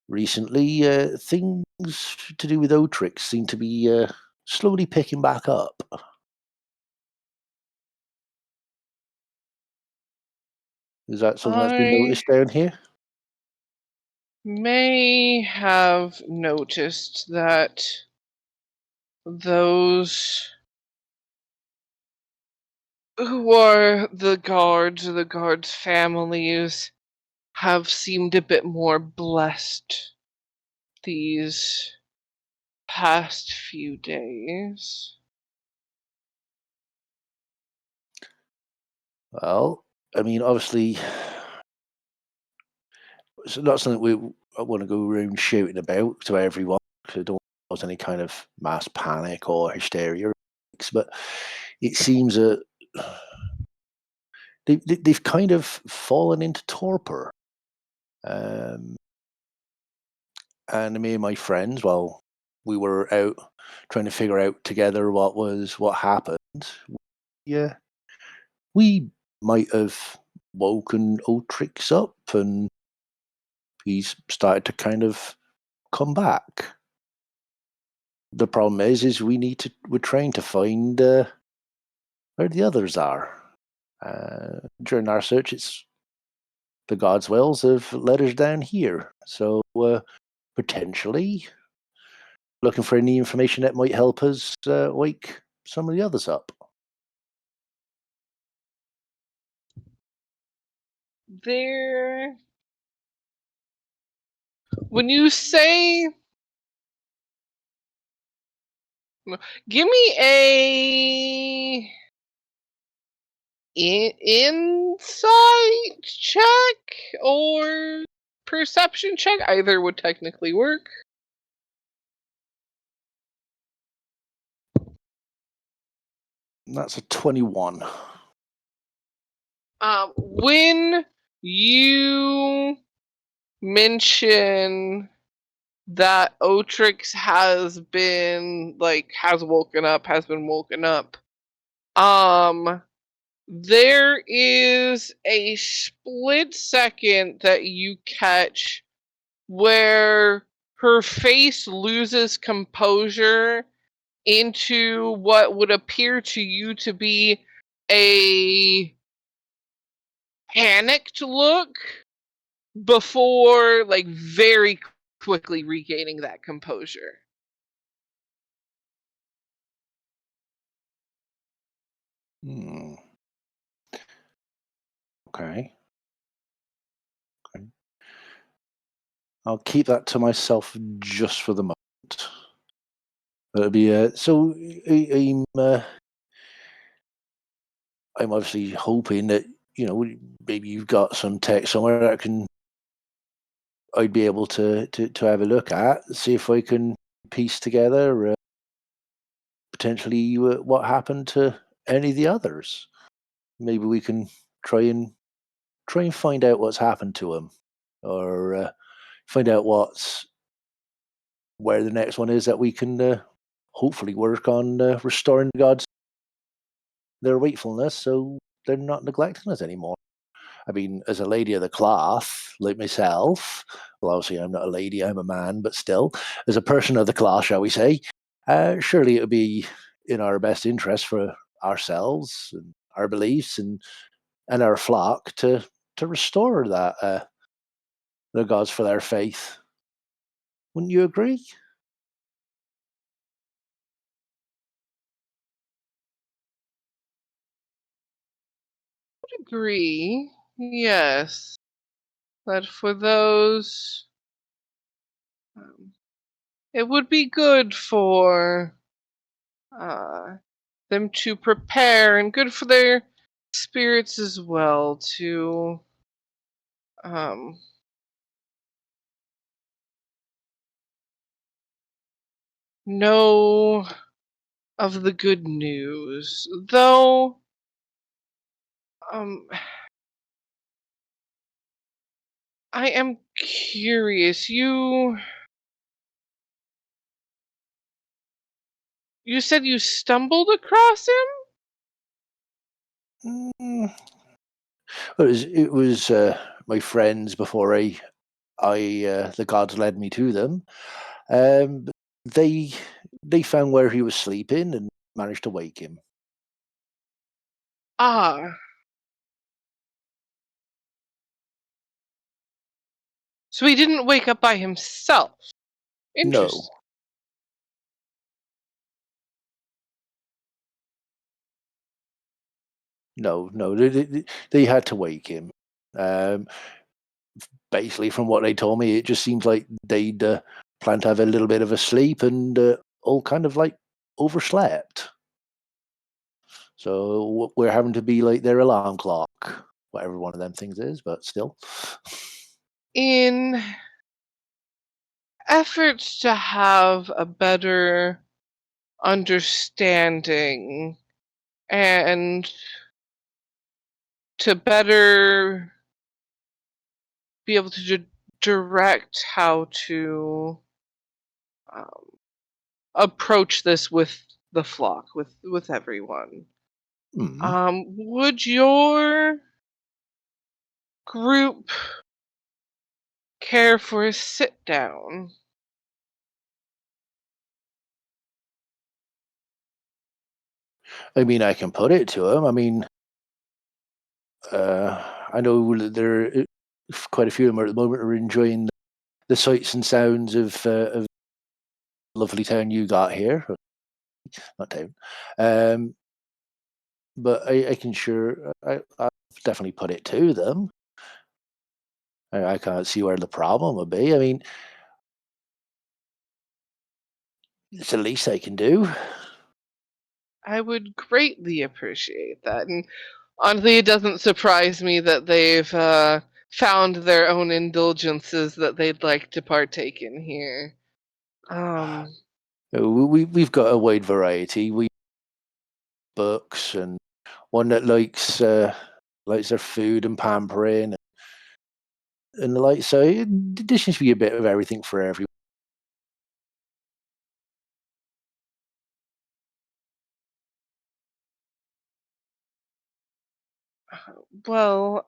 recently, things to do with Otrix seem to be slowly picking back up. Is that something that's been I noticed down here? may have noticed that those who are the guards or the guards' families have seemed a bit more blessed these past few days. Well, I mean, obviously, it's not something I want to go around shouting about to everyone, because I don't cause any kind of mass panic or hysteria. But it seems that they've kind of fallen into torpor. And me and my friends, while we were out trying to figure out together what happened, yeah, we might have woken Otrix up, and he's started to kind of come back. The problem is we're trying to find where the others are. During our search, it's the gods' wills have led us down here. So potentially looking for any information that might help us wake some of the others up. There. When you say, give me a insight check or perception check. Either would technically work. That's a 21. When you mention that Otrix has been has been woken up, there is a split second that you catch where her face loses composure into what would appear to you to be a panicked look before very quickly regaining that composure. Okay. I'll keep that to myself just for the moment. It'll be so. I'm obviously hoping that maybe you've got some tech somewhere that I'd be able to have a look at, see if I can piece together potentially what happened to any of the others. Maybe we can try and find out what's happened to him, or find out where the next one is that we can hopefully work on restoring the gods their wakefulness, so they're not neglecting us anymore. I mean, as a lady of the cloth, like myself, well, obviously I'm not a lady, I'm a man, but still, as a person of the cloth, shall we say, surely it would be in our best interest for ourselves and our beliefs and our flock to restore that the gods for their faith. Wouldn't you agree? Agree, yes, but for those, it would be good for them to prepare, and good for their spirits as well to know of the good news. Though I am curious, you said you stumbled across him? It was my friends before the gods led me to them. They found where he was sleeping and managed to wake him. Ah. So he didn't wake up by himself. Interesting. No, they had to wake him. Basically, from what they told me, it just seems like they'd planned to have a little bit of a sleep and all kind of overslept. So we're having to be like their alarm clock. whatever one of them things is, but still. In efforts to have a better understanding and to better be able to direct how to approach this with the flock, with everyone. Would your group care for a sit down? I mean, I can put it to him. I mean, I know that there quite a few of them at the moment are enjoying the sights and sounds of the lovely town you got here. Not town. But I can I'll definitely put it to them. I can't see where the problem would be. I mean, it's the least I can do. I would greatly appreciate that. And honestly, it doesn't surprise me that they've found their own indulgences that they'd like to partake in here. We've got a wide variety. We books and one that likes their food and pampering and the like. So there seems to be a bit of everything for everyone. Well,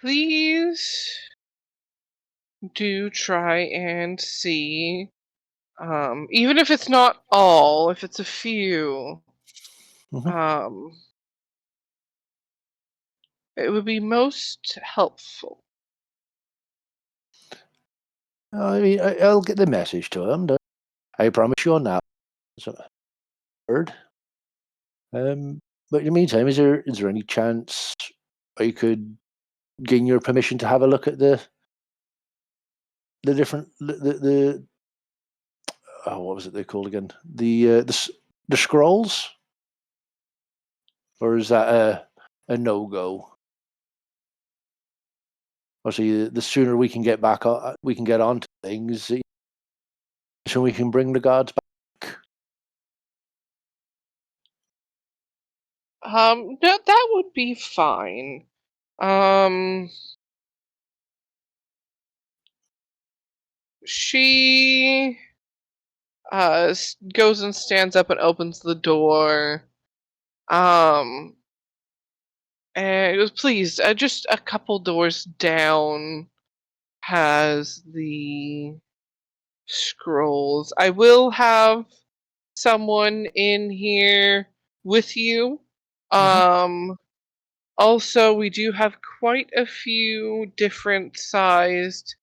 please do try and see, even if it's not all, if it's a few, it would be most helpful. I mean, I'll get the message to them. I promise you on that. Word. But in the meantime, is there any chance I could gain your permission to have a look at the different what was it they called again? The scrolls, or is that a no go? Obviously, the sooner we can get we can get on to things, so we can bring the gods back. That would be fine. She goes and stands up and opens the door. And it goes, please, just a couple doors down has the scrolls. I will have someone in here with you. Also, we do have quite a few different sized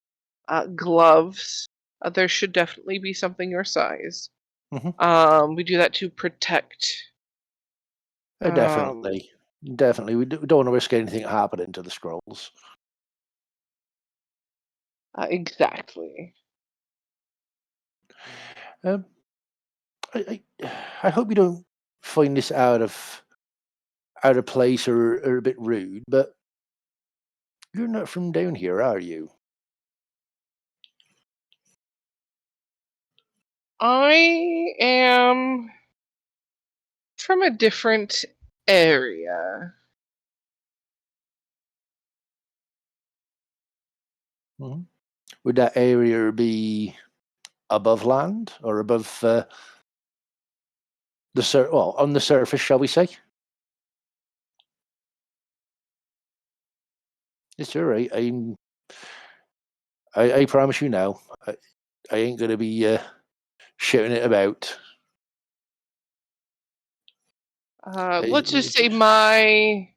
gloves. There should definitely be something your size. We do that to protect. Definitely. We don't want to risk anything happening to the scrolls. Exactly. I hope you don't find this out of place or a bit rude, but you're not from down here, are you? I am from a different area. Would that area be above land or above on the surface, shall we say? It's all right. I promise you now, I ain't gonna be shouting it about. Let's just say my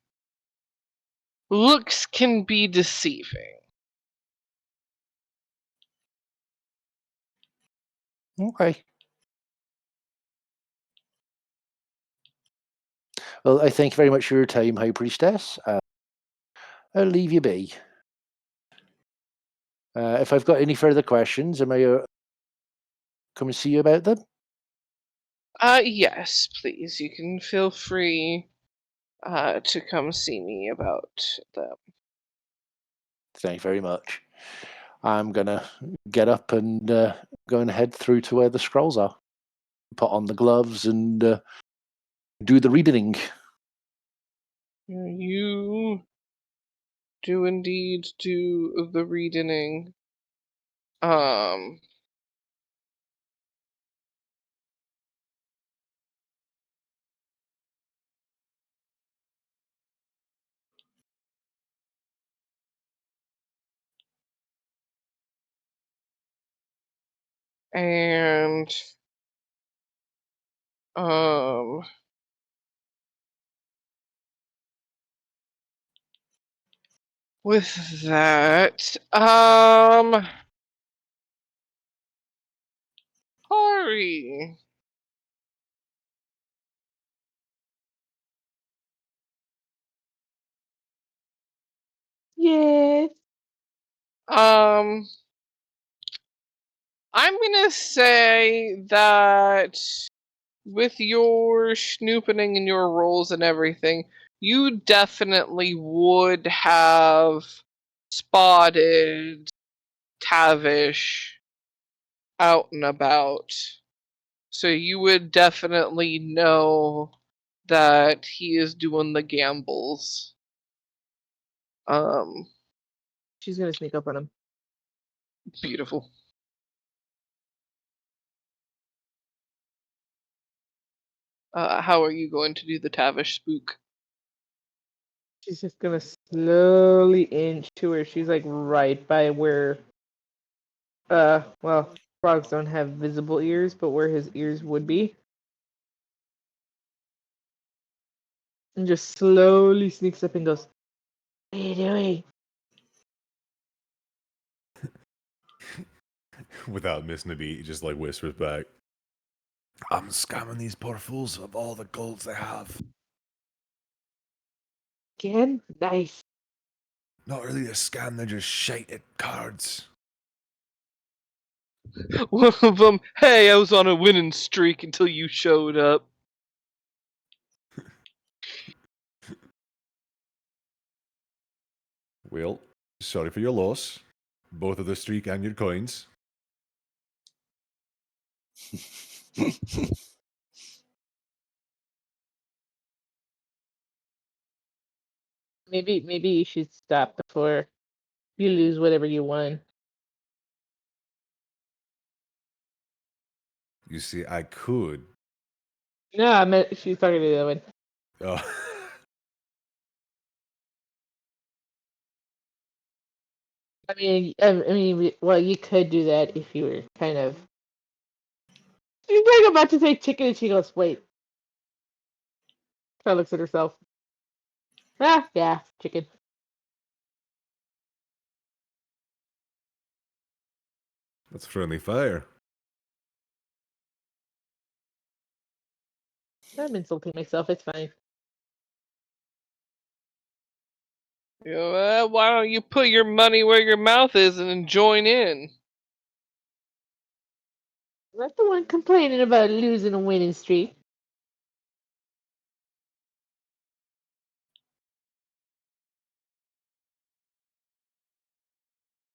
looks can be deceiving. Okay. Well, I thank you very much for your time, High Priestess. I'll leave you be. If I've got any further questions, am I come and see you about them? Yes, please. You can feel free to come see me about them. Thank you very much. I'm gonna get up and go and head through to where the scrolls are. Put on the gloves and do the reading. You do indeed do the reading. And with that, Kari. Yeah. I'm gonna say that with your snooping and your rolls and everything, you definitely would have spotted Tavish out and about. So you would definitely know that he is doing the gambles. She's gonna sneak up on him. Beautiful. How are you going to do the Tavish spook? She's just gonna slowly inch to her. She's like right by where well, frogs don't have visible ears, but where his ears would be. And just slowly sneaks up and goes, "What are you doing?" Without missing a beat, he just like whispers back, I'm scamming these poor fools of all the golds they have. Again? Nice. Not really a scam, they're just shite at cards. One of them, hey, I was on a winning streak until you showed up. Well, sorry for your loss. Both of the streak and your coins. Maybe you should stop before you lose whatever you won. You see, I could. No, I meant she's talking to the other one. Oh. I mean, well, you could do that if you were kind of. She's like about to say chicken, and she goes, "Wait." Kind of looks at herself. Ah, yeah, chicken. That's friendly fire. I'm insulting myself. It's fine. Why don't you put your money where your mouth is and join in? I'm not the one complaining about losing a winning streak.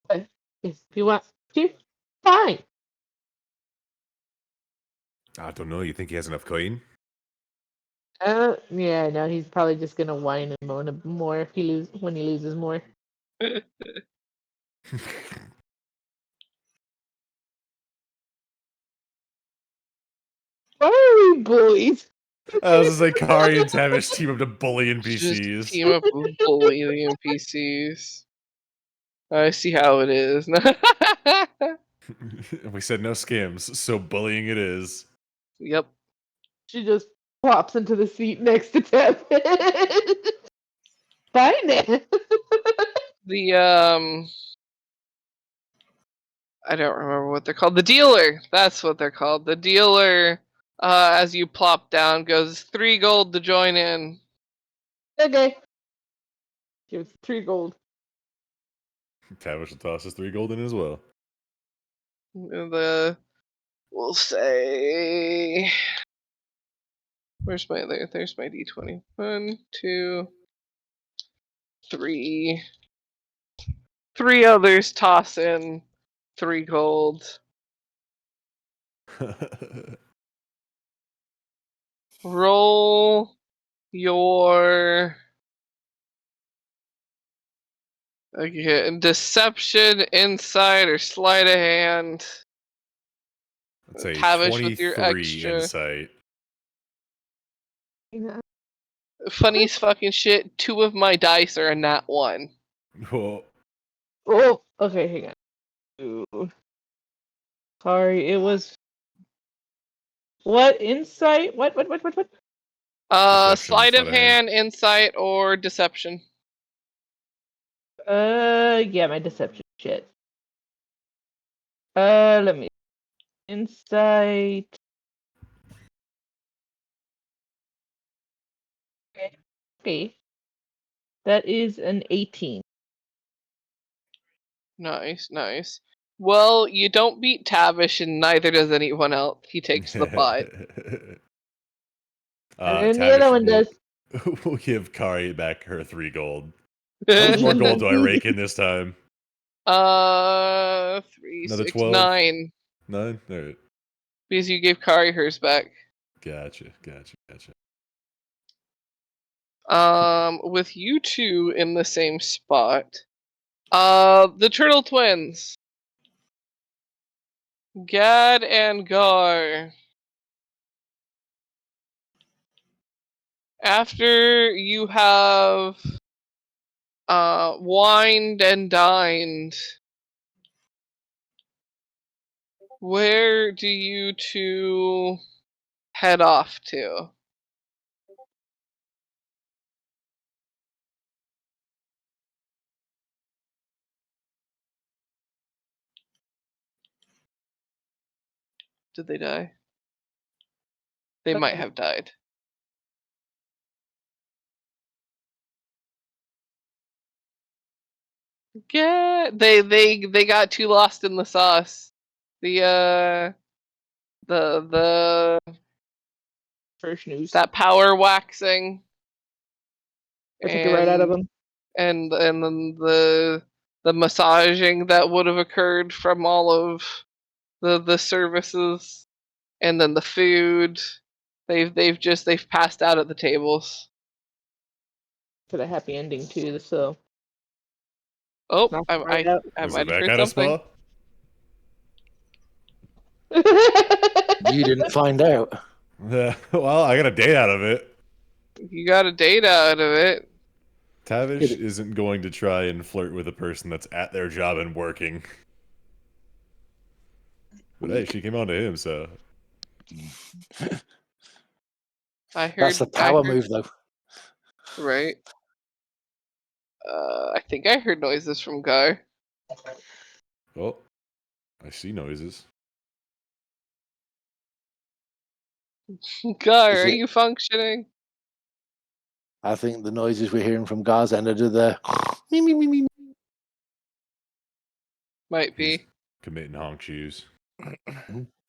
But if you want to, fine. I don't know, you think he has enough coin? Yeah, no, he's probably just gonna whine and moan more if when he loses more. Why are we bullies? I was just like, Kari and Tavish team up to bully Just NPCs. team up with bully the NPCs. I see how it is. We said no scams, so bullying it is. Yep. She just plops into the seat next to Tevin. Fine then. The I don't remember what they're called. The dealer. That's what they're called. The dealer. As you plop down, goes 3 gold to join in. Okay. Give us 3 gold. Tavish will toss us 3 gold in as well. We'll say Where's my other? There's my d20. 1, 2, 3. 3 others toss in 3 gold. Roll your deception, insight, or sleight of hand. Let's say Tavish with your 23 extra. insight. Funniest fucking shit. 2 of my dice are a nat 1. Well, Oh, okay, hang on. Ooh. Sorry, it was what insight? What? Deception, Sleight of sleight of hand. hand, insight, or deception. Yeah, my deception shit. Let me insight. Okay. That is an 18. Nice, nice. Well, you don't beat Tavish, and neither does anyone else. He takes the butt. And then the other one does. We'll give Kari back her 3 gold. How much more gold do I rake in this time? 3, Another 6, 12? 9. 9? Alright. Because you gave Kari hers back. Gotcha. With you two in the same spot. The Turtle Twins. Gad and Gar. After you have wined and dined, where do you two head off to? Did they die? They might have died. Yeah, they got too lost in the sauce. The First news. that power waxing. I took it right out of him. And then the massaging that would have occurred from all of the services, and then the food. They've passed out at the tables. For the happy ending too, so. Oh, Knocked I right out. Was might it have that heard kind of something. spa? You didn't find out. Well, I got a date out of it. You got a date out of it. Tavish isn't going to try and flirt with a person that's at their job and working. But hey, she came on to him, so. I heard That's the power move, though. Right. I think I heard noises from Gar. Oh, I see noises. Gar, Is are it- you functioning? I think the noises we're hearing from Gar's end are the me, me, me, me. Might He's be. committing honk shoes.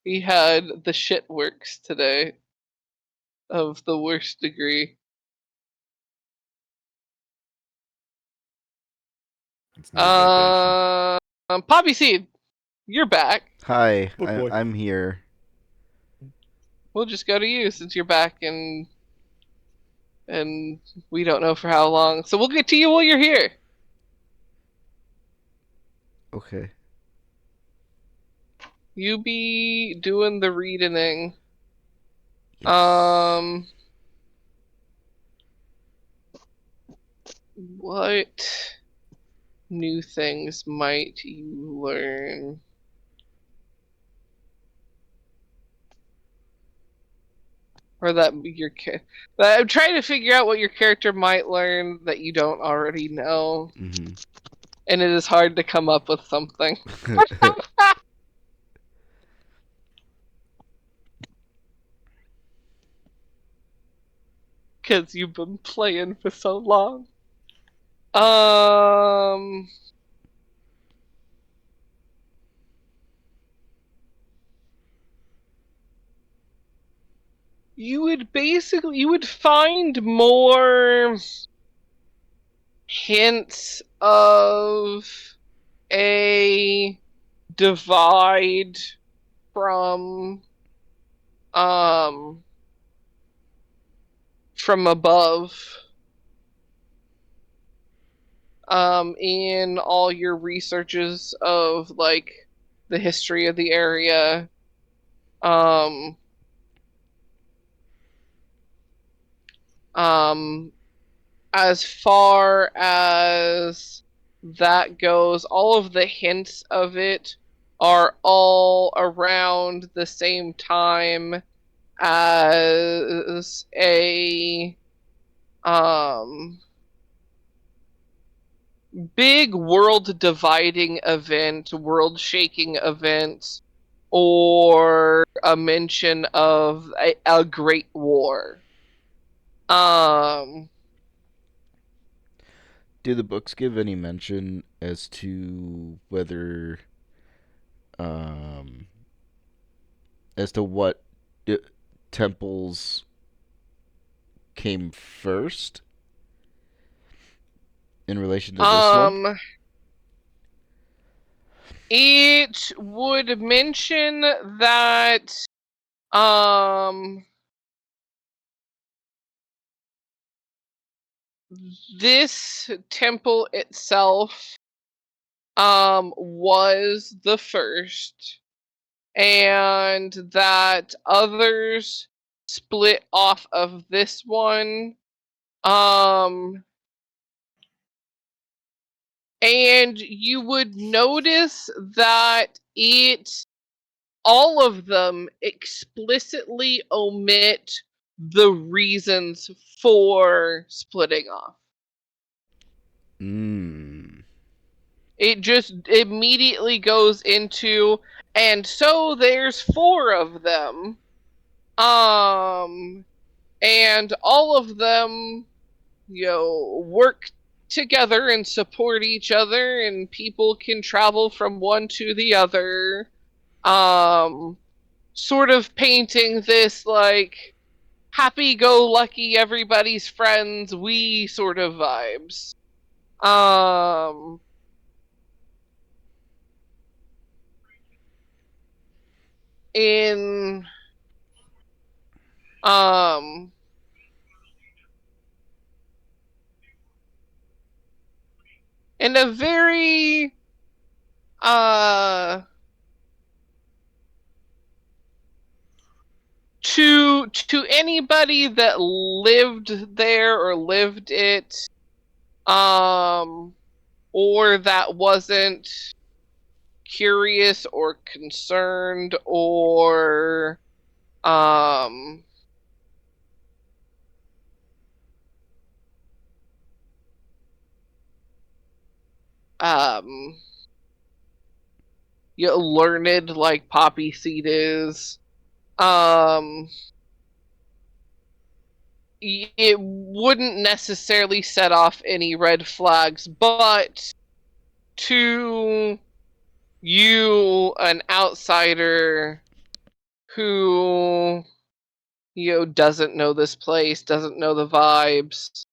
He had the shit works today. Of the worst degree. It's no vacation. Poppyseed, you're back. Hi, Book boy. I'm here. We'll just go to you since you're back, and we don't know for how long. So we'll get to you while you're here. Okay. You be doing the reading. Yes. What new things might you learn? Or that I'm trying to figure out what your character might learn that you don't already know. Mm-hmm. And it is hard to come up with something. Because you've been playing for so long. you would find more hints of a divide from above in all your researches of like the history of the area. As far as that goes, all of the hints of it are all around the same time as a big world dividing event, world shaking event, or a mention of a great war. Do the books give any mention as to whether, um, as to what temples came first in relation to this one? It would mention that this temple itself was the first, and that others split off of this one. And you would notice that all of them explicitly omit the reasons for splitting off. It just immediately goes into, and so there's 4 of them. And all of them, work together and support each other, and people can travel from one to the other. Sort of painting this like happy-go-lucky, everybody's friends, we sort of vibes. In in a very to anybody that lived there or lived it, or that wasn't curious or concerned or learned like Poppyseed is, it wouldn't necessarily set off any red flags, but to you, an outsider who doesn't know this place, doesn't know the vibes,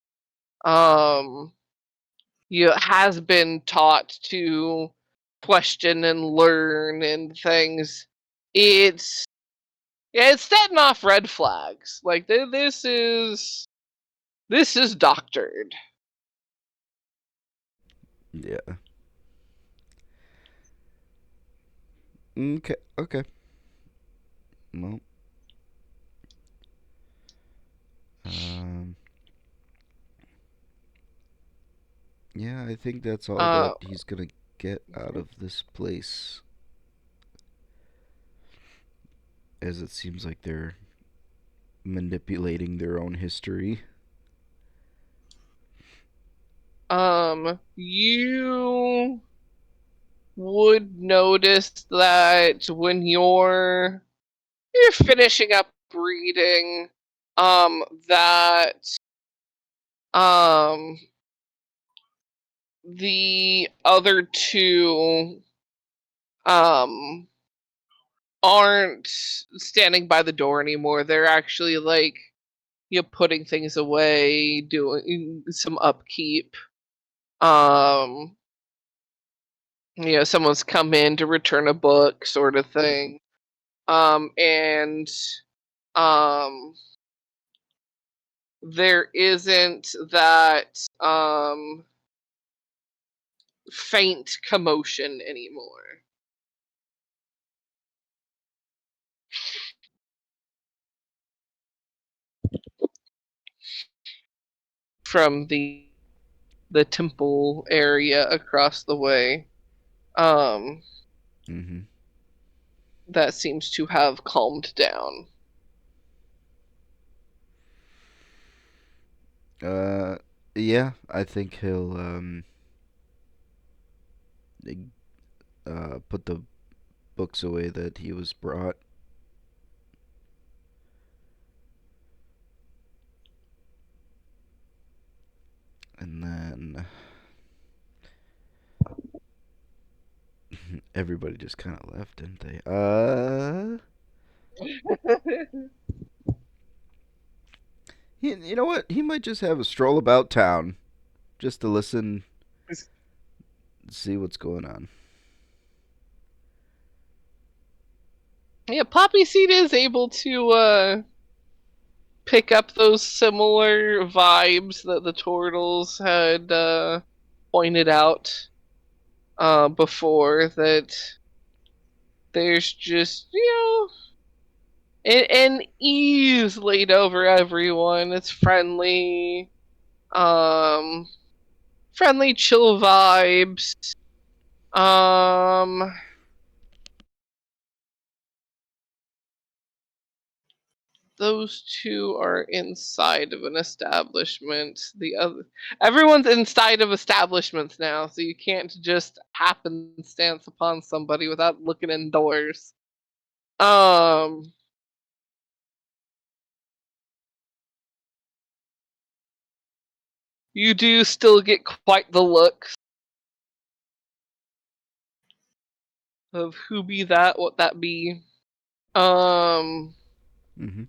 has been taught to question and learn and things. It's setting off red flags. Like this is doctored. Yeah. Okay. Okay. Well. Yeah, I think that's all that he's gonna get out of this place. As it seems like they're manipulating their own history. You would notice that when you're finishing up reading, that the other 2 aren't standing by the door anymore. They're actually like, putting things away, doing some upkeep. Someone's come in to return a book, sort of thing. And there isn't that faint commotion anymore. From the temple area across the way. Mm-hmm. That seems to have calmed down. Yeah, I think he'll put the books away that he was brought. And then everybody just kind of left, didn't they? You know what? He might just have a stroll about town, just to listen, see what's going on. Yeah, Poppyseed is able to pick up those similar vibes that the Tortles had pointed out before, that there's just, an ease laid over everyone. It's friendly, chill vibes. Those two are inside of an establishment. Everyone's inside of establishments now, so you can't just happenstance upon somebody without looking indoors. You do still get quite the looks of who be that, what that be. Mm-hmm.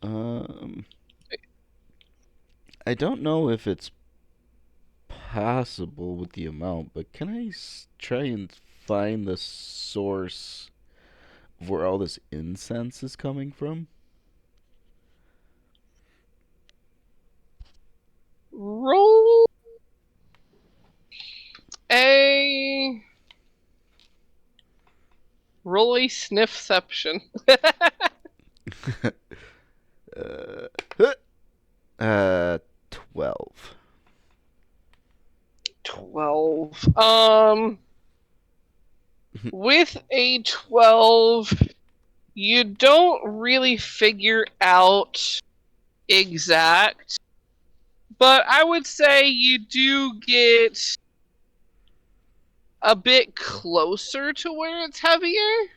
Um, I don't know if it's possible with the amount, but can I try and find the source of where all this incense is coming from? Roll a sniffception. uh, 12. 12. With a 12, you don't really figure out exact, but I would say you do get a bit closer to where it's heavier.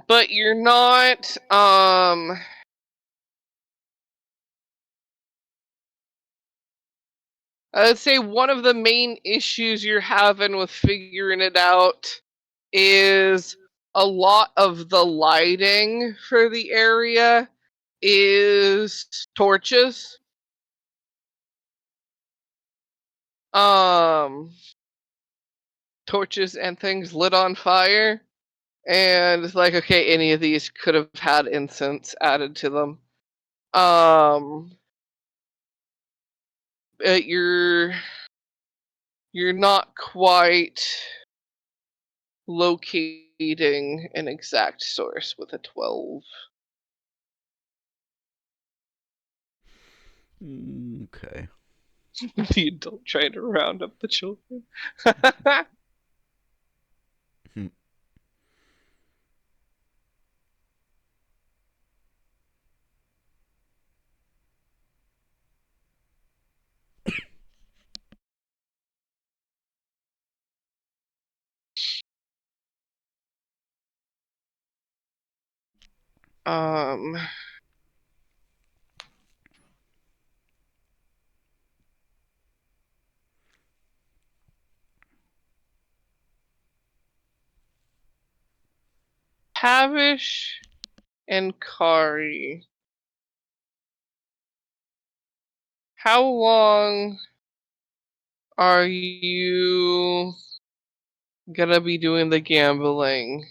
But you're not, I'd say one of the main issues you're having with figuring it out is a lot of the lighting for the area is torches. Torches and things lit on fire. And it's like, okay, any of these could have had incense added to them. You're not quite locating an exact source with a 12. Okay. The adult trying to round up the children. Hmm. Um. Tavish and Kari. How long are you gonna be doing the gambling?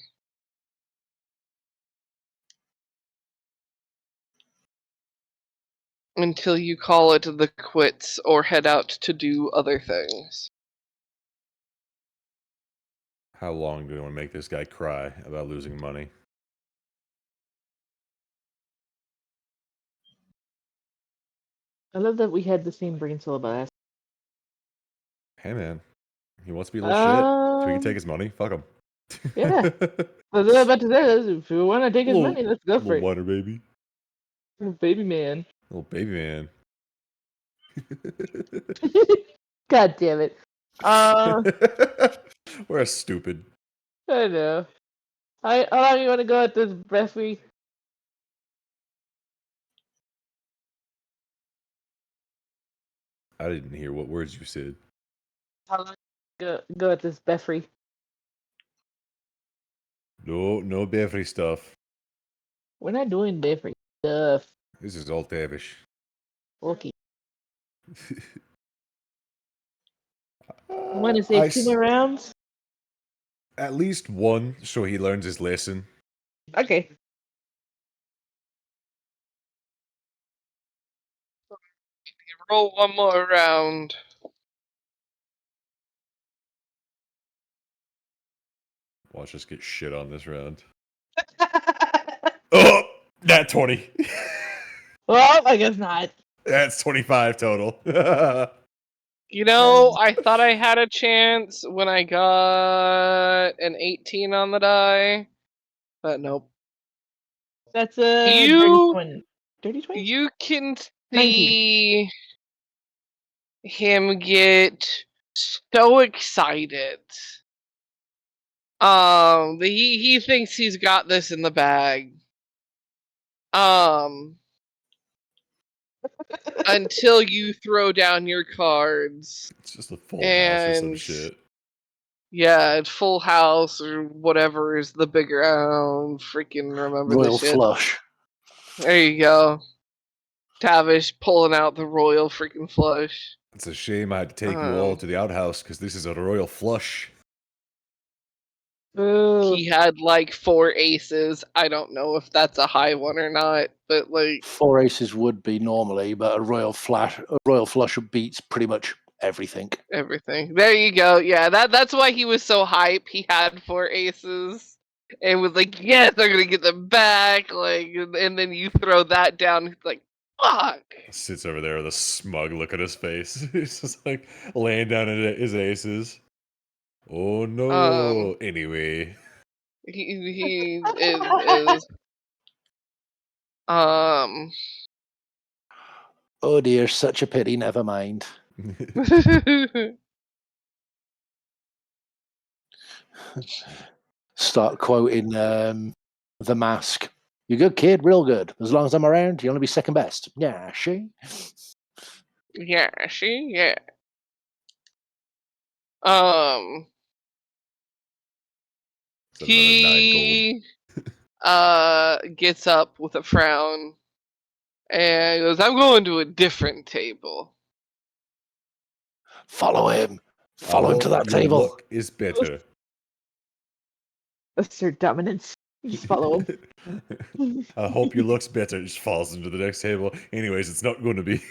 Until you call it the quits or head out to do other things. How long do we want to make this guy cry about losing money? I love that we had the same brain cell about us. Hey man, he wants to be a little shit, so we can take Um, his money. Fuck him. Yeah. I was about to say this. If you want to take his Little- money, let's go for little it. water baby, Little baby man. little baby man. God damn it. We're stupid. I know. How long you want to go at this, referee? I didn't hear what words you said. How long go at this, referee? No Beverly stuff. We're not doing referee stuff. This is all Tavish. Okay. You want to say 2 more rounds? At least one, so he learns his lesson. Okay. Roll one more round. Watch us get shit on this round. Oh, that 20. Well, I guess not. That's 25 total. You know, I thought I had a chance when I got an 18 on the die, but nope. That's a You- 30 20? You can 19. see him get so excited. He thinks he's got this in the bag. Until you throw down your cards. It's just a full house or some And- shit. Yeah, it's full house or whatever is the bigger. I don't freaking remember Royal the shit. flush. There you go. Tavish pulling out the royal freaking flush. It's a shame I had to take you all to the outhouse because this is a royal flush. Boo. He had like 4 aces. I don't know if that's a high one or not, but like 4 aces would be normally, but a royal flush beats pretty much everything. everything. There you go. Yeah, that's why he was so hype. He had 4 aces and was like, "Yes, I'm gonna get them back." Like, and then you throw that down. He's like, "Fuck." Sits over there with a smug look at his face. He's just like laying down his aces. Oh no. Anyway. He is Oh dear, such a pity. Never mind. Start quoting The Mask. You're good, kid. Real good. As long as I'm around, you want to be second best. Yeah, she. Yeah, she, yeah. It's another 9 gold. He gets up with a frown and goes, "I'm going to a different table." Follow him. Follow him to that Your table. luck is better. Assert dominance. Just follow him. I hope your luck's better. It just falls into the next table. Anyways, it's not going to be.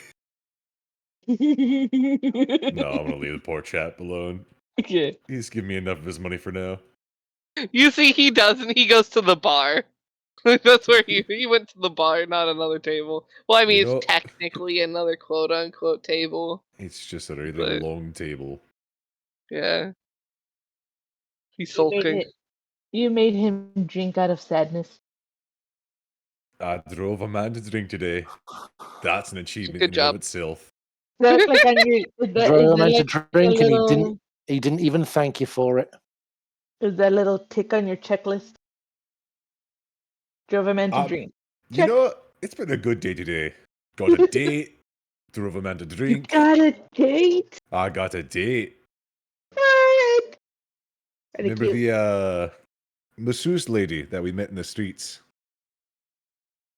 No, I'm going to leave the poor chap alone. Okay. He's giving me enough of his money for now. You see, he doesn't. He goes to the bar. That's where he went to the bar, not another table. Well, I mean, You know- it's technically another quote unquote table. It's just a really But- long table. Yeah. He's You made sulking. You made him drink out of sadness. I drove a man to drink today. That's an achievement Good in and job. of itself. That's like on your. Is that, Drove is him that out to like drink, a and little, he didn't even thank you for it. is that little tick on your checklist? Drove a man to Um, drink. You Check. know what? It's been a good day today. Got a date. Drove a man to You drink. got a date. I got a date. What? Pretty Remember cute. the masseuse lady that we met in the streets?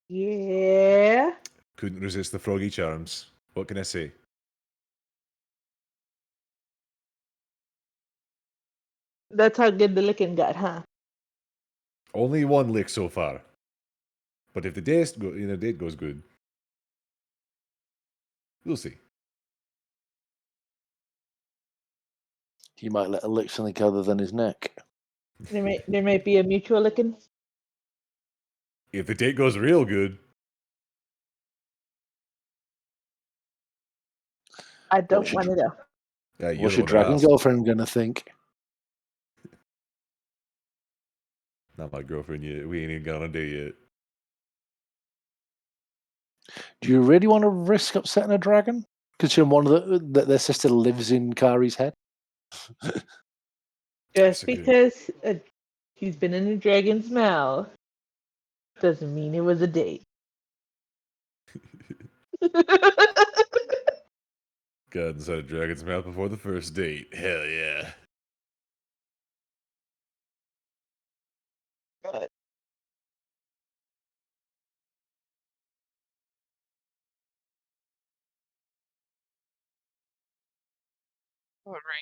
Yeah. Couldn't resist the froggy charms. What can I say? That's how good the licking got, huh? Only one lick so far. But if the date goes good, we'll see. He might let her lick something other than his neck. There might be a mutual licking. If the date goes real good, I don't What's want to know. yeah, you're What's the your one who dragon asked. girlfriend going to think? Not my girlfriend yet. We ain't even got on a date yet. Do you really want to risk upsetting a dragon? Considering one of their sister lives in Kari's head? Just a good- because he's been in a dragon's mouth doesn't mean it was a date. Got inside a dragon's mouth before the first date. Hell yeah. Alright,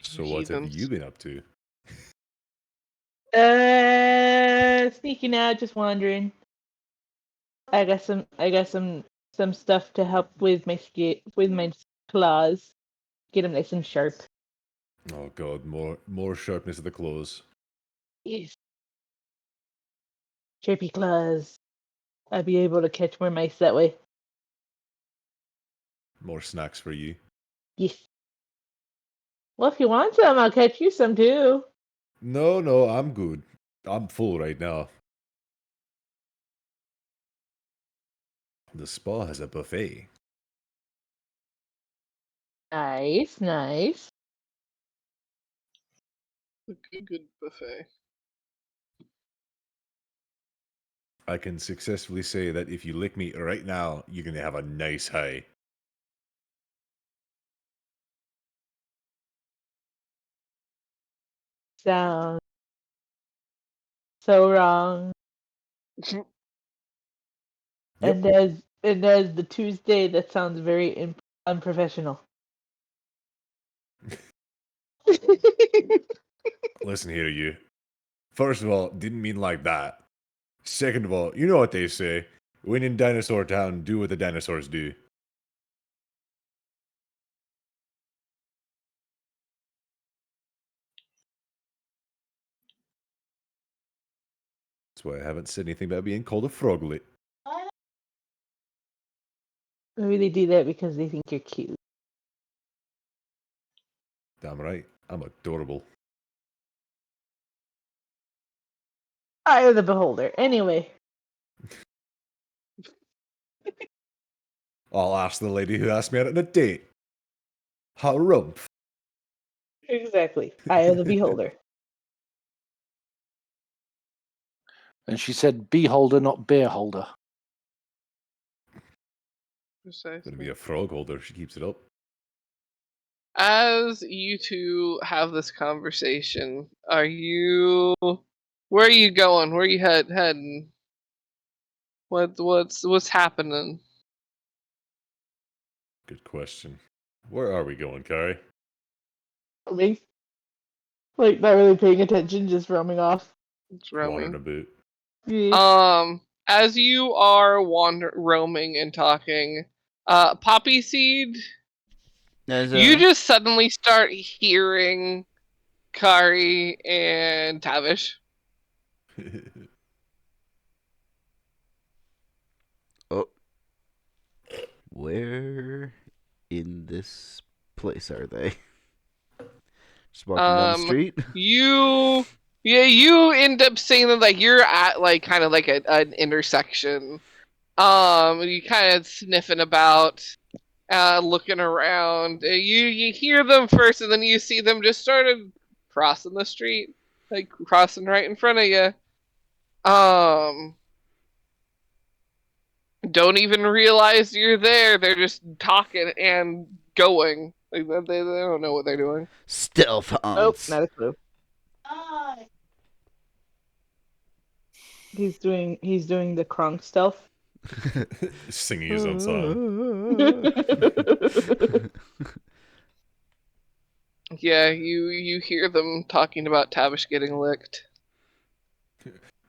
So what have you been up to? Sneaking out, just wandering. I got some stuff to help with my claws. Get them nice and sharp. Oh god, more sharpness of the claws. Yes. Sharpy claws. I'll be able to catch more mice that way. More snacks for you. Yes. Well, if you want some, I'll catch you some too. No, I'm good. I'm full right now. The spa has a buffet. Nice, nice. A good buffet. I can successfully say that if you lick me right now, you're gonna have a nice high. Sounds so wrong. Yep. And there's the Tuesday that sounds very unprofessional. Listen here, you. First of all, didn't mean like that. Second of all, you know what they say. When in Dinosaur Town, do what the dinosaurs do. That's why I haven't said anything about being called a froglet. Maybe they do that because they think you're cute. Damn right, I'm adorable. Eye of the beholder. Anyway. I'll ask the lady who asked me out on a date. Harumph. Exactly. Eye of the beholder. And she said beholder, not beer holder. Precisely. Gonna be a frog holder. She keeps it up. As you two have this conversation, where are you going? Where are you heading? What's happening? Good question. Where are we going, Kari? Me? Like, not really paying attention, just roaming off. It's Wandering roaming. a bit. Yeah. As you are roaming and talking, Poppyseed, you just suddenly start hearing Kari and Tavish. Oh. Where in this place are they? Just walking down the street? You end up seeing them, like you're at like kind of like an intersection. You kind of sniffing about, looking around. You hear them first, and then you see them just started crossing the street, like crossing right in front of you. don't even realize you're there. They're just talking and going. Like they don't know what they're doing. Stealth Nope, hunts. not a clue. He's doing the Grung stealth. Singing his own song. Yeah, you hear them talking about Tavish getting licked.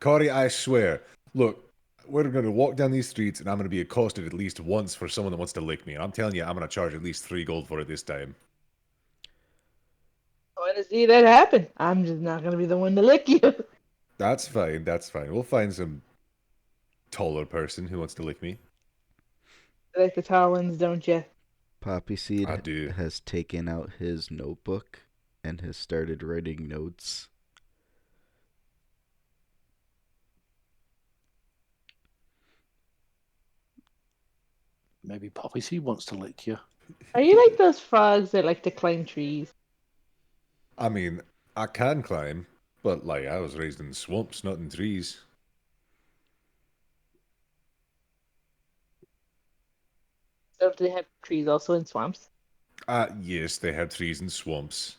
Kari, I swear. Look, we're going to walk down these streets and I'm going to be accosted at least once for someone that wants to lick me. And I'm telling you, I'm going to charge at least 3 gold for it this time. I want to see that happen. I'm just not gonna be the one to lick you. That's fine, that's fine. We'll find some taller person who wants to lick me. Like the tall ones, don't you? Poppyseed I do. has taken out his notebook and has started writing notes. Maybe Poppyseed wants to lick you. Are you like those frogs that like to climb trees? I mean, I can climb, but like I was raised in swamps, not in trees. Don't they have trees also in swamps? Yes, they have trees and swamps.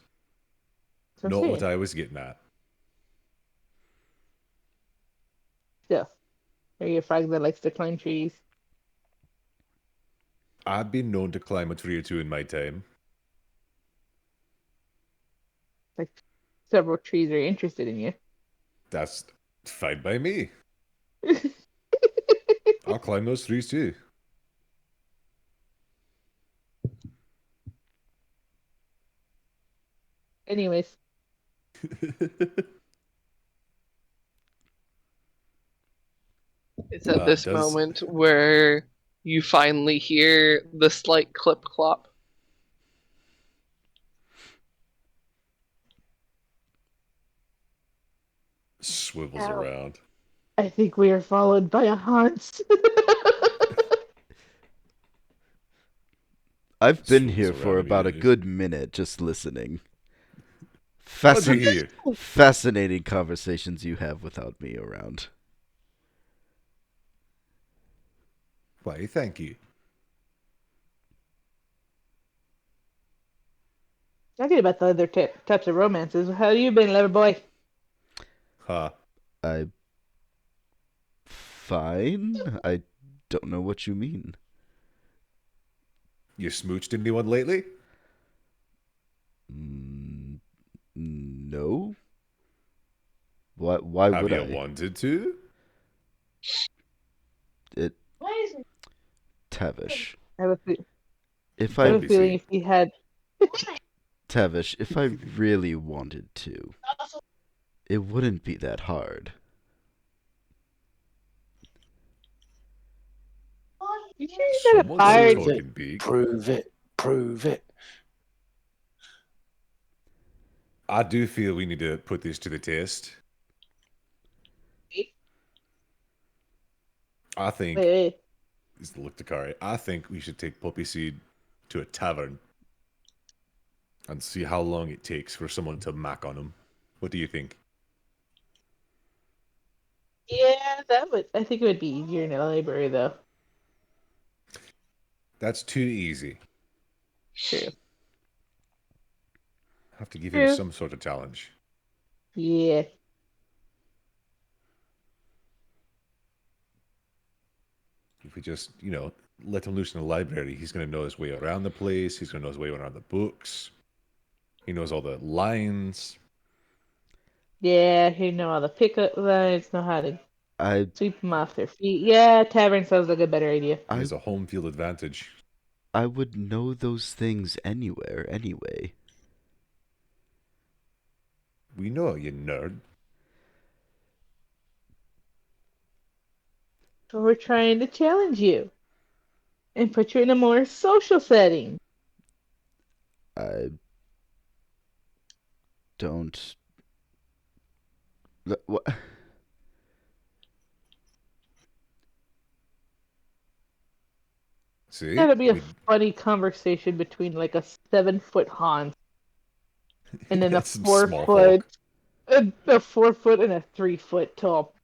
So Not what I was getting at. Still, are you a frog that likes to climb trees? I've been known to climb a tree or two in my time. Like several trees are interested in you. That's fine by me. I'll climb those trees too. Anyways, It's at this moment where you finally hear the slight clip clop. Swivels Ow. around. I think we are followed by a Hans. I've been Swivels here around for about a immediately. good minute just listening. What'd you hear? Fascinating conversations you have without me around. Why, thank you. Talking about the other types of romances, how you been, lover boy? Huh. I... Fine? I don't know what you mean. You smooched anyone lately? No? Why Have would you I? wanted to? Why is it? Tavish. I have a, If I have I... a feeling if he had... Tavish, if I really wanted to, it wouldn't be that hard. You sure you got a Someone's pirate? talking big. Prove it. Prove it. I do feel we need to put this to the test. I think, Wait. look to Kari, I think we should take Poppyseed to a tavern and see how long it takes for someone to mac on him. What do you think? Yeah, that would. I think it would be easier in a library, though. That's too easy. True. Have to give him some sort of challenge. Yeah. If we just, let him loose in the library, he's going to know his way around the place. He's going to know his way around the books. He knows all the lines. Yeah, he know all the pickup lines, know how to I sweep them off their feet. Yeah, tavern sounds like a better idea. He has a home field advantage. I would know those things anywhere, anyway. We know, you nerd. So we're trying to challenge you and put you in a more social setting. I don't... What? See? That'd be a funny conversation between like a 7-foot Hans and then a Some 4 small foot, a 4 foot and a 3 foot tall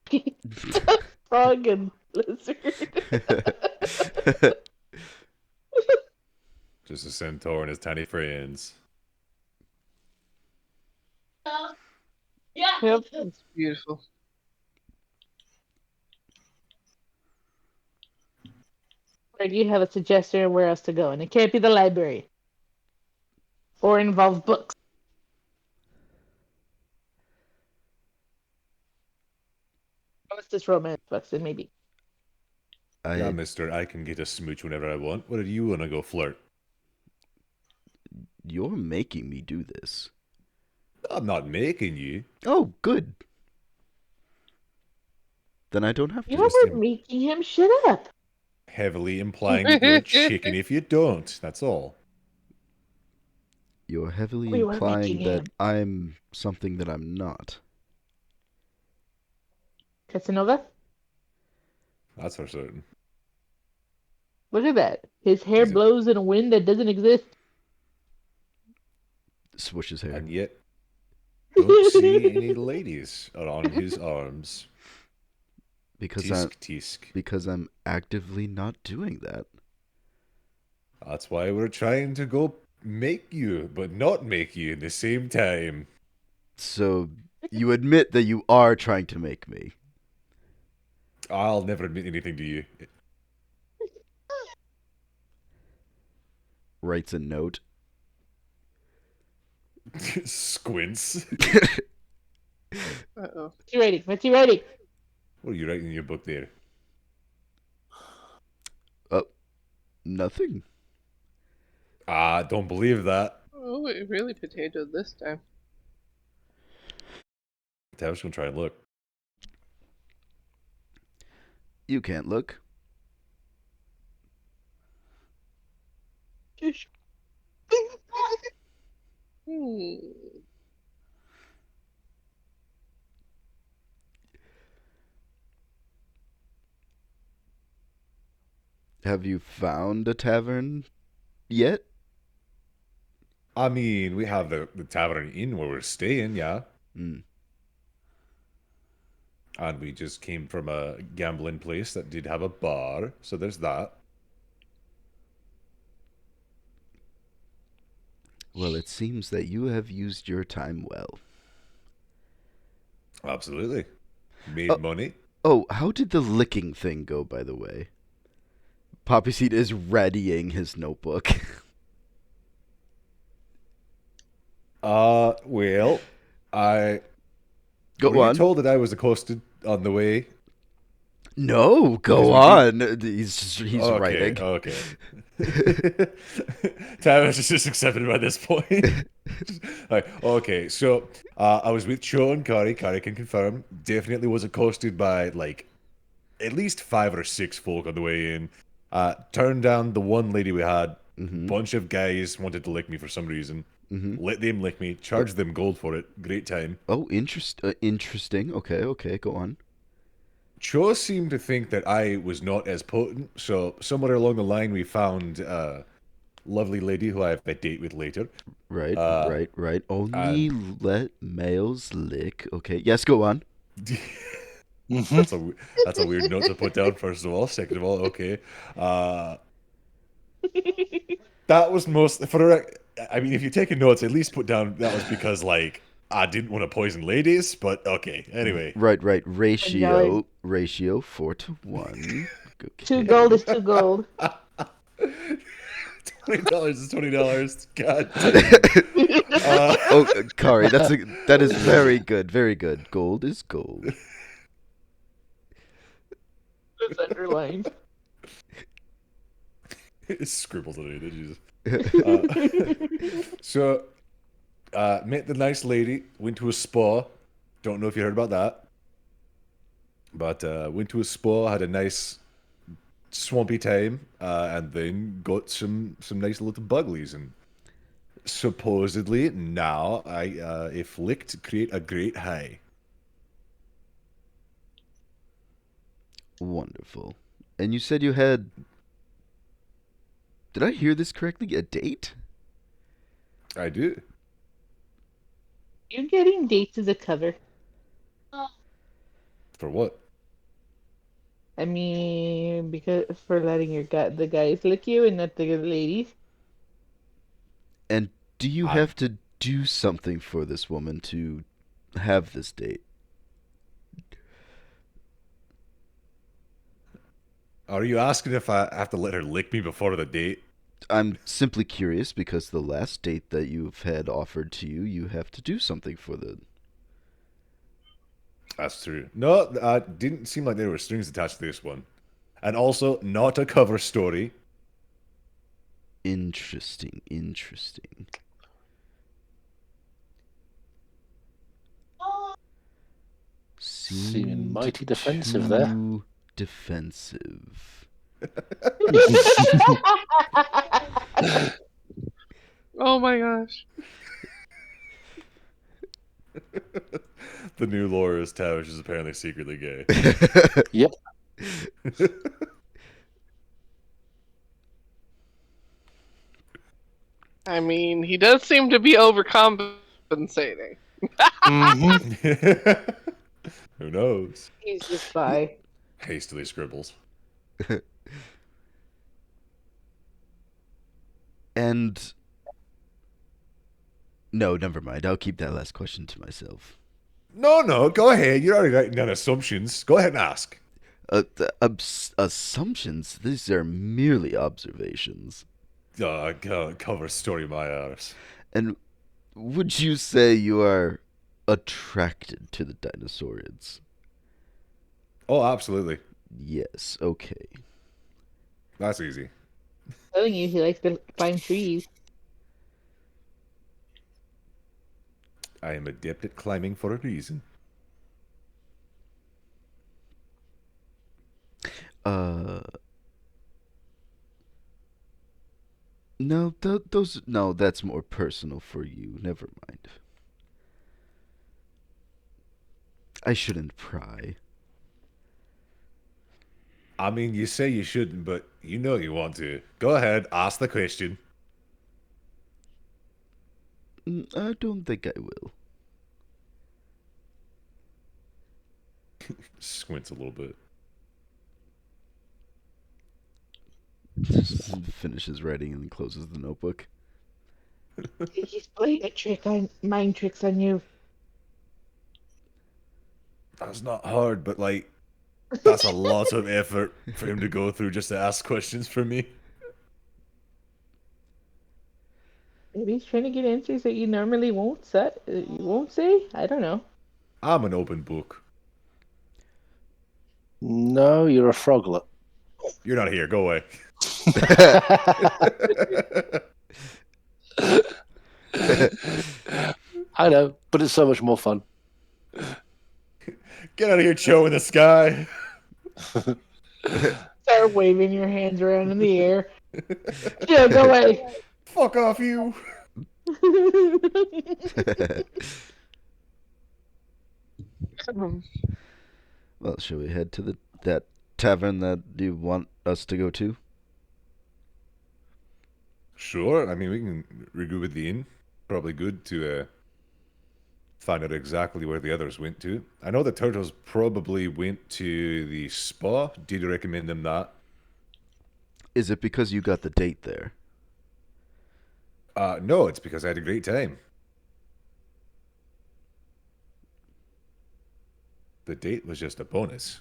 frog and lizard. Just a centaur and his tiny friends. Yep, it's beautiful. Or do you have a suggestion of where else to go? And it can't be the library. Or involve books. What's this romance books? Then maybe. Yeah, mister, I can get a smooch whenever I want. What do you want to go flirt? You're making me do this. I'm not making you. Oh, good. Then I don't have to. You were making him shut up. Heavily implying that you're a chicken if you don't. That's all. You're heavily We were implying making that him. I'm something that I'm not. Casanova? That's for certain. Look at that. His hair He's a- blows in a wind that doesn't exist. Swish his hair. And yet, don't see any ladies on his arms. Because I'm actively not doing that. That's why we're trying to go make you, but not make you in the same time. So you admit that you are trying to make me. I'll never admit anything to you. Writes a note. Squints. Uh-oh. What's he writing? What's he writing? What are you writing in your book there? Nothing. Don't believe that. Oh, it really potatoed this time. Tavish gonna try and look. You can't look. Hmm. Have you found a tavern yet? I mean, we have the tavern inn where we're staying, yeah. Mm. And we just came from a gambling place that did have a bar, so there's that. Well, it seems that you have used your time well. Absolutely. Made money. Oh, how did the licking thing go, by the way? Poppyseed is readying his notebook. Well, I... Go Were on. you told that I was accosted on the way? No, go on. He's writing. Okay. Tavish is just accepted by this point. Okay, so I was with Chou and Kari. Kari can confirm. Definitely was accosted by like at least 5 or 6 folk on the way in. Turned down the one lady we had. Bunch of guys wanted to lick me for some reason. Let them lick me. Charged them gold for it. Great time. Oh, interesting. Okay, go on. Cho seemed to think that I was not as potent, so somewhere along the line we found a lovely lady who I have a date with later. Right. Only let males lick. Okay, yes, go on. That's a weird note to put down, first of all. Second of all, okay. That was most... I mean, if you're taking notes, at least put down that was because, like, I didn't want to poison ladies, but okay. Anyway. Right. Ratio 4-to-1. Okay. 2 gold is 2 gold. $20 is $20. God damn. Kari, that is very good. Very good. Gold is gold. It's underlined. It's scribbled on it. Jesus. So, met the nice lady. Went to a spa. Don't know if you heard about that. But went to a spa. Had a nice swampy time. And then got some nice little buglies. And supposedly now if licked, create a great high. Wonderful. And you said you had... Did I hear this correctly? A date? I do. You're getting dates as a cover. For what? I mean, because for letting the guys lick you and not the ladies. And do you I, have to do something for this woman to have this date? are you asking if I have to let her lick me before the date? I'm simply curious because the last date that you've had offered to you, you have to do something for the. That's true. No, didn't seem like there were strings attached to this one. And also, not a cover story. Interesting, interesting. Seeming mighty Seemed defensive there. too defensive. Oh my gosh. The new lore is Tavish is apparently secretly gay. Yep. I mean, he does seem to be overcompensating. Mhm. Who knows? He's just by. Hastily scribbles. And no, never mind. I'll keep that last question to myself. No, go ahead. You're already writing down assumptions. Go ahead and ask. Assumptions. These are merely observations. Cover story my arse. And would you say you are attracted to the dinosaurids? Oh, absolutely. Yes. Okay. That's easy. Telling you, he likes to climb trees. I am adept at climbing for a reason. Uh. No, those. No, that's more personal for you. Never mind. I shouldn't pry. I mean, you say you shouldn't, but you know you want to. Go ahead, ask the question. I don't think I will. Squints a little bit. Finishes writing and then closes the notebook. He's playing mind tricks on you. That's not hard, but like, that's a lot of effort for him to go through just to ask questions for me. Maybe he's trying to get answers that you normally won't set. You won't say. I don't know. I'm an open book. No, you're a froglet. You're not here. Go away. I know, but it's so much more fun. Get out of here, Chou in the sky. Start waving your hands around in the air. Yeah, go away. Fuck off, you. Well, shall we head to that tavern that you want us to go to? Sure. I mean, we can regroup at the inn. Probably good to find out exactly where the others went to. I know the turtles probably went to the spa. Did you recommend them that? Is it because you got the date there? No, it's because I had a great time. The date was just a bonus.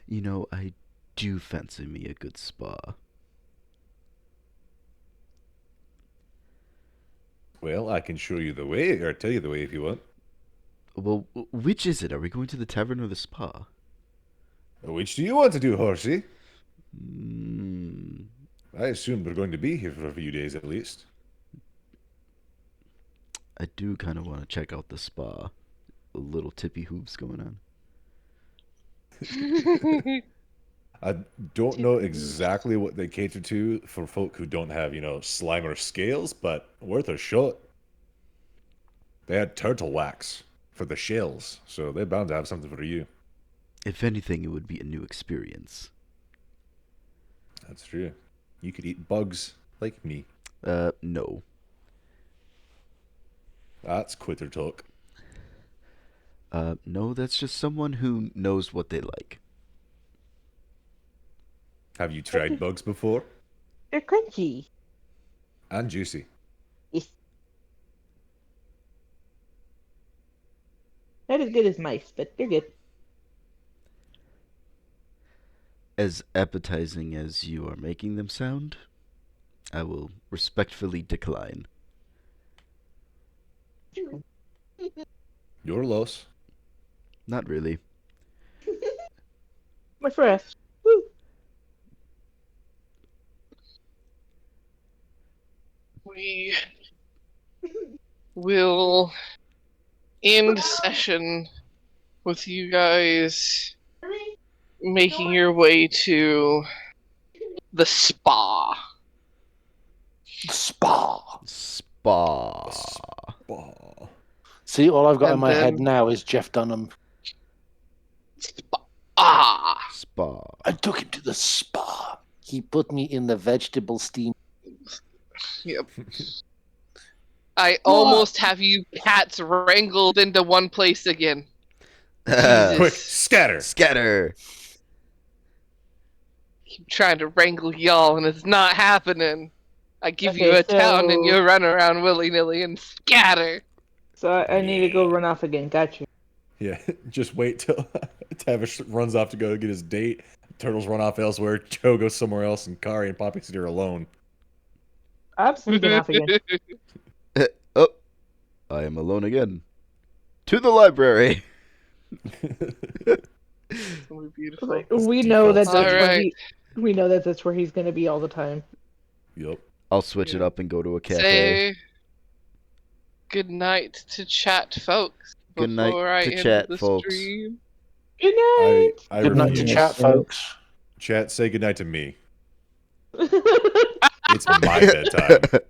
You know, I do fancy me a good spa. Well, I can show you the way, or tell you the way if you want. Well, which is it? Are we going to the tavern or the spa? Which do you want to do, horsey? Mm, I assume we're going to be here for a few days at least. I do kind of want to check out the spa. A little tippy hooves going on. I don't know exactly what they cater to for folk who don't have, slime or scales, but worth a shot. They had turtle wax for the shells, so they're bound to have something for you. If anything, it would be a new experience. That's true. You could eat bugs like me. No. That's quitter talk. No, that's just someone who knows what they like. Have you tried bugs before? They're crunchy. And juicy. Yes. Not as good as mice, but they're good. As appetizing as you are making them sound, I will respectfully decline. Your loss. Not really. My first. Woo. We will end session with you guys making your way to the spa. Spa. Spa. Oh. See, all I've got in And my head then- now is Jeff Dunham. Spa. Spa. I took him to the spa. He put me in the vegetable steam. Yep. I almost have you cats wrangled into one place again. Jesus. Quick, scatter. Scatter. Keep trying to wrangle y'all and it's not happening. I give you Okay, a town and so- you run around willy-nilly and scatter. So I need to go run off again. Got you. Yeah, just wait till Tavish runs off to go get his date. Turtles run off elsewhere. Chou goes somewhere else, and Kari and Poppyseed are alone. I'm sneaking off again. Oh, I am alone again. To the library. Beautiful. We know that that's where Alright. we know that that's where he's gonna be all the time. Yup. I'll switch it up and go to a cafe. Say good night to chat, folks. Good night before I to end chat, the folks. stream. Good night. I Good night to refuse. chat, folks. Chat, say goodnight to me. It's my bedtime.